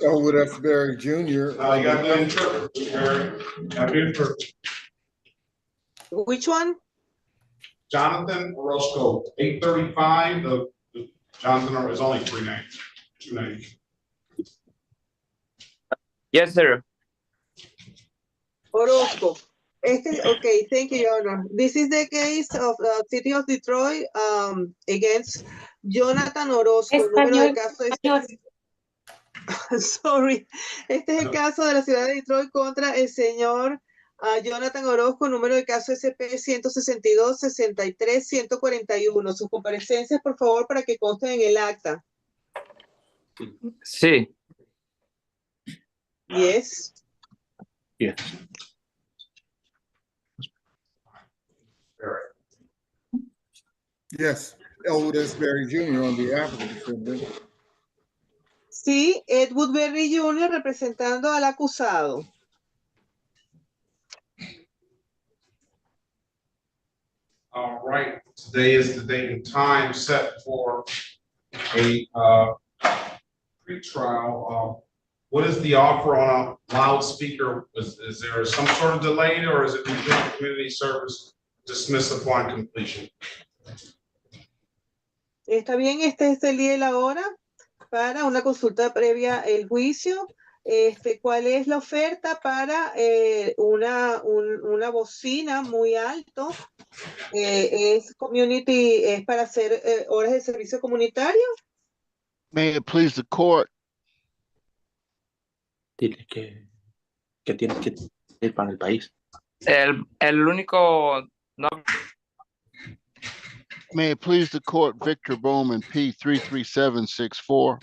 Elwood F. Berry Jr. You got the interpreter, Mr. Berry. Got the interpreter. Which one? Jonathan Orosco, 835. The Jonathan is only 3 names. 2 names. Yes, sir. Orozco. Okay, thank you, Your Honor. This is the case of the City of Detroit against Jonathan Orozco. Número de caso sorry. Este es el caso de la ciudad de Detroit contra el señor Jonathan Orozco, número de caso SP 162-63-141. Sus comparecencias, por favor, para que consten en el acta. Sí. Yes. Yes. Yes, Elwood S. Berry Jr. on behalf of the defendant. Sí, Edward Berry Jr. representando al acusado. All right, today is the date and time set for a pre-trial. What is the offer on a loudspeaker? Is there some sort of delay, or is it community service dismissed upon completion? Está bien, este es el día y la hora para una consulta previa al juicio. ¿Cuál es la oferta para una bocina muy alto? Es para hacer horas de servicio comunitario. May it please the court. Dile que tienes que ir para el país. El único no. May it please the court, Victor Bowman, P 33764.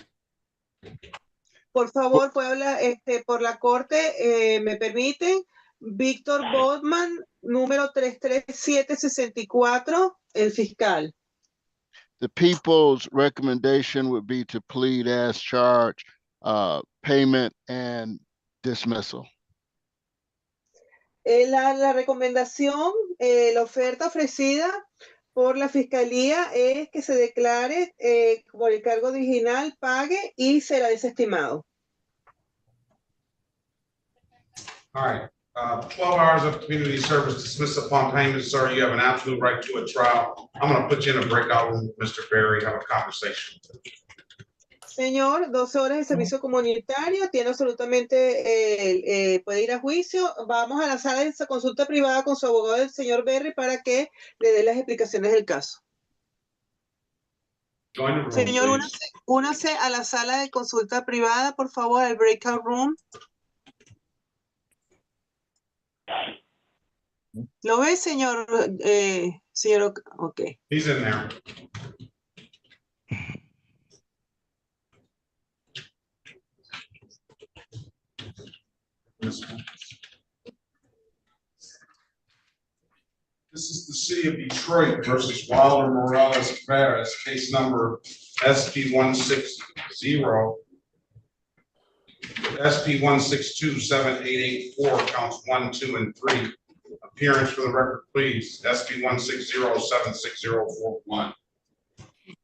Por favor, puedo hablar por la corte, me permiten. Víctor Bowman, número 33764, el fiscal. The people's recommendation would be to plead as charged, payment and dismissal. La recomendación, la oferta ofrecida por la fiscalía es que se declare por el cargo original, pague y será desestimado. All right, 12 hours of community service dismissed upon payment, sir. You have an absolute right to a trial. I'm going to put you in a breakout room with Mr. Berry, have a conversation. Señor, 12 horas de servicio comunitario, tiene absolutamente, puede ir a juicio. Vamos a la sala de consulta privada con su abogado, el señor Berry, para que le dé las explicaciones del caso. Señor, únase a la sala de consulta privada, por favor, al breakout room. ¿Lo ve, señor? Señor, ok. He's in there. This is the City of Detroit versus Wilder Morales Perez, case number SP 160-63141. SP 1627884, counts 1, 2, and 3. Appearance for the record, please. SP 1607604.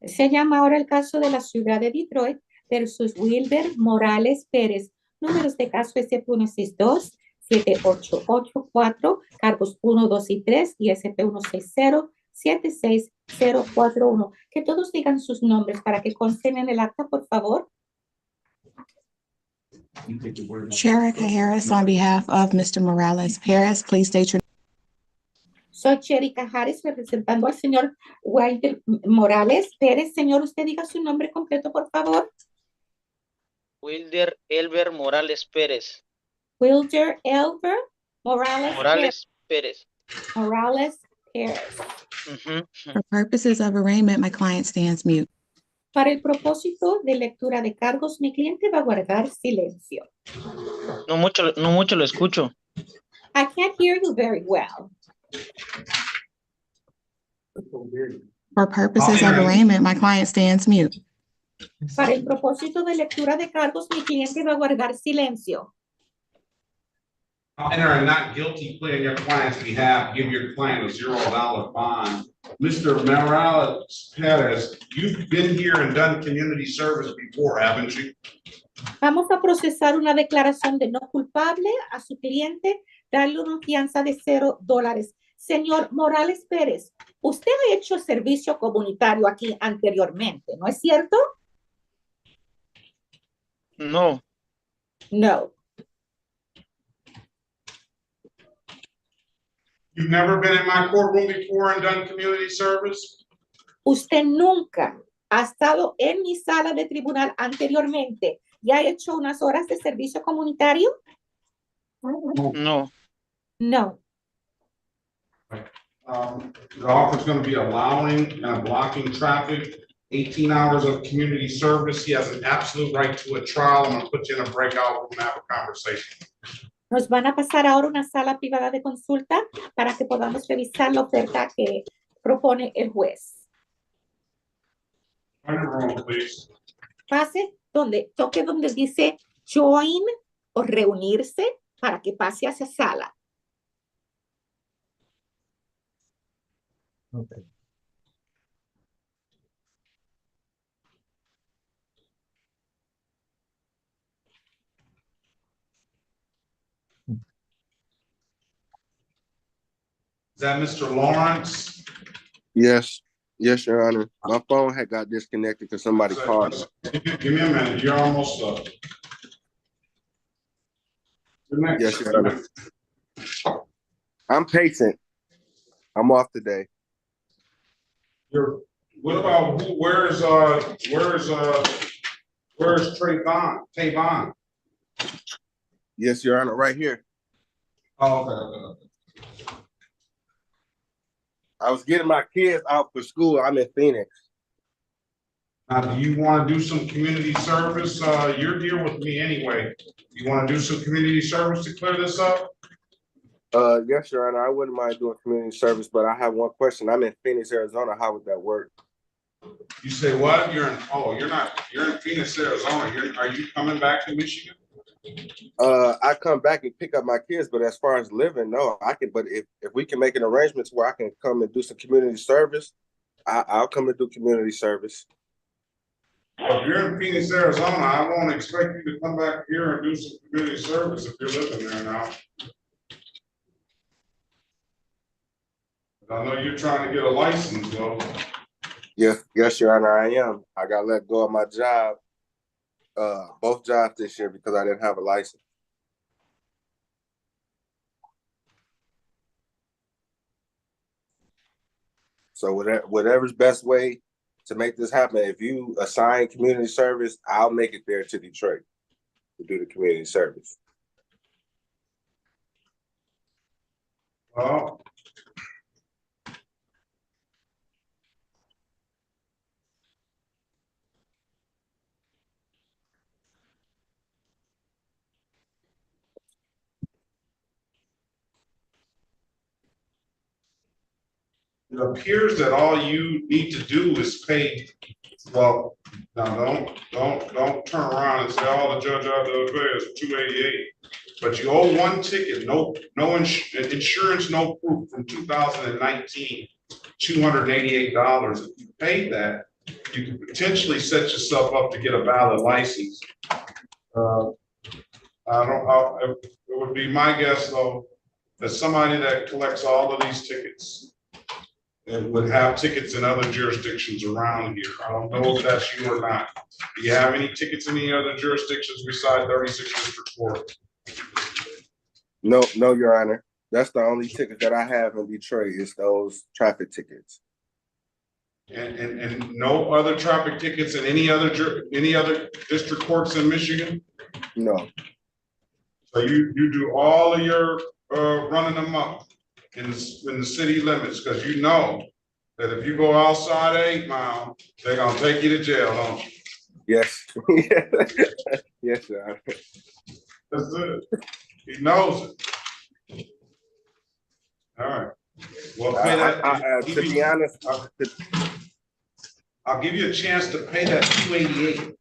Se llama ahora el caso de la ciudad de Detroit versus Wilber Morales Pérez. Números de caso SP162, 7884, cargos 1, 2 y 3 y SP160, 76041. Que todos digan sus nombres para que consten en el acta, por favor. Sherika Harris on behalf of Mr. Morales Perez, please state your. Soy Sherika Harris, representando al señor Wilber Morales Pérez. Señor, usted diga su nombre completo, por favor. Wilder Elber Morales Pérez. Wilder Elber Morales Pérez. Morales Pérez. For purposes of arraignment, my client stands mute. Para el propósito de lectura de cargos, mi cliente va a guardar silencio. No mucho lo escucho. I can't hear you very well. For purposes of arraignment, my client stands mute. Para el propósito de lectura de cargos, mi cliente va a guardar silencio. I'll enter a not guilty plea on your client's behalf, give your client a $0 bond. Mr. Morales Perez, you've been here and done community service before, haven't you? Vamos a procesar una declaración de no culpable a su cliente, darle una fianza de $0. Señor Morales Pérez, usted ha hecho servicio comunitario aquí anteriormente, ¿no es cierto? No. No. You've never been in my courtroom before and done community service? Usted nunca ha estado en mi sala de tribunal anteriormente y ha hecho unas horas de servicio comunitario? No. No. The officer's going to be allowing and blocking traffic, 18 hours of community service. He has an absolute right to a trial. I'm going to put you in a breakout room and have a conversation. Nos van a pasar ahora una sala privada de consulta para que podamos revisar la oferta que propone el juez. Find a room, please. Pase toque donde dice join o reunirse para que pase hacia sala. Okay. Is that Mr. Lawrence? Yes, Your Honor. My phone had got disconnected because somebody called. Give me a minute. You're almost up. Yes, Your Honor. I'm patient. I'm off today. What about where's Trayvon? Yes, Your Honor, right here. Oh, okay. I was getting my kids out for school. I'm in Phoenix. Now, do you want to do some community service? You're here with me anyway. You want to do some community service to clear this up? Yes, Your Honor. I wouldn't mind doing community service, but I have one question. I'm in Phoenix, Arizona. How would that work? You say what? You're in Phoenix, Arizona. Are you coming back to Michigan? I come back and pick up my kids, but as far as living, no, I can. But if we can make an arrangement where I can come and do some community service, I'll come and do community service. If you're in Phoenix, Arizona, I won't expect you to come back here and do some community service if you're living there now. I know you're trying to get a license, though. Yes, Your Honor, I am. I got let go of my job, both jobs this year because I didn't have a license. So whatever's best way to make this happen, if you assign community service, I'll make it there to Detroit to do the community service. Well, it appears that all you need to do is pay, well, now don't turn around and say, oh, the judge out there is $288. But you owe one ticket, no insurance, no proof from 2019, $288. If you pay that, you can potentially set yourself up to get a valid license. It would be my guess though, that somebody that collects all of these tickets and would have tickets in other jurisdictions around here. I don't know if that's you or not. Do you have any tickets in any other jurisdictions besides 36 District Court? No, Your Honor. That's the only ticket that I have in Detroit is those traffic tickets. And no other traffic tickets in any other district courts in Michigan? No. So you do all of your running them up in the city limits, because you know that if you go outside 8 Mile, they're gonna take you to jail, don't you? Yes. Yes, Your Honor. That's it. He knows it. All right. Well, pay that. To be honest, I'll give you a chance to pay that $288.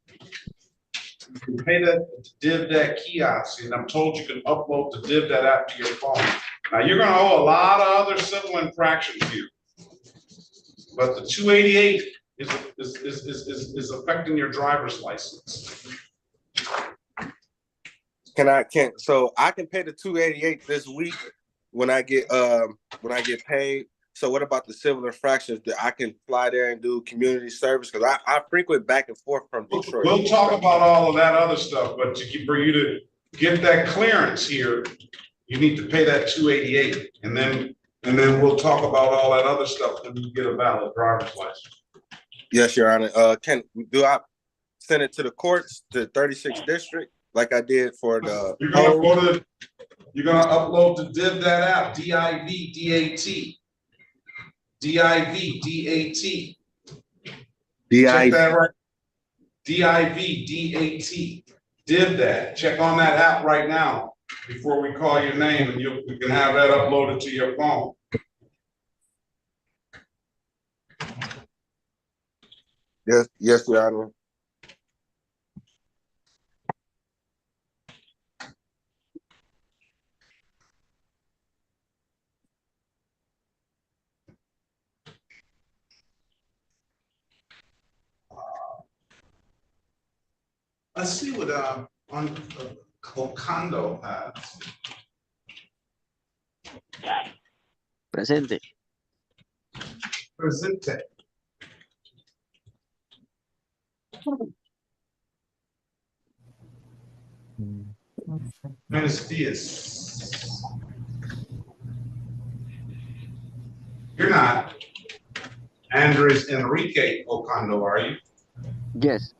You can pay that, div that kiosk, and I'm told you can upload the div that app to your phone. Now you're going to owe a lot of other civil infractions here, but the $288 is affecting your driver's license. So I can pay the $288 this week when I get paid. So what about the civil infractions that I can fly there and do community service? Because I frequent back and forth from Detroit. We'll talk about all of that other stuff, but for you to get that clearance here, you need to pay that $288, and then we'll talk about all that other stuff when you get a valid driver's license. Yes, Your Honor. Do I send it to the courts, to 36th District, like I did for the? You're gonna upload the div that app, DIVDAT. DIVDAT. Check that right. DIVDAT. Div that. Check on that app right now before we call your name, and we can have that uploaded to your phone. Yes, Your Honor. Let's see what Ocando has. Presente. Presente. Buenos dias. You're not Andres Enrique Ocando, are you? Yes.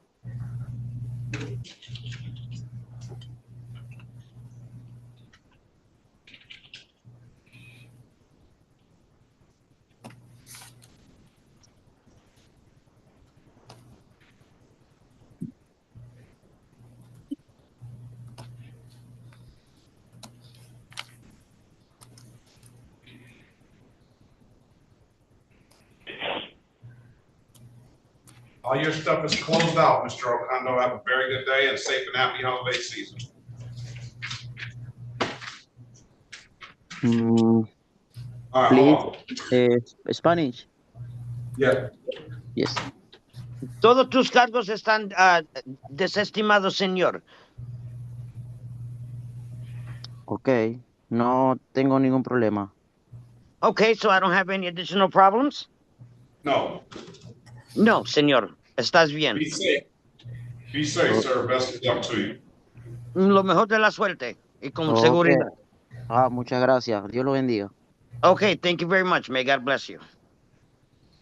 All your stuff is closed out, Mr. Ocando. Have a very good day and safe and happy holiday season. Please, Spanish. Yeah. Yes. Todos tus cargos están desestimados, señor. Okay, no tengo ningún problema. Okay, so I don't have any additional problems? No. No, señor. Estás bien. Be safe. Be safe, sir. Best of luck to you. Lo mejor de la suerte y con Okay. seguridad. Muchas gracias. Dios lo bendiga. Okay, thank you very much. May God bless you.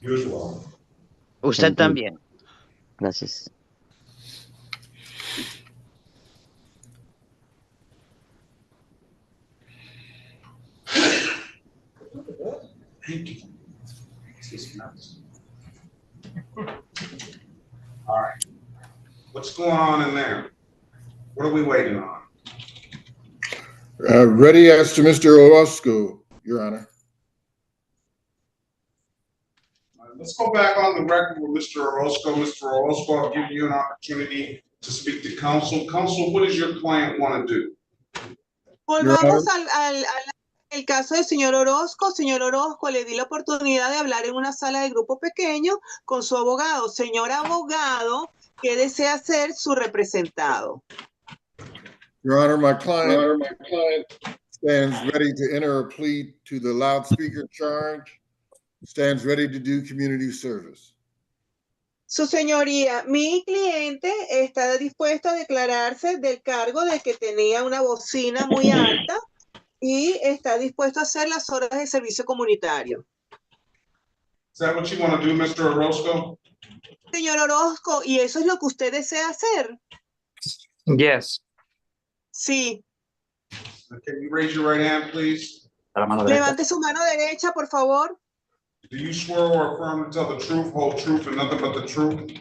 You as well. Usted también. Gracias. Thank you. All right. What's going on in there? What are we waiting on? Ready as to Mr. Orosco, Your Honor. Let's go back on the record with Mr. Orosco. Mr. Orosco, I'll give you an opportunity to speak to counsel. Counsel, what does your client want to do? Volvamos el caso del señor Orozco. Señor Orozco, le di la oportunidad de hablar en una sala de grupo pequeño con su abogado. Señor abogado, ¿qué desea ser su representado? Your Honor, my client stands ready to enter a plea to the loudspeaker charge, stands ready to do community service. Su señoría, mi cliente está dispuesto a declararse del cargo de que tenía una bocina muy alta y está dispuesto a hacer las horas de servicio comunitario. Is that what you want to do, Mr. Orosco? Señor Orozco, ¿y eso es lo que usted desea hacer? Yes. Sí. Can you raise your right hand, please? Levante su mano derecha, por favor. Do you swear or affirm to tell the truth, whole truth, and nothing but the truth?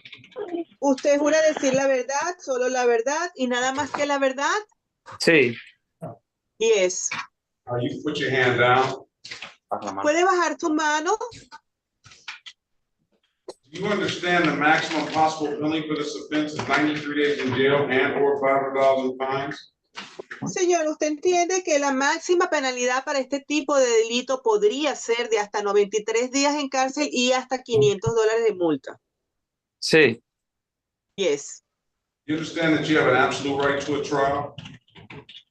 ¿Usted jura decir la verdad, solo la verdad y nada más que la verdad? Sí. Yes. You put your hand down. ¿Puede bajar su mano? Do you understand the maximum possible penalty for this offense is 93 days in jail and or $500 in fines? Señor, ¿usted entiende que la máxima penalidad para este tipo de delito podría ser de hasta 93 días en cárcel y hasta $500 de multa? Sí. Yes. You understand that you have an absolute right to a trial?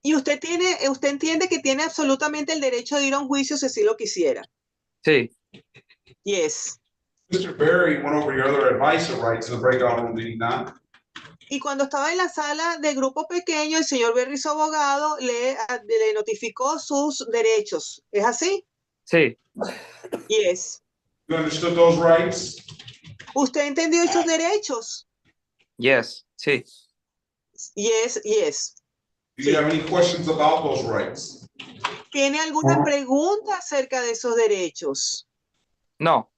¿Y usted entiende que tiene absolutamente el derecho de ir a un juicio si así lo quisiera? Sí. Yes. Mr. Berry went over your other advice of rights in the breakout room, did he not? Y cuando estaba en la sala de grupo pequeño, el señor Berry, su abogado, le notificó sus derechos. ¿Es así? Sí. Yes. You understood those rights? ¿Usted entendió esos derechos? Yes. Sí. Yes, yes. Do you have any questions about those rights? ¿Tiene alguna pregunta acerca de esos derechos? No.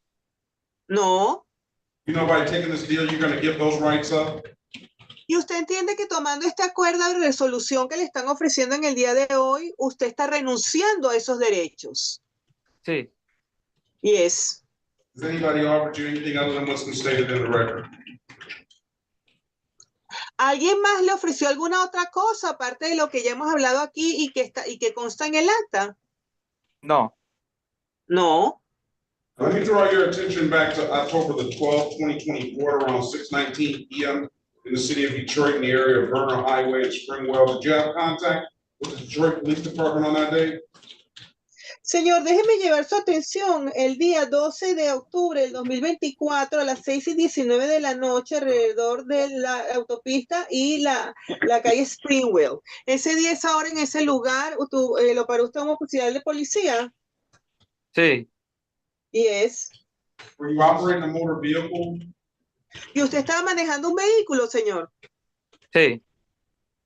No. You know, by taking this deal, you're going to give those rights up? ¿Y usted entiende que tomando este acuerdo de resolución que le están ofreciendo en el día de hoy, usted está renunciando a esos derechos? Sí. Yes. Has anybody offered you anything other than what's been stated in the record? ¿Alguien más le ofreció alguna otra cosa aparte de lo que ya hemos hablado aquí y que consta en el acta? No. No. Let me draw your attention back to October the 12th, 2024, around 6:19 p.m. in the city of Detroit, in the area of Vernon Highway and Springwell. Did you have contact with the Detroit Police Department on that day? Señor, déjeme llevar su atención el día 12 de octubre del 2024 a las 6:19 de la noche alrededor de la autopista y la calle Springwell. Ese día, esa hora en ese lugar, ¿lo paró usted un oficial de policía? Sí. Yes. Were you operating a motor vehicle? ¿Y usted estaba manejando un vehículo, señor? Sí.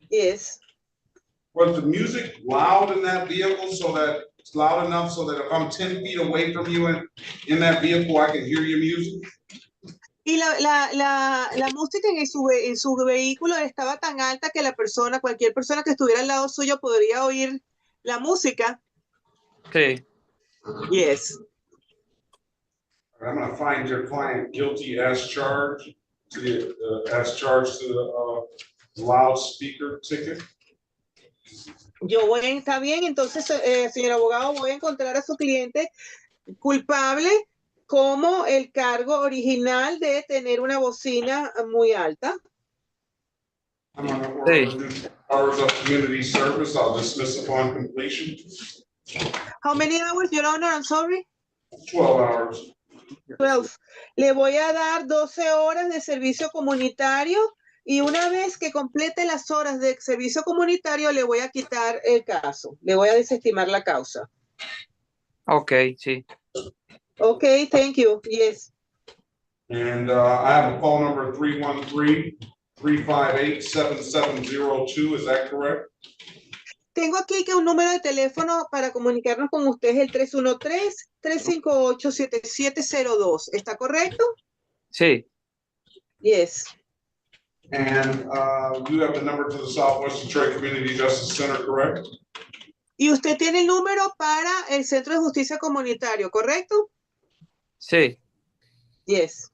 Yes. Was the music loud in that vehicle so that it's loud enough so that if I'm 10 feet away from you in that vehicle, I can hear your music? Y la música en su vehículo estaba tan alta que cualquier persona que estuviera al lado suyo podría oír la música. Sí. Yes. I'm going to find your client guilty as charged to the loudspeaker ticket. Está bien, entonces, señor abogado, voy a encontrar a su cliente culpable como el cargo original de tener una bocina muy alta. Sí. Hours of community service, I'll dismiss upon completion. How many hours, Your Honor? I'm sorry. 12 hours. 12. Le voy a dar 12 horas de servicio comunitario y una vez que complete las horas de servicio comunitario le voy a quitar el caso. Le voy a desestimar la causa. Okay, sí. Okay, thank you. Yes. And I have a phone number 313-358-7702. Is that correct? Tengo aquí que un número de teléfono para comunicarnos con usted es el 313-358-7702. ¿Está correcto? Sí. Yes. And you have the number to the Southwest Detroit Community Justice Center, correct? Y usted tiene el número para el Centro de Justicia Comunitario, ¿correcto? Sí. Yes.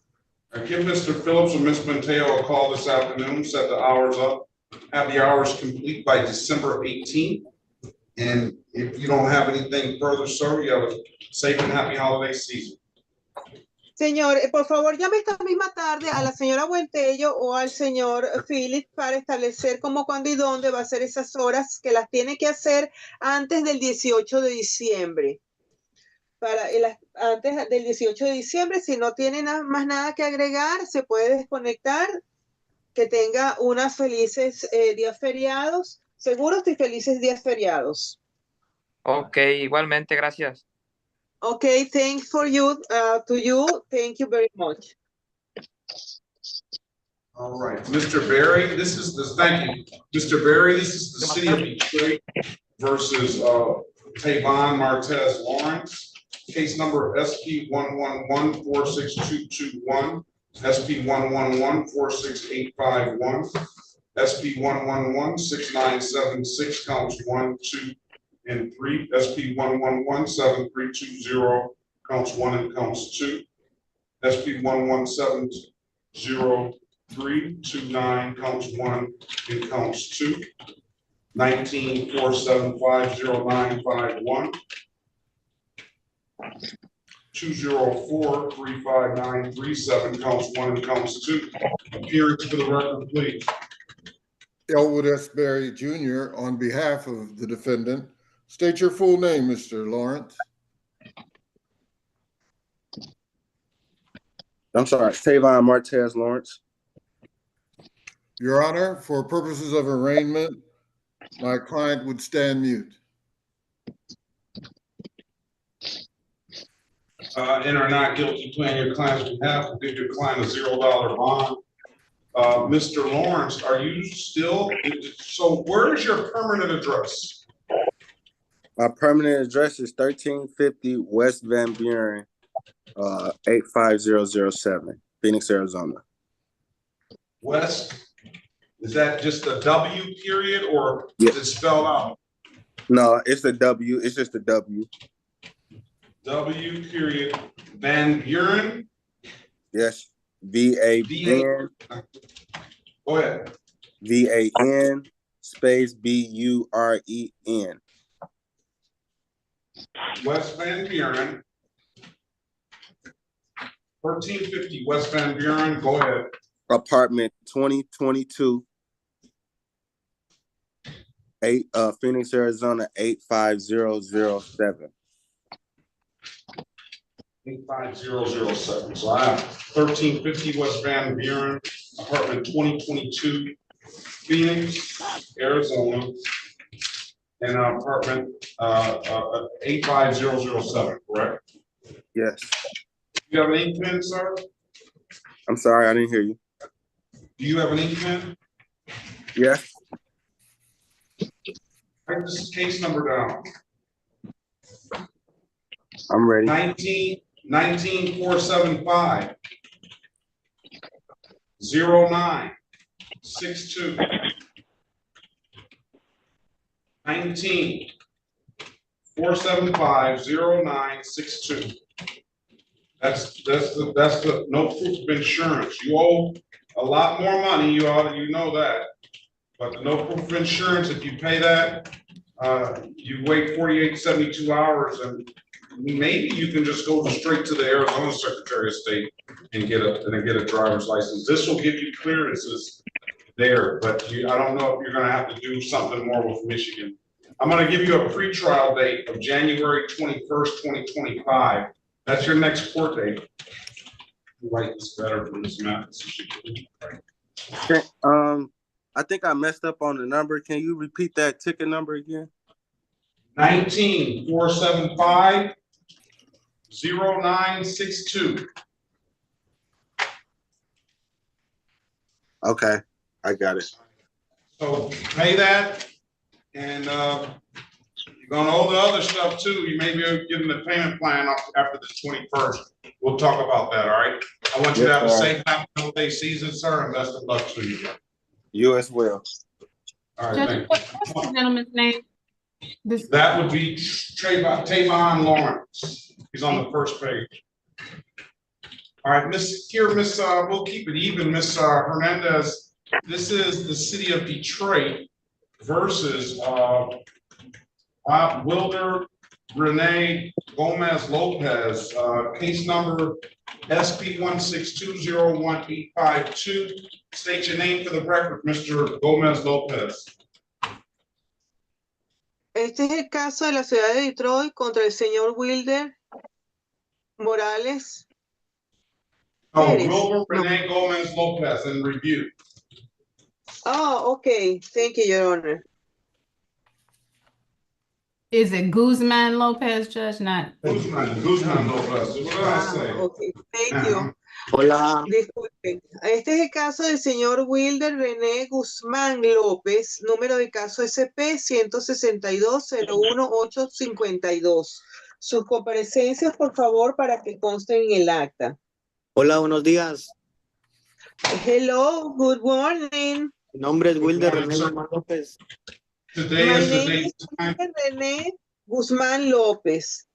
Give Mr. Phillips or Ms. Mateo a call this afternoon, set the hours up, have the hours complete by December 18th. And if you don't have anything further, sir, you have a safe and happy holiday season. Señor, por favor, llame esta misma tarde a la señora Buentello o al señor Phillips para establecer cómo, cuándo y dónde va a hacer esas horas que las tiene que hacer antes del 18 de diciembre. Antes del 18 de diciembre, si no tiene más nada que agregar, se puede desconectar. Que tenga unas felices días feriados, seguros y felices días feriados. Ok, igualmente, gracias. Okay, thanks for you, to you. Thank you very much. All right, Mr. Berry, thank you. Mr. Berry, this is the city of Detroit versus Tavon Martez Lawrence. Case number SP 111-46221, SP 111-46851, SP 111-6976, counts 1, 2, and 3, SP 111-7320, counts 1 and counts 2, SP 1170329, counts 1 and counts 2, 19-475-0951, 204-35937, counts 1 and counts 2. Appearance for the record, please. Elwood S. Berry Jr. on behalf of the defendant. State your full name, Mr. Lawrence. I'm sorry, Tavon Martez Lawrence. Your Honor, for purposes of arraignment, my client would stand mute. In or not guilty plea on your client's behalf, will give your client a $0 bond. Mr. Lawrence, are you still, so where is your permanent address? My permanent address is 1350 West Van Buren, 85007, Phoenix, Arizona. West, is that just a W period or is it spelled out? No, it's a W, it's just a W. W period, Van Buren? Yes, V-A-N. Go ahead. V-A-N space B-U-R-E-N. West Van Buren. 1350 West Van Buren, go ahead. Apartment 2022. Phoenix, Arizona, 85007. 85007. So I have 1350 West Van Buren, apartment 2022, Phoenix, Arizona, and apartment 85007, correct? Yes. Do you have an ink pen, sir? I'm sorry, I didn't hear you. Do you have an ink pen? Yes. Write this case number down. I'm ready. 19475 0962 19-475 0962. That's the no proof of insurance. You owe a lot more money. You know that. But the no proof of insurance, if you pay that, you wait 48 to 72 hours, and maybe you can just go straight to the Arizona Secretary of State and get a driver's license. This will give you clearances there, but I don't know if you're going to have to do something more with Michigan. I'm going to give you a pretrial date of January 21st, 2025. That's your next court date. Write this better for Ms. Mathis. I think I messed up on the number. Can you repeat that ticket number again? 19-475 0962. Okay, I got it. So pay that, and you're gonna owe the other stuff too. You may be given the payment plan after the 21st. We'll talk about that, all right? I want you to have a safe happy holiday season, sir, and best of luck to you. You as well. All right, Judge, what's the gentleman's name? that would be Tavon Lawrence. He's on the first page. All right, we'll keep it even, Miss Hernandez. This is the city of Detroit versus Wilder Renee Gomez Lopez, case number SP 1620182. State your name for the record, Mr. Gomez Lopez. Este es el caso de la ciudad de Detroit contra el señor Wilder Morales. No, Wilder Renee Gomez Lopez in review. Oh, okay. Thank you, Your Honor. Is it Guzman Lopez, Judge? Not Guzman Lopez. What did I say? Okay, thank you. Hola. Disculpen. Este es el caso del señor Wilder René Guzmán López, número de caso SP 162-01852. Sus comparecencias, por favor, para que consten en el acta. Hola, buenos días. Hello, good morning. Mi nombre es Wilder René Guzmán López. My name is Wilder René Guzmán López.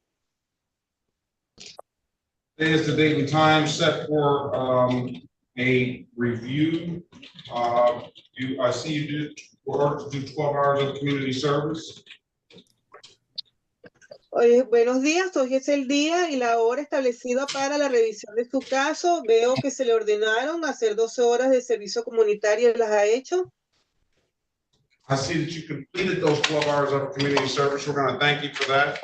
Today is the date and time set for a review. I see you did work to do 12 hours of community service. Buenos días, hoy es el día y la hora establecida para la revisión de su caso. Veo que se le ordenaron hacer 12 horas de servicio comunitario, ¿las ha hecho? I see that you completed those 12 hours of community service. We're going to thank you for that.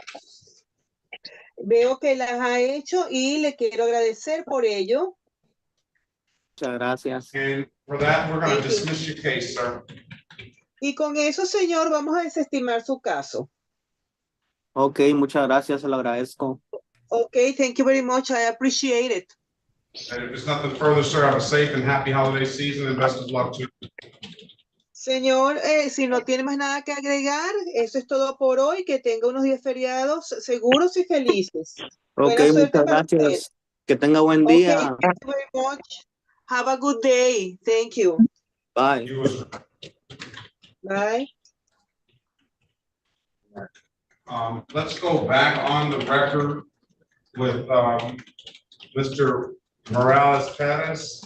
Veo que las ha hecho y le quiero agradecer por ello. Muchas gracias. And for that, we're going to dismiss your case, sir. Y con eso, señor, vamos a desestimar su caso. Ok, muchas gracias, se lo agradezco. Okay, thank you very much. I appreciate it. And if there's nothing further, sir, have a safe and happy holiday season and best of luck to you. Señor, si no tiene más nada que agregar, eso es todo por hoy. Que tenga unos días feriados seguros y felices. Ok, Buena suerte muchas para gracias. usted. Que tenga buen Okay, día. thank you very much. Have a good day. Thank you. Bye. Bye. Let's go back on the record with Mr. Morales Perez.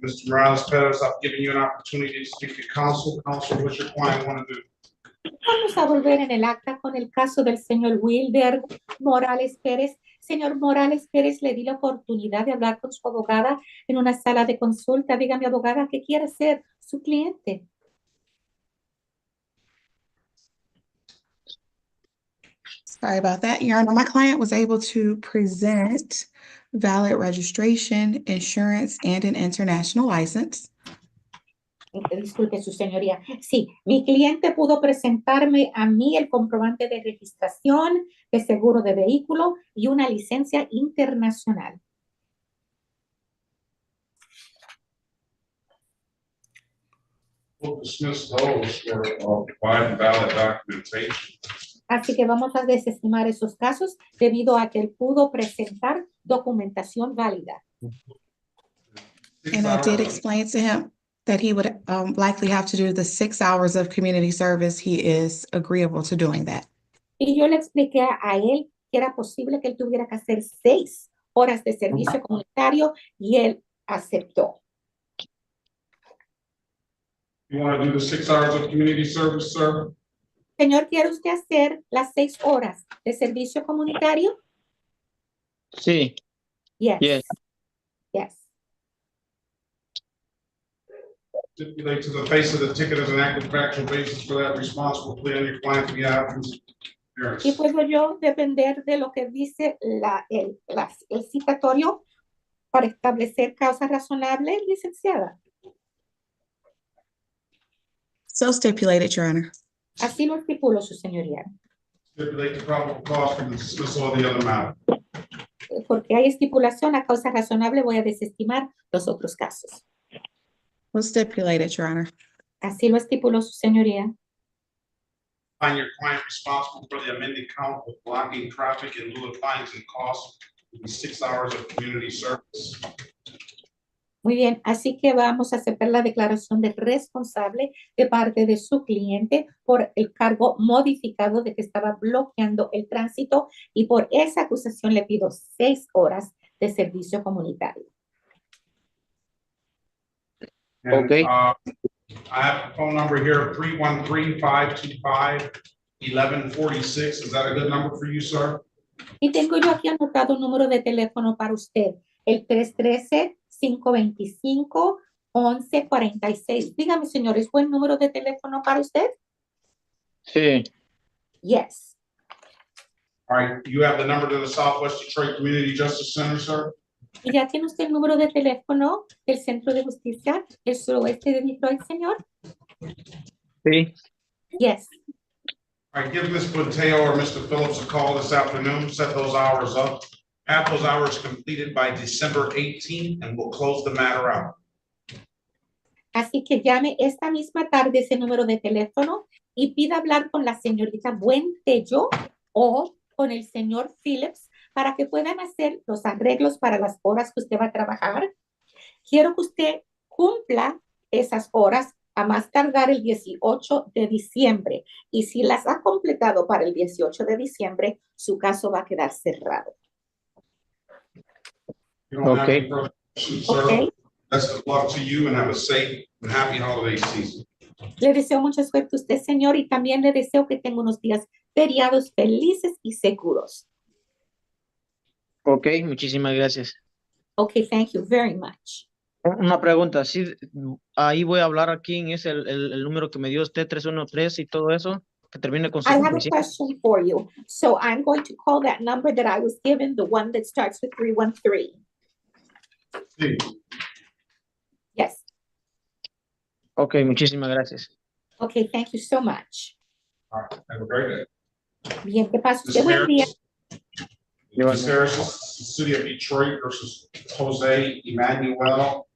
Mr. Morales Perez, I've given you an opportunity to speak to counsel. Counsel, what's your client want to do? Vamos a volver en el acta con el caso del señor Wilder Morales Pérez. Señor Morales Pérez, le di la oportunidad de hablar con su abogada en una sala de consulta. Dígame, abogada, ¿qué quiere ser su cliente? Sorry about that, Your Honor. My client was able to present valid registration, insurance, and an international license. Disculpe, su señoría. Sí, mi cliente pudo presentarme a mí el comprobante de registración, de seguro de vehículo y una licencia internacional. We'll dismiss those for providing valid documentation. Así que vamos a desestimar esos casos debido a que él pudo presentar documentación válida. And I did explain to him that he would likely have to do the 6 hours of community service. He is agreeable to doing that. Y yo le expliqué a él que era posible que él tuviera que hacer 6 horas de servicio comunitario y él aceptó. You want to do the 6 hours of community service, sir? Señor, ¿quiere usted hacer las 6 horas de servicio comunitario? Sí. Yes. Yes. Yes. Stipulate to the face of the ticket as an active factual basis for that responsible plea on your client's behalf. Y puedo yo depender de lo que dice el citatorio para establecer causa razonable, licenciada. So stipulated, Your Honor. Así lo estipulo, su señoría. Stipulate the probable cause for the dismissal of the other matter. Porque hay estipulación a causa razonable, voy a desestimar los otros casos. We'll stipulate it, Your Honor. Así lo estipuló su señoría. Find your client responsible for the amended count of blocking traffic in lieu of fines and costs in 6 hours of community service. Muy bien, así que vamos a aceptar la declaración de responsable de parte de su cliente por el cargo modificado de que estaba bloqueando el tránsito y por esa acusación le pido 6 horas de servicio comunitario. And, I have a phone number here, 313-525-1146. Is that a good number for you, sir? Y tengo yo aquí anotado un número de teléfono para usted, el 313-525-1146. Dígame, señor, ¿es buen número de teléfono para usted? Sí. Yes. All right, you have the number to the Southwest Detroit Community Justice Center, sir? ¿Y ya tiene usted el número de teléfono del Centro de Justicia del Suroeste de Detroit, señor? Sí. Yes. All right, give Ms. Boteo or Mr. Phillips a call this afternoon, set those hours up. Have those hours completed by December 18th, and we'll close the matter out. Así que llame esta misma tarde ese número de teléfono y pida hablar con la señorita Buentello o con el señor Phillips para que puedan hacer los arreglos para las horas que usted va a trabajar. Quiero que usted cumpla esas horas a más tardar el 18 de diciembre. Y si las ha completado para el 18 de diciembre, su caso va a quedar cerrado. Okay. Okay. Best of luck to you and have a safe and happy holiday season. Le deseo mucha suerte a usted, señor, y también le deseo que tenga unos días feriados felices y seguros. Ok, muchísimas gracias. Okay, thank you very much. Una pregunta, sí, ahí voy a hablar aquí en ese el número que me dio usted, 313 y todo eso, que termine con I have a 55. question for you. So I'm going to call that number that I was given, the one that starts with 313. Sí. Yes. Ok, muchísimas gracias. Okay, thank you so much. All right, have a great day. Bien, que pase usted buen día. Ms. Harris, City of Detroit versus Jose Emmanuel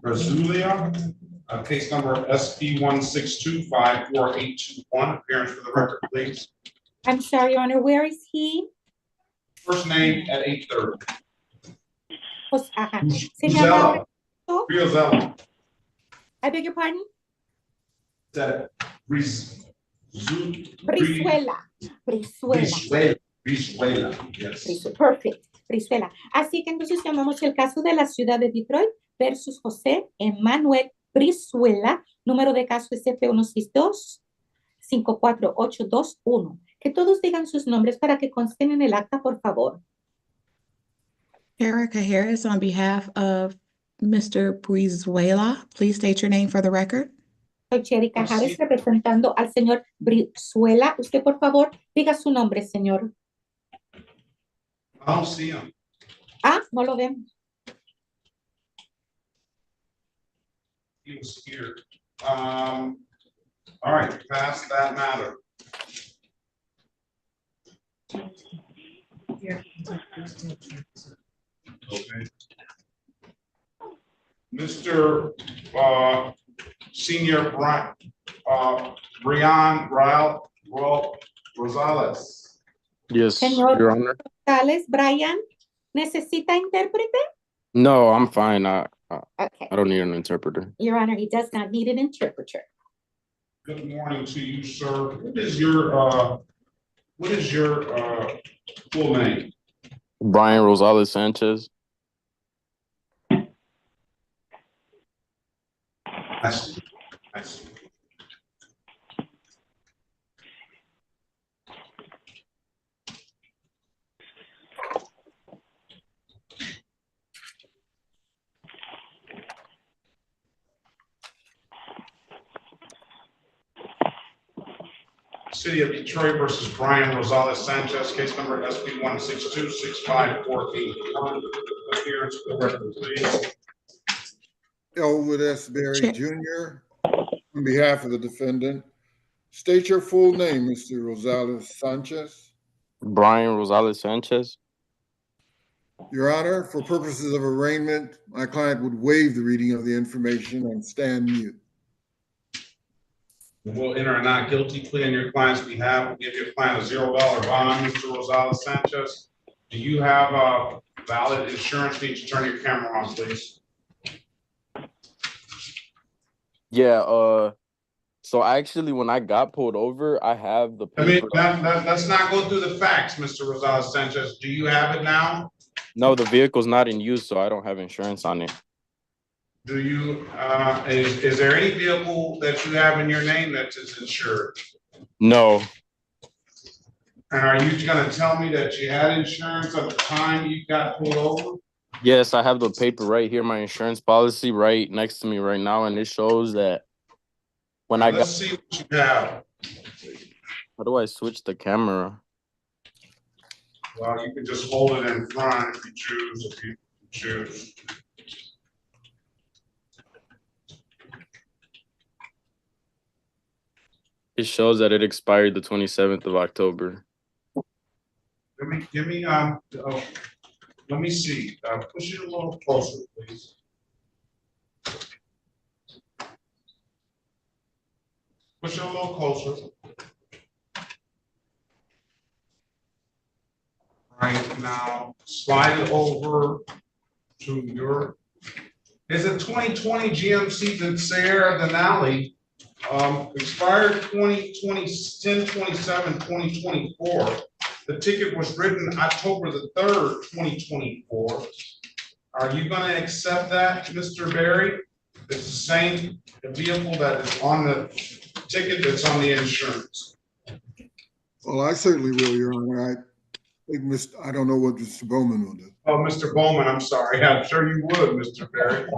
Razulia, case number SP 1625481. Appearance for the record, please. I'm sorry, Your Honor, where is he? First name at 8:30. Pues, ajá. Se llama Briozella. I beg your pardon? That Brizuela. Brizuela, yes. Perfect. Brizuela. Así que entonces llamamos el caso de la ciudad de Detroit versus José Manuel Brizuela. Número de caso SP162-54821. Que todos digan sus nombres para que consten en el acta, por favor. Erica Harris, on behalf of Mr. Brizuela, please state your name for the record. Soy Jerica Harris, representando al señor Brizuela. Usted, por favor, diga su nombre, señor. I don't see him. Ah, no lo vemos. He was here. All right, pass that matter. Okay. Mr. Senior Brian Rosales. Yes, Señor Your Honor. González, Brian, ¿necesita intérprete? No, I'm fine. I Okay. don't need an interpreter. Your Honor, he does not need an interpreter. Good morning to you, sir. What is your full name? Brian Rosales Sanchez. I see. I see. City of Detroit versus Brian Rosales Sanchez, case number SP 162-65481. Appearance for the record, please. Elwood S. Berry Jr. On behalf of the defendant, state your full name, Mr. Rosales Sanchez. Brian Rosales Sanchez. Your Honor, for purposes of arraignment, my client would waive the reading of the information and stand mute. We'll enter a not guilty plea on your client's behalf. We'll give your client a $0 bond, Mr. Rosales Sanchez. Do you have a valid insurance? Need to turn your camera on, please. Yeah, so actually when I got pulled over, I have the paper. Let's not go through the facts, Mr. Rosales Sanchez. Do you have it now? No, the vehicle's not in use, so I don't have insurance on it. Do you, is there any vehicle that you have in your name that is insured? No. And are you gonna tell me that you had insurance at the time you got pulled over? Yes, I have the paper right here, my insurance policy right next to me right now, and it shows that when I got. Let's see what you have. How do I switch the camera? Well, you can just hold it in front if you choose. It shows that it expired the 27th of October. Let me see. Push it a little closer, please. Push it a little closer. Right now, slide it over to your. Is it 2020 GMC Denali? Expired 10/27/2024. The ticket was written October the 3rd, 2024. Are you going to accept that, Mr. Berry? It's the same vehicle that is on the ticket that's on the insurance. Well, I certainly will, Your Honor. I don't know what Mr. Bowman will do. Oh, Mr. Bowman, I'm sorry. I'm sure you would, Mr. Berry.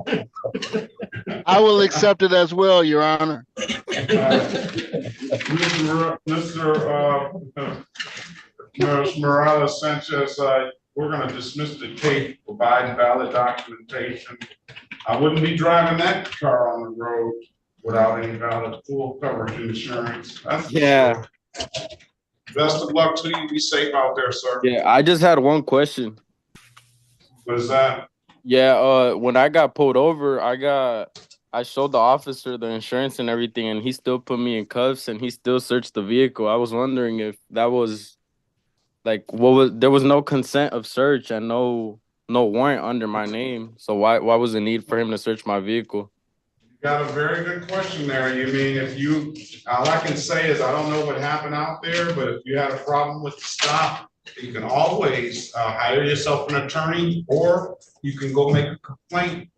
I will accept it as well, Your Honor. Mr. Morales Sanchez, we're going to dismiss the case for providing valid documentation. I wouldn't be driving that car on the road without any valid full coverage insurance. That's yeah. Sure. Best of luck to you. Be safe out there, sir. Yeah, I just had one question. What is that? Yeah, when I got pulled over, I showed the officer the insurance and everything, and he still put me in cuffs and he still searched the vehicle. I was wondering if that was like there was no consent of search and no warrant under my name. So why was the need for him to search my vehicle? You got a very good question there. You mean all I can say is I don't know what happened out there, but if you had a problem with the stop, you can always hire yourself an attorney, or you can go make a complaint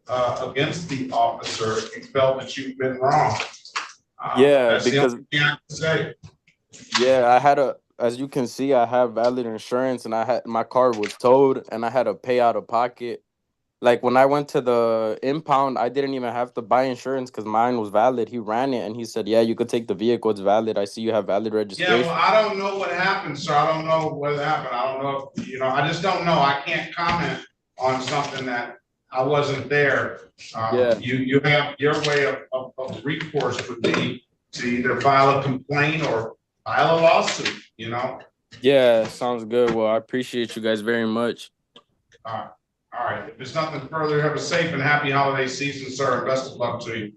against the officer if you felt that you've been wrong. Yeah, that's because the only thing I can say. Yeah, as you can see, I have valid insurance, and my car was towed, and I had to pay out of pocket. Like when I went to the impound, I didn't even have to buy insurance because mine was valid. He ran it and he said, "Yeah, you could take the vehicle. It's valid. I see you have valid registration." Yeah, well, I don't know what happened, sir. I don't know what happened. I don't know if, I just don't know. I can't comment on something that I wasn't there. Yeah. You have your way of recourse would be to either file a complaint or file a lawsuit, Yeah, sounds good. Well, I appreciate you guys very much. All right. If there's nothing further, have a safe and happy holiday season, sir, and best of luck to you.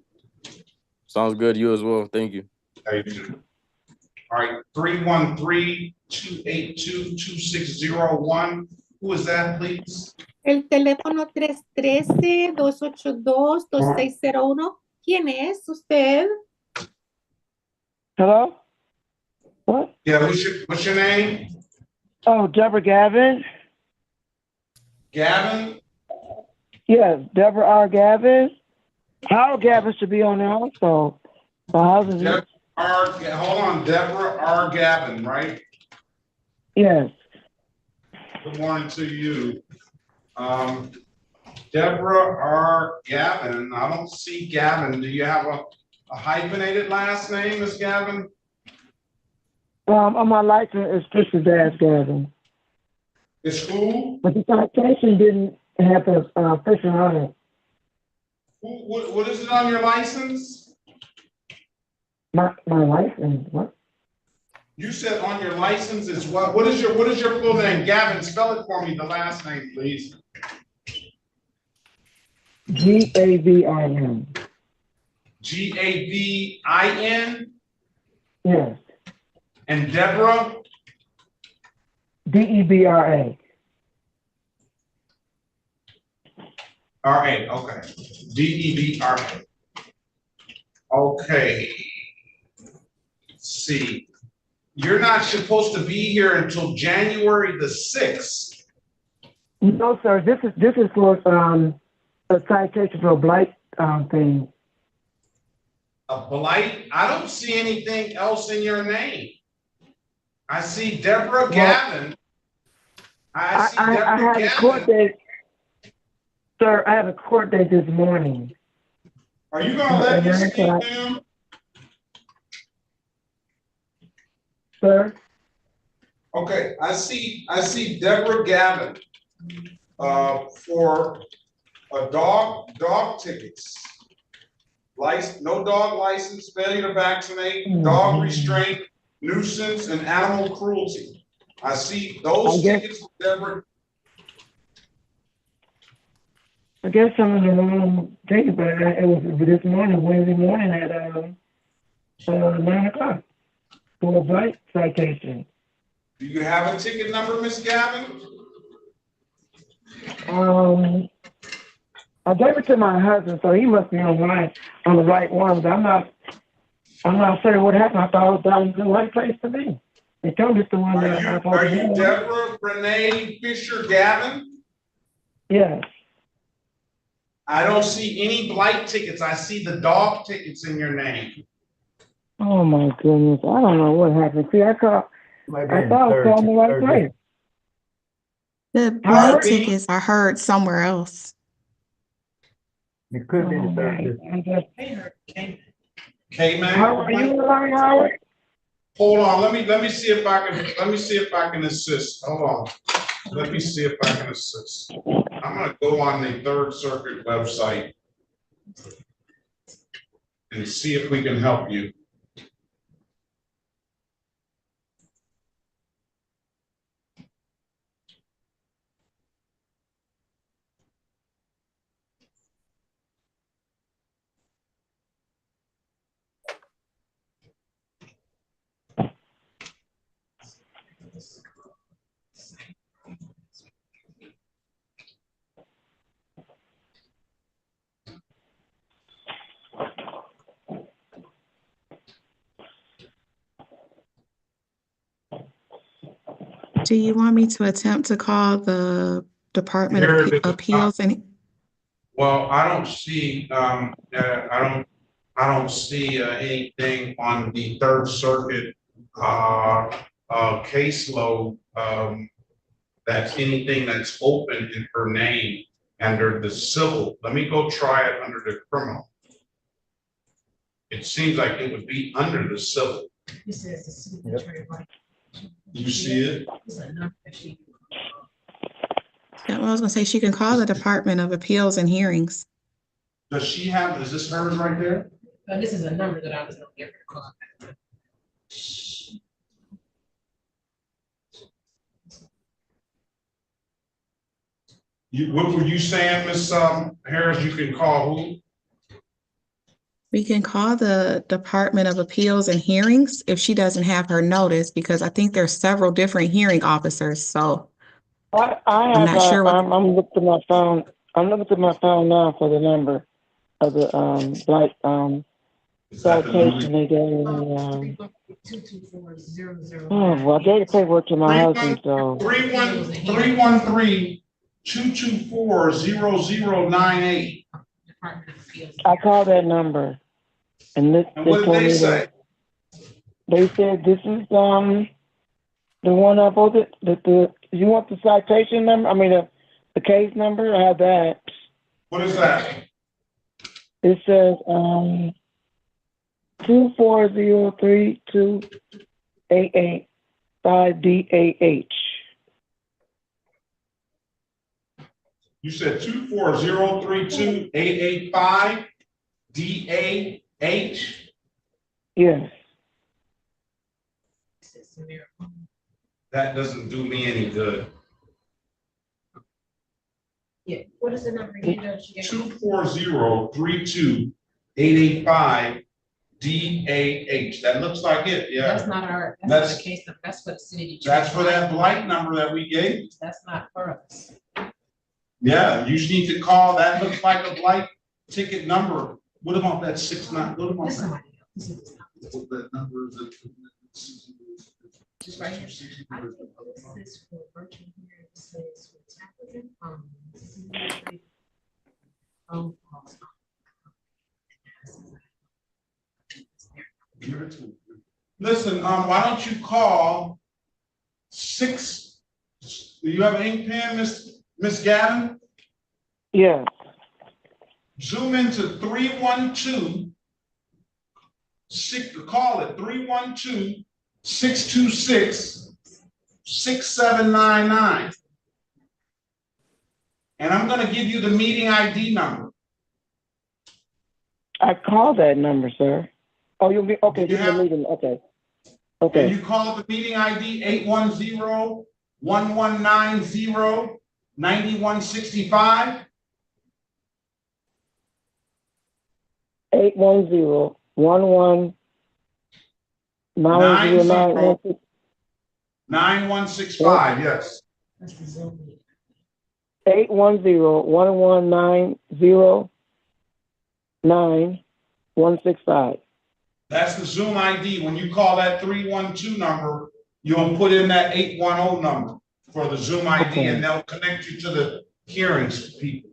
Sounds good. You as well. Thank you. Thank you. All right. 313-282-2601. Who is that, please? El teléfono 313-282-2601. ¿Quién es usted? Hello? What? Yeah, what's your name? Oh, Deborah Gavin. Gavin? Yes, Deborah R. Gavin. Harold Gavin should be on there also. So how's it? Hold on, Deborah R. Gavin, right? Yes. Good morning to you. Deborah R. Gavin. I don't see Gavin. Do you have a hyphenated last name, Miss Gavin? On my license is Trisha Dash Gavin. It's who? But the citation didn't have the person on it. What is it on your license? My license, what? You said on your license is what? What is your full name? Gavin, spell it for me, the last name, please. Gavin. Gavin? Yes. And Deborah? Debra. R.A., okay. Debra. Okay. Let's see. You're not supposed to be here until January the 6th. No, sir. This is for a citation for a blight thing. A blight? I don't see anything else in your name. I see Deborah Gavin. I see I Deborah had a court Gavin. date, sir. I have a court date this morning. Are you gonna let me speak, ma'am? Sir? Okay, I see Deborah Gavin for dog tickets. No dog license, failure to vaccinate, dog restraint, nuisance, and animal cruelty. I see those tickets for Deborah. I guess I'm in the wrong day, but it was this morning, Wednesday morning at 9 o'clock for a blight citation. Do you have a ticket number, Miss Gavin? I gave it to my husband, so he must be on the right one, but I'm not sure what happened. I thought that was the right place to be. They told us the one that I Are you Deborah Renee Fisher Gavin? Yes. I don't see any blight tickets. I see the dog tickets in your name. Oh my goodness. I don't know what happened. See, I thought I was on the right place. The blight tickets are heard somewhere else. It could be the third. K-Man. How are you, Howard? Hold on. Let me see if I can assist. Hold on. Let me see if I can assist. I'm gonna go on the Third Circuit website and see if we can help you. Do you want me to attempt to call the Department of Appeals? Well, I don't see I don't see anything on the Third Circuit caseload that's anything that's open in her name under the civil. Let me go try it under the criminal. It seems like it would be under the civil. It says the signature right. You see it? Yeah, well, I was gonna say she can call the Department of Appeals and Hearings. Does she have, is this hers right there? This is a number that I was gonna give her to call. What were you saying, Miss Harris? You can call who? We can call the Department of Appeals and Hearings if she doesn't have her notice, because I think there's several different hearing officers, so. I'm not sure what. I'm looking at my phone. I'm looking at my phone now for the number of the blight citation they gave me. Oh, well, I gave the paperwork to my husband, so. 313-224-0098. I called that number, and this. And what did they say? They said this is the one I voted. You want the citation number? I mean the case number. I have that. What is that? It says 2403288-5DAH. You said 2403288-5DAH? Yes. That doesn't do me any good. Yeah, what is the number again? 2403288-5DAH. That looks like it, yeah. That's not our, that's the case number. That's for the city. That's for that blight number that we gave. That's not for us. Yeah, you just need to call. That looks like a blight ticket number. What about that 69? What about that? That number is just right here. I think this is for virtual hearing. It says for Listen, why don't you call 6, do you have an ink pen, Miss Gavin? Yeah. Zoom into 312, call it 312-626-6799. And I'm gonna give you the meeting ID number. I called that number, sir. Oh, you'll be, okay, this is the meeting, okay. Okay. And you call the meeting ID 810-1190-9165. 810-1190-9165. 9165, yes. 810-1190-9165. That's the Zoom ID. When you call that 312 number, you'll put in that 810 number for the Zoom ID, Okay. and they'll connect you to the hearings people.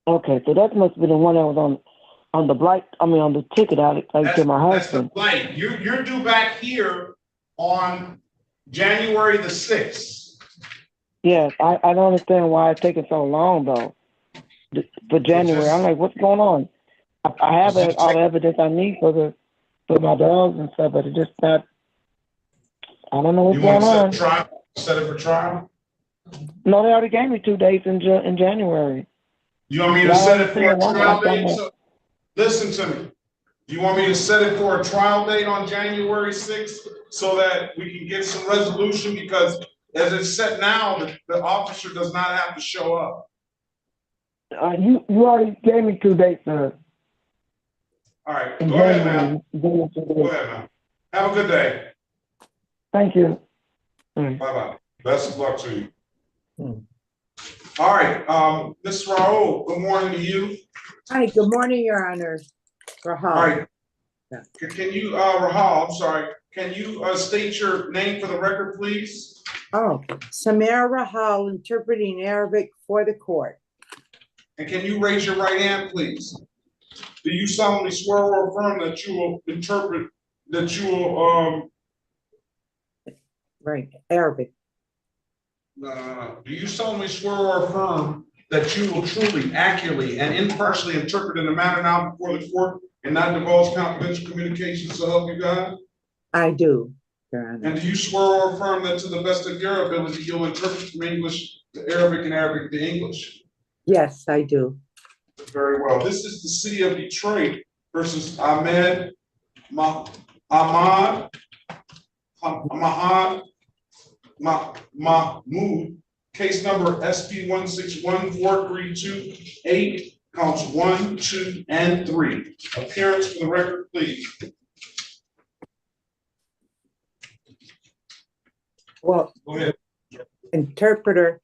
Okay, so that must be the one that was on the blight, on the ticket I to my That's the husband. flight. You're due back here on January the 6th. Yes, I don't understand why it's taking so long though. For January, I'm like, what's going on? I have all the evidence I need for my dogs and stuff, but it's just not. I don't know what's You want going to on. set it for trial? No, they already gave me 2 days in January. You want me to set it for a trial date? So, listen to me. You want me to set it for a trial date on January 6th so that we can get some resolution? Because as it's set now, the officer does not have to show up. You already gave me 2 dates, sir. All right, In go ahead, January. man. Go ahead, man. Have a good day. Thank you. Bye-bye. Best of luck to you. All right, Ms. Raul, good morning to you. Hi, good morning, Your Honor. Rahal. All right. Can you, Rahal, I'm sorry, can you state your name for the record, please? Oh, Samir Rahal, interpreting Arabic for the court. And can you raise your right hand, please? Do you solemnly swear or affirm that you will interpret, that you will, Right, Arabic. do you solemnly swear or affirm that you will truly, accurately, and impartially interpret in the matter now before the court and not divulge confidential communications to help you God? I do, Your Honor. And do you swear or affirm that to the best of your ability, you'll interpret from English to Arabic and Arabic to English? Yes, I do. Very well. This is the city of Detroit versus Ahmed Mahmoud, case number SP 1614328, counts 1, 2, and 3. Appearance for the record, please. Well, go ahead. Interpreter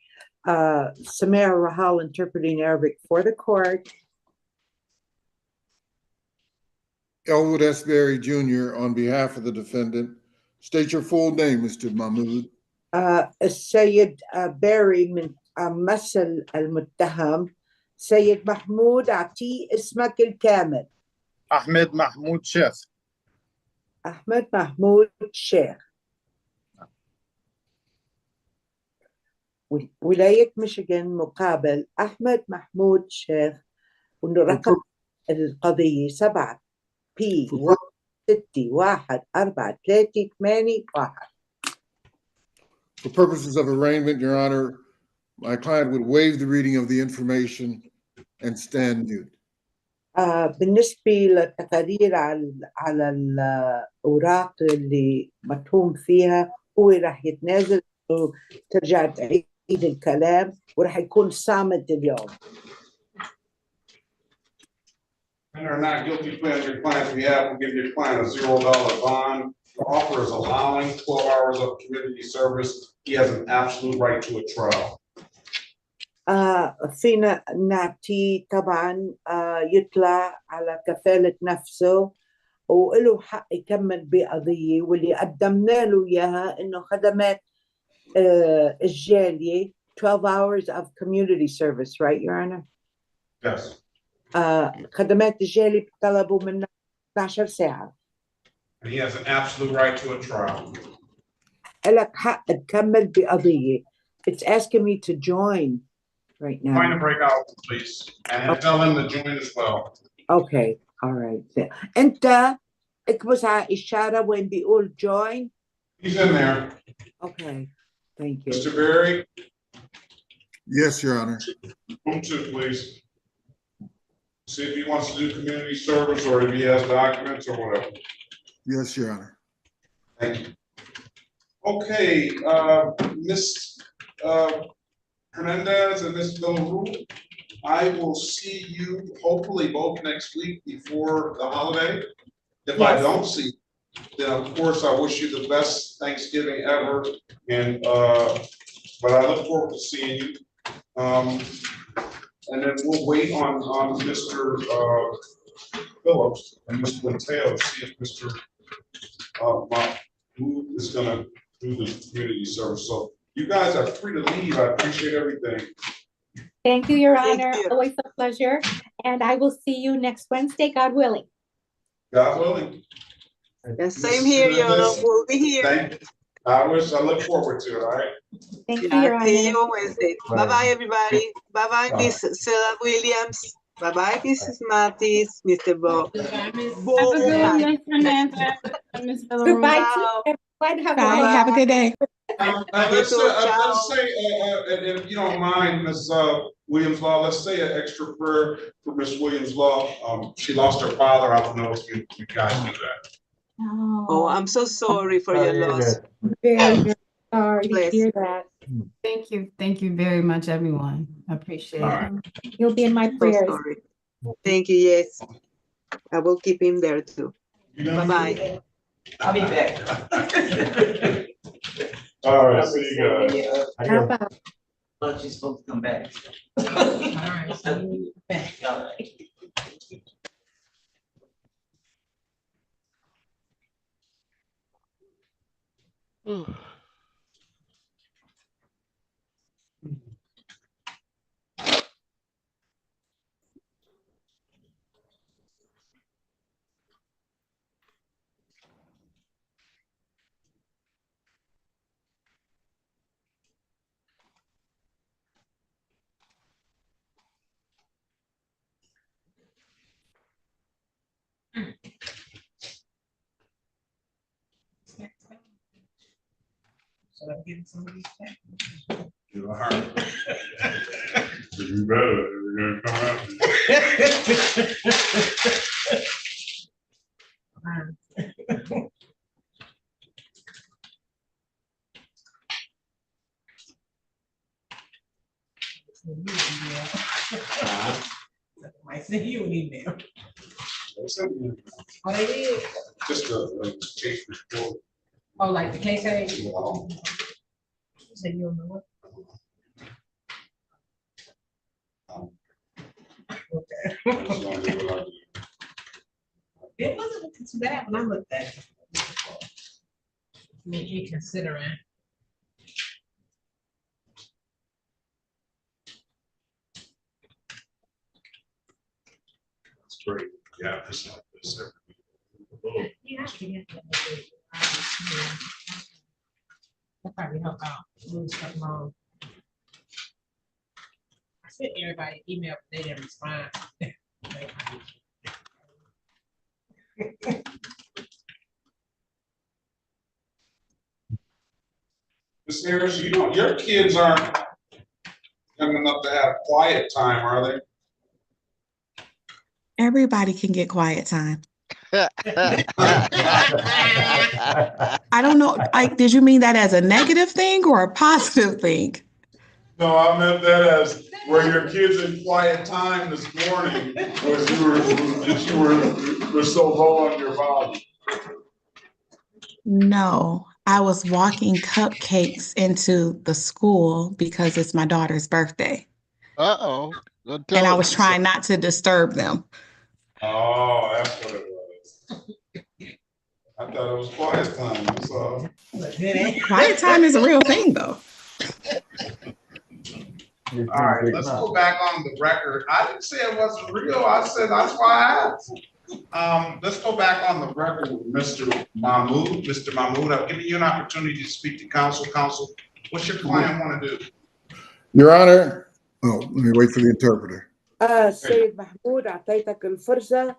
Samir Rahal, interpreting Arabic for the court. Elwood S. Berry Jr. on behalf of the defendant. State your full name, Mr. Mahmoud. السيد باري من مثل المتهم. سيد محمود أعطيه اسمك الكامل. أحمد محمود شيخ. أحمد محمود شيخ. ولاية ميشيغان مقابل أحمد محمود شيخ، ورقم القضية 7 P 6143881. For purposes of arraignment, Your Honor, my client would waive the reading of the information and stand mute. بالنسبة للتقارير على الأوراق اللي متهم فيها، هو راح يتنازل وترجع تعيد الكلام وراح يكون صامت اليوم. And are not guilty plea on your client's behalf, will give your client a $0 bond. The offer is allowing 12 hours of community service. He has an absolute right to a trial. فينا نعطيه طبعا يطلع على كفالة نفسه وله حق يكمل بقضية، واللي قدمنا له إياها إنه خدمات الجالية 12 hours of community service, right, Your Honor? Yes. خدمات الجالي طلبوا منا 12 ساعة. And he has an absolute right to a trial. لك حق تكمل بقضية. It's asking me to join right now. Find a breakout, please, and tell him to join as well. Okay, all right. أنت اكبس على إشارة وين بيقول join. He's in there. Okay, thank you. Mr. Berry? Yes, Your Honor. Room 2, please. See if he wants to do community service or if he has documents or whatever. Yes, Your Honor. Thank you. Okay, Ms. Hernandez and Ms. Lule, I will see you hopefully both next week before the holiday. If I don't see you, then of course I wish you the best Thanksgiving ever. And but I look forward to seeing you. And then we'll wait on Mr. Phillips and Mr. Mateo to see if Mr. Who is gonna do the community service. So you guys are free to leave. I appreciate everything. Thank you, Your Honor. Always a pleasure. And I will see you next Wednesday, God willing. God willing. The same here, Your Honor. We'll be here. I look forward to it, all right? Thank you, Your Honor. See you on Wednesday. Bye-bye, everybody. Bye-bye, Miss Sarah Williams. Bye-bye, Mrs. Mattis, Mr. Bo. Goodbye to everyone. Bye. Have a good day. Let's say, if you don't mind, Ms. Williams Law, let's say an extra prayer for Ms. Williams Law. She lost her father. I don't know if you guys knew that. Oh, I'm so sorry for your loss. Very, very sorry to hear that. Thank you very much, everyone. I appreciate it. You'll be in my prayers. So sorry. Thank you, yes. I will keep him there too. Bye-bye. I'll be back. All right, see you guys. Bye-bye. But she's supposed to come back. All right, so back. All right. So I'm getting some of these back. You are. You better. You're gonna come out. I sent you an email. Oh, they did? Just a case report. Oh, like the case age? So you don't know what? Okay. It wasn't looking too bad when I looked at it. I mean, you considering. That's great. Yeah, this is this. Yeah, I can get that. That probably help out. Move something wrong. I sent everybody an email, but they didn't respond. Ms. Harris, you know, your kids aren't young enough to have quiet time, are they? Everybody can get quiet time. I don't know. Did you mean that as a negative thing or a positive thing? No, I meant that as were your kids in quiet time this morning, was you were so low on your volume. No, I was walking cupcakes into the school because it's my daughter's birthday. Uh-oh. And I was trying not to disturb them. Oh, that's what it was. I thought it was quiet time. That's all. Quiet time is a real thing, though. All right, let's go back on the record. I didn't say it wasn't real. I said that's why I asked. Let's go back on the record with Mr. Mahmoud. Mr. Mahmoud, I've given you an opportunity to speak to counsel. Counsel, what's your client want to do? Your Honor, let me wait for the interpreter. سيد محمود أعطيتك الفرصة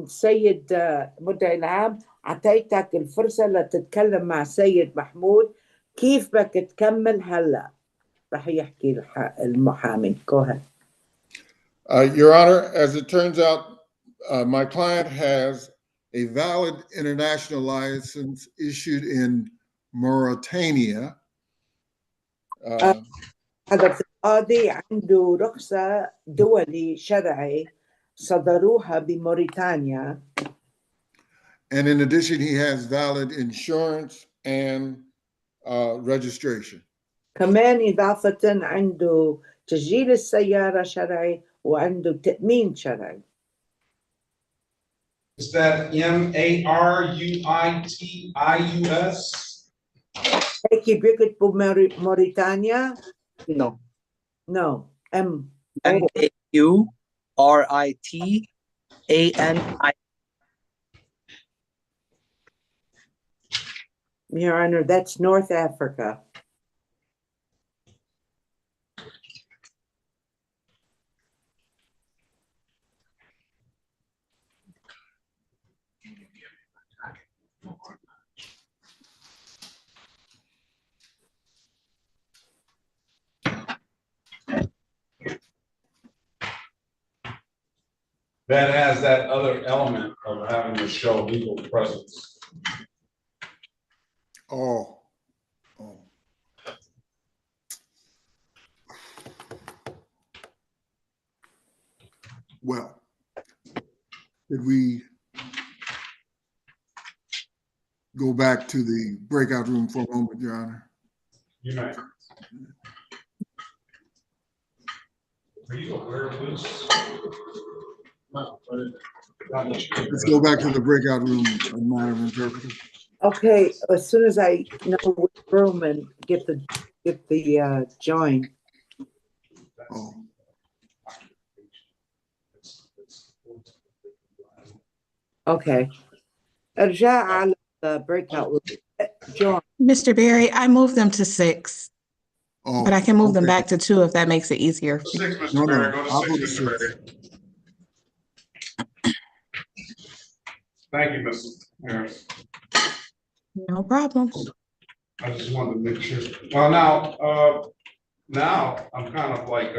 سيد مدعي العام أعطيتك الفرصة لتتكلم مع سيد محمود كيف بدك تكمل هلا رح يحكي المحامي. Go ahead. Your Honor, as it turns out, my client has a valid international license issued in Mauritania. هذا القاضي عنده رخصة دولي شرعي صدروها بموريتانيا. And in addition, he has valid insurance and registration. كمان إضافة عنده تسجيل السيارة شرعي وعنده تأمين شرعي. Is that MARUITIUS? هيك بيكتبوا موريتانيا؟ No. No. MAURITANI. Your Honor, that's North Africa. That has that other element of having to show legal presence. Oh. Well, did we go back to the breakout room for a moment, Your Honor? You may. Are you aware of this? Let's go back to the breakout room, Madam Interpreter. Okay, as soon as I know which room and get the join. Oh. Okay. ارجع على breakout room. Join. Mr. Berry, I moved them to 6. Oh, but I can move them back to 2 if that makes it easier. 6, Mr. Berry. Go to 6, Mr. Berry. Thank you, Mrs. Harris. No problem. I just wanted to make sure. Well, now I'm kind of like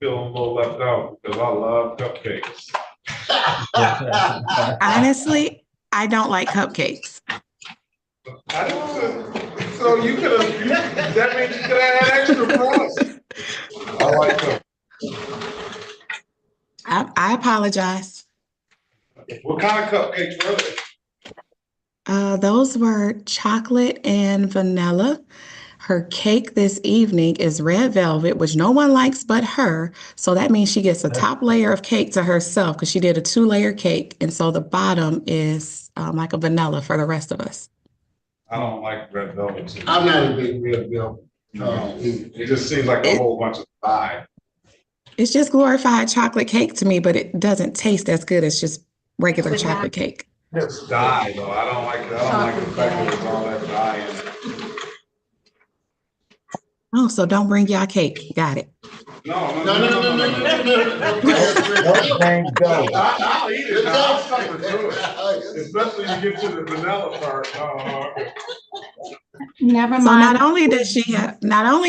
feeling a little left out because I love cupcakes. Honestly, I don't like cupcakes. So you could have, that means you could have had extra plus. I like them. I apologize. What kind of cupcakes were they? Those were chocolate and vanilla. Her cake this evening is red velvet, which no one likes but her. So that means she gets a top layer of cake to herself because she did a 2-layer cake. And so the bottom is like a vanilla for the rest of us. I don't like red velvet. I'm not a big red velvet. It just seems like a whole bunch of dye. It's just glorified chocolate cake to me, but it doesn't taste as good as just regular chocolate cake. It's dye though. I don't like that. I don't like the fact that there's all that dye in it. Oh, so don't bring y'all cake. Got it. No. I'll eat it. I'll suffer through it. Especially when you get to the vanilla part. Never mind. So not only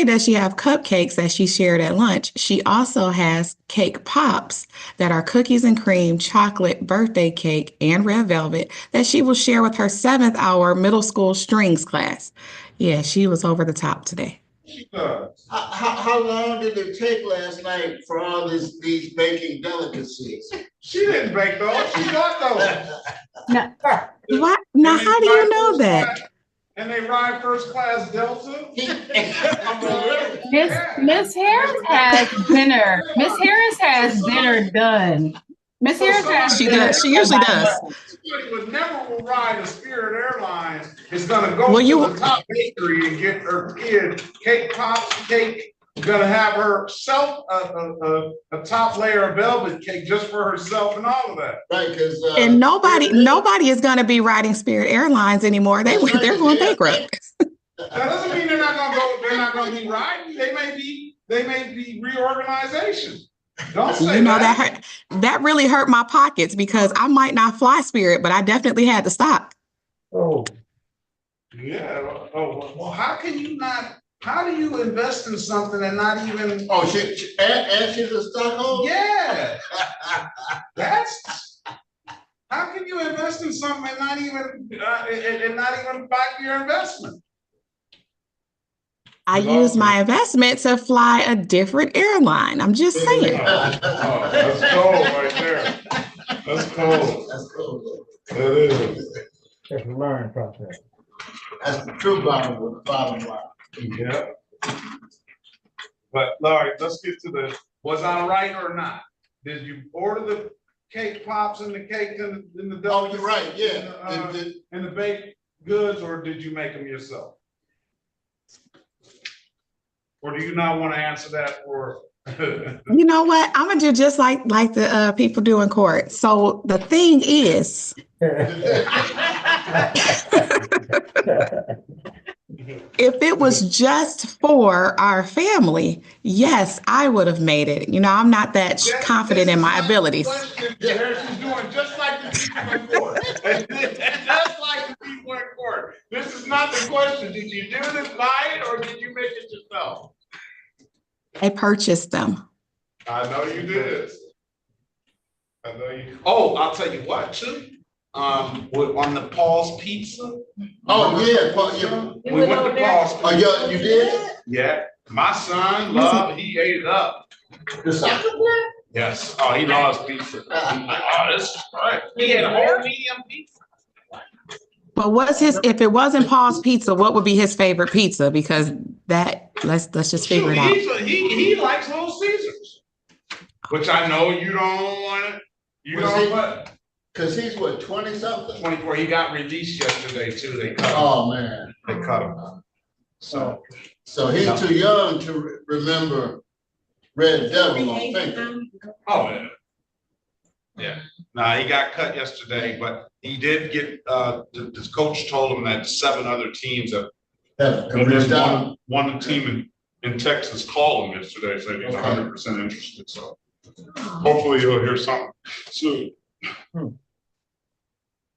does she have cupcakes that she shared at lunch, she also has cake pops that are cookies and cream, chocolate, birthday cake, and red velvet that she will share with her 7th hour middle school strings class. Yeah, she was over the top today. How long did it take last night for all these baking delicacies? She didn't bake those. She got those. What? Now, how do you know that? And they ride first class Delta. Miss Harris has dinner. Miss Harris has dinner done. Miss Harris, She does. She usually does. Somebody would never will ride a Spirit Airlines is gonna go Well, to the top bakery and get her kid cake pops, cake. Gonna have herself a top layer of velvet cake just for herself and all of that. Right, because And nobody is going to be riding Spirit Airlines anymore. They're going bankrupt. That doesn't mean they're not gonna go. They're not gonna be riding. They may be reorganization. Don't say that. That really hurt my pockets because I might not fly Spirit, but I definitely had to stop. Oh. Yeah. Oh well. How can you not? How do you invest in something and not even? Oh, she's a stockholder? Yeah. That's. How can you invest in something and not even back your investment? I use my investment to fly a different airline. I'm just saying. That's cold right there. That's cold. That's cold. That is. That's a learning process. That's the true bottom line. Yeah. But Larry, let's get to was I right or not? Did you order the cake pops and the cake and the Oh, you're right, yeah. And the baked goods, or did you make them yourself? Or do you not want to answer that? Or you know what? I'm gonna do just like the people do in court. So the thing is, if it was just for our family, yes, I would have made it. You know, I'm not that confident in my abilities. She's doing just like the people in court. Just like the people in court. This is not the question. Did you do this, buy it, or did you make it yourself? I purchased them. I know you did. I know you. Oh, I'll tell you what, too. On the Paul's Pizza. Oh yeah, we went to Paul's. Oh, yeah, you did? Yeah, my son loved. He ate it up. The soccer player? Yes. Oh, he loves pizza. He's like, oh, this is great. He had a whole medium pizza. But if it wasn't Paul's Pizza, what would be his favorite pizza? Because let's just figure it out. He likes Little Caesars, which I know you don't want it. You don't want. Because he's what, 20 something? 24. He got released yesterday too. They cut him. Oh man. They cut him. So he's too young to remember Red Devil on Facebook. Oh yeah. Yeah. Nah, he got cut yesterday, but he did get the coach told him that 7 other teams that one team in Texas called him yesterday, saying he's 100% interested. So hopefully you'll hear something soon.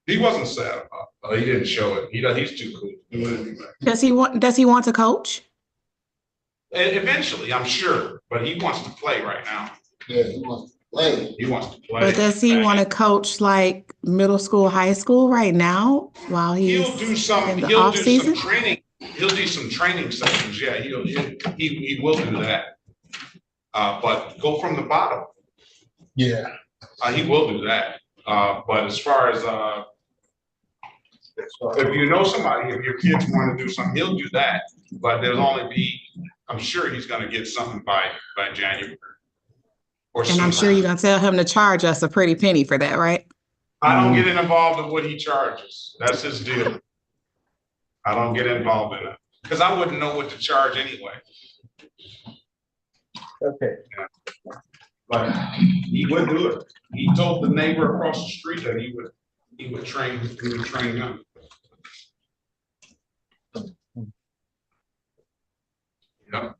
He wasn't sad about it. He didn't show it. He's too cool. Does he want to coach? Eventually, I'm sure, but he wants to play right now. Yeah, he wants to play. He wants to play. But does he want to coach like middle school, high school right now while he's he'll do some training. He'll do some training sessions. Yeah, he will do that. But go from the bottom. Yeah. He will do that. But as far as if you know somebody, if your kids want to do something, he'll do that. But I'm sure he's going to get something by January. And I'm sure you're going to tell him to charge us a pretty penny for that, right? I don't get involved in what he charges. That's his deal. I don't get involved in it because I wouldn't know what to charge anyway. Okay. Yeah. But he would do it. He told the neighbor across the street that he would train him. Yeah.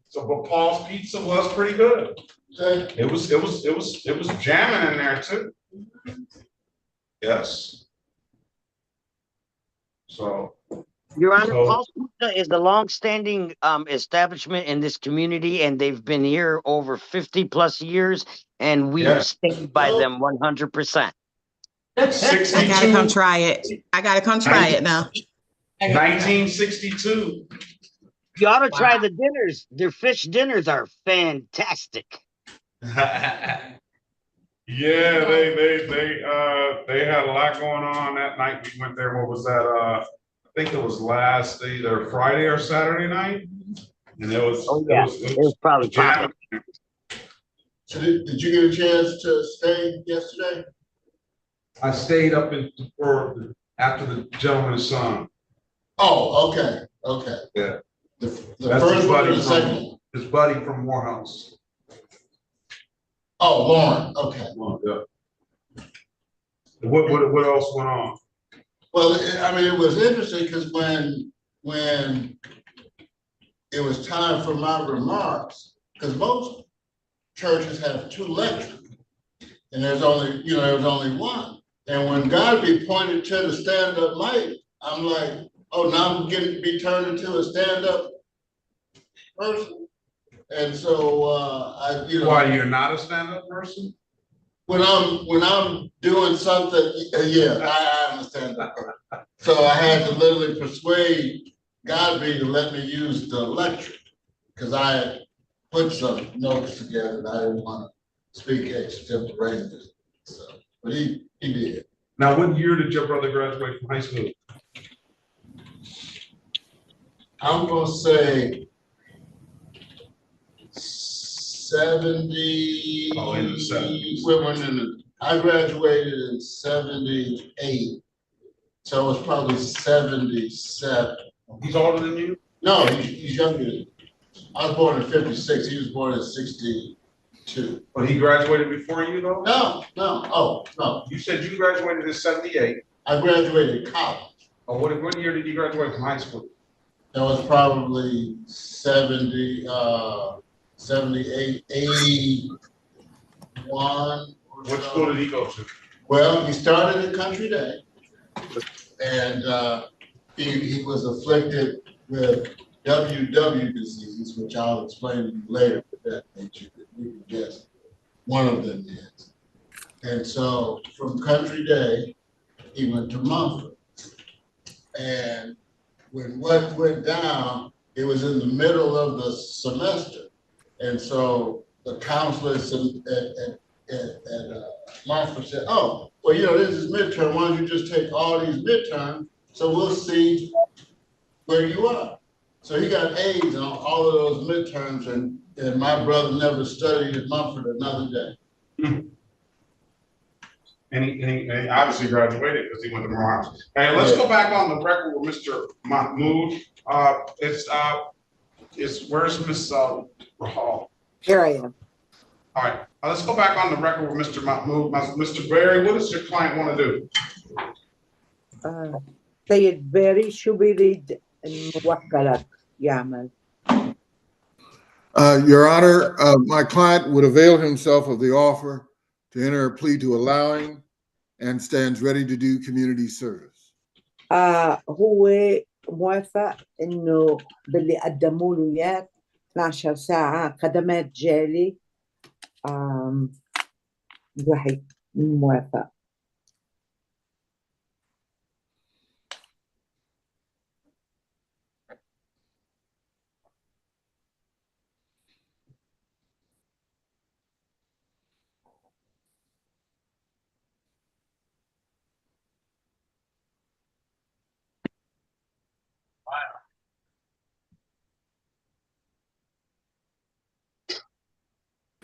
So, but Paul's Pizza was pretty good. It was jamming in there too. Yes. So. Your Honor, Paul's Pizza is the long-standing establishment in this community, and they've been here over 50 plus years, and we have stayed by them 100%. I gotta come try it. I gotta come try it now. 1962. You ought to try the dinners. Their fish dinners are fantastic. Yeah, they had a lot going on that night. We went there. What was that? I think it was either Friday or Saturday night, and it was. It was probably jamming. Did you get a chance to stay yesterday? I stayed up after the gentleman's son. Oh, okay, okay. Yeah. The That's first one or the second one? His buddy from Morehouse. Oh, Lauren, okay. Yeah. What else went on? Well, I mean, it was interesting because when it was time for my remarks, because most churches have 2 lectures, and there's only one. And when Godby pointed to the stand-up mic, I'm like, oh, now I'm getting to be turned into a stand-up person. And so Why, you're not a stand-up person? When I'm doing something, yeah, I understand that. So I had to literally persuade Godby to let me use the lecture because I had put some notes together and I didn't want to speak extemporaneously. So, but he did. Now, what year did your brother graduate from high school? I'm gonna say 70. Oh, in the 70s. I graduated in 78, so it was probably 77. He's older than you? No, he's younger. I was born in 56. He was born in 62. But he graduated before you, though? No. Oh, no. You said you graduated in 78. I graduated college. Oh, what year did you graduate from high school? That was probably 70, 78, 81. What school did he go to? Well, he started at Country Day, and he was afflicted with WW disease, which I'll explain to you later. But that nature, you can guess one of them is. And so from Country Day, he went to Mumford, and when what went down, it was in the middle of the semester, and so the counselors at Mumford said, "Oh, well, this is midterm. Why don't you just take all these midterms? So we'll see where you are." So he got A's on all of those midterms, and my brother never studied at Mumford another day. And he obviously graduated because he went to Morehouse. Hey, let's go back on the record with Mr. Mahmoud. Where's Miss Rahal? Here I am. All right, let's go back on the record with Mr. Mahmoud. Mr. Berry, what does your client want to do? سيد باري شو بيريد موكلك يعمل؟ Your Honor, my client would avail himself of the offer to enter a plea to allowing and stands ready to do community service. هو موافق انه باللي قدموا له اياه 12 ساعة خدمات جالي راح موافق.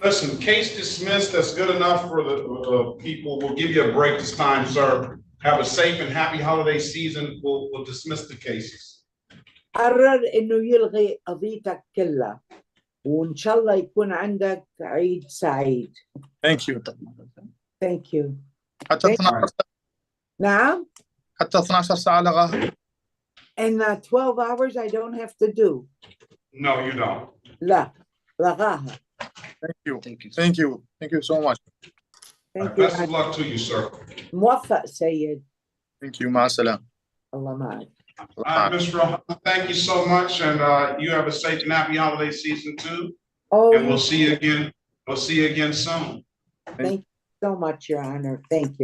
Listen, case dismissed. That's good enough for the people. We'll give you a break this time, sir. Have a safe and happy holiday season. We'll dismiss the cases. قرر انه يلغي قضيتك كلها وان شاء الله يكون عندك عيد سعيد. Thank you. Thank you. حتى 12 نعم. حتى 12 ساعة لغاها. In 12 hours I don't have to do. No, you don't. لا لغاها. Thank you. Thank you. Thank you so much. Thank you. Best of luck to you, sir. موفق سيد. Thank you. مع السلامة. الله معك. Ms. Rahal, thank you so much, and you have a safe and happy holiday season too. Oh, and we'll see you again. We'll see you again soon. Thank you so much, Your Honor. Thank you.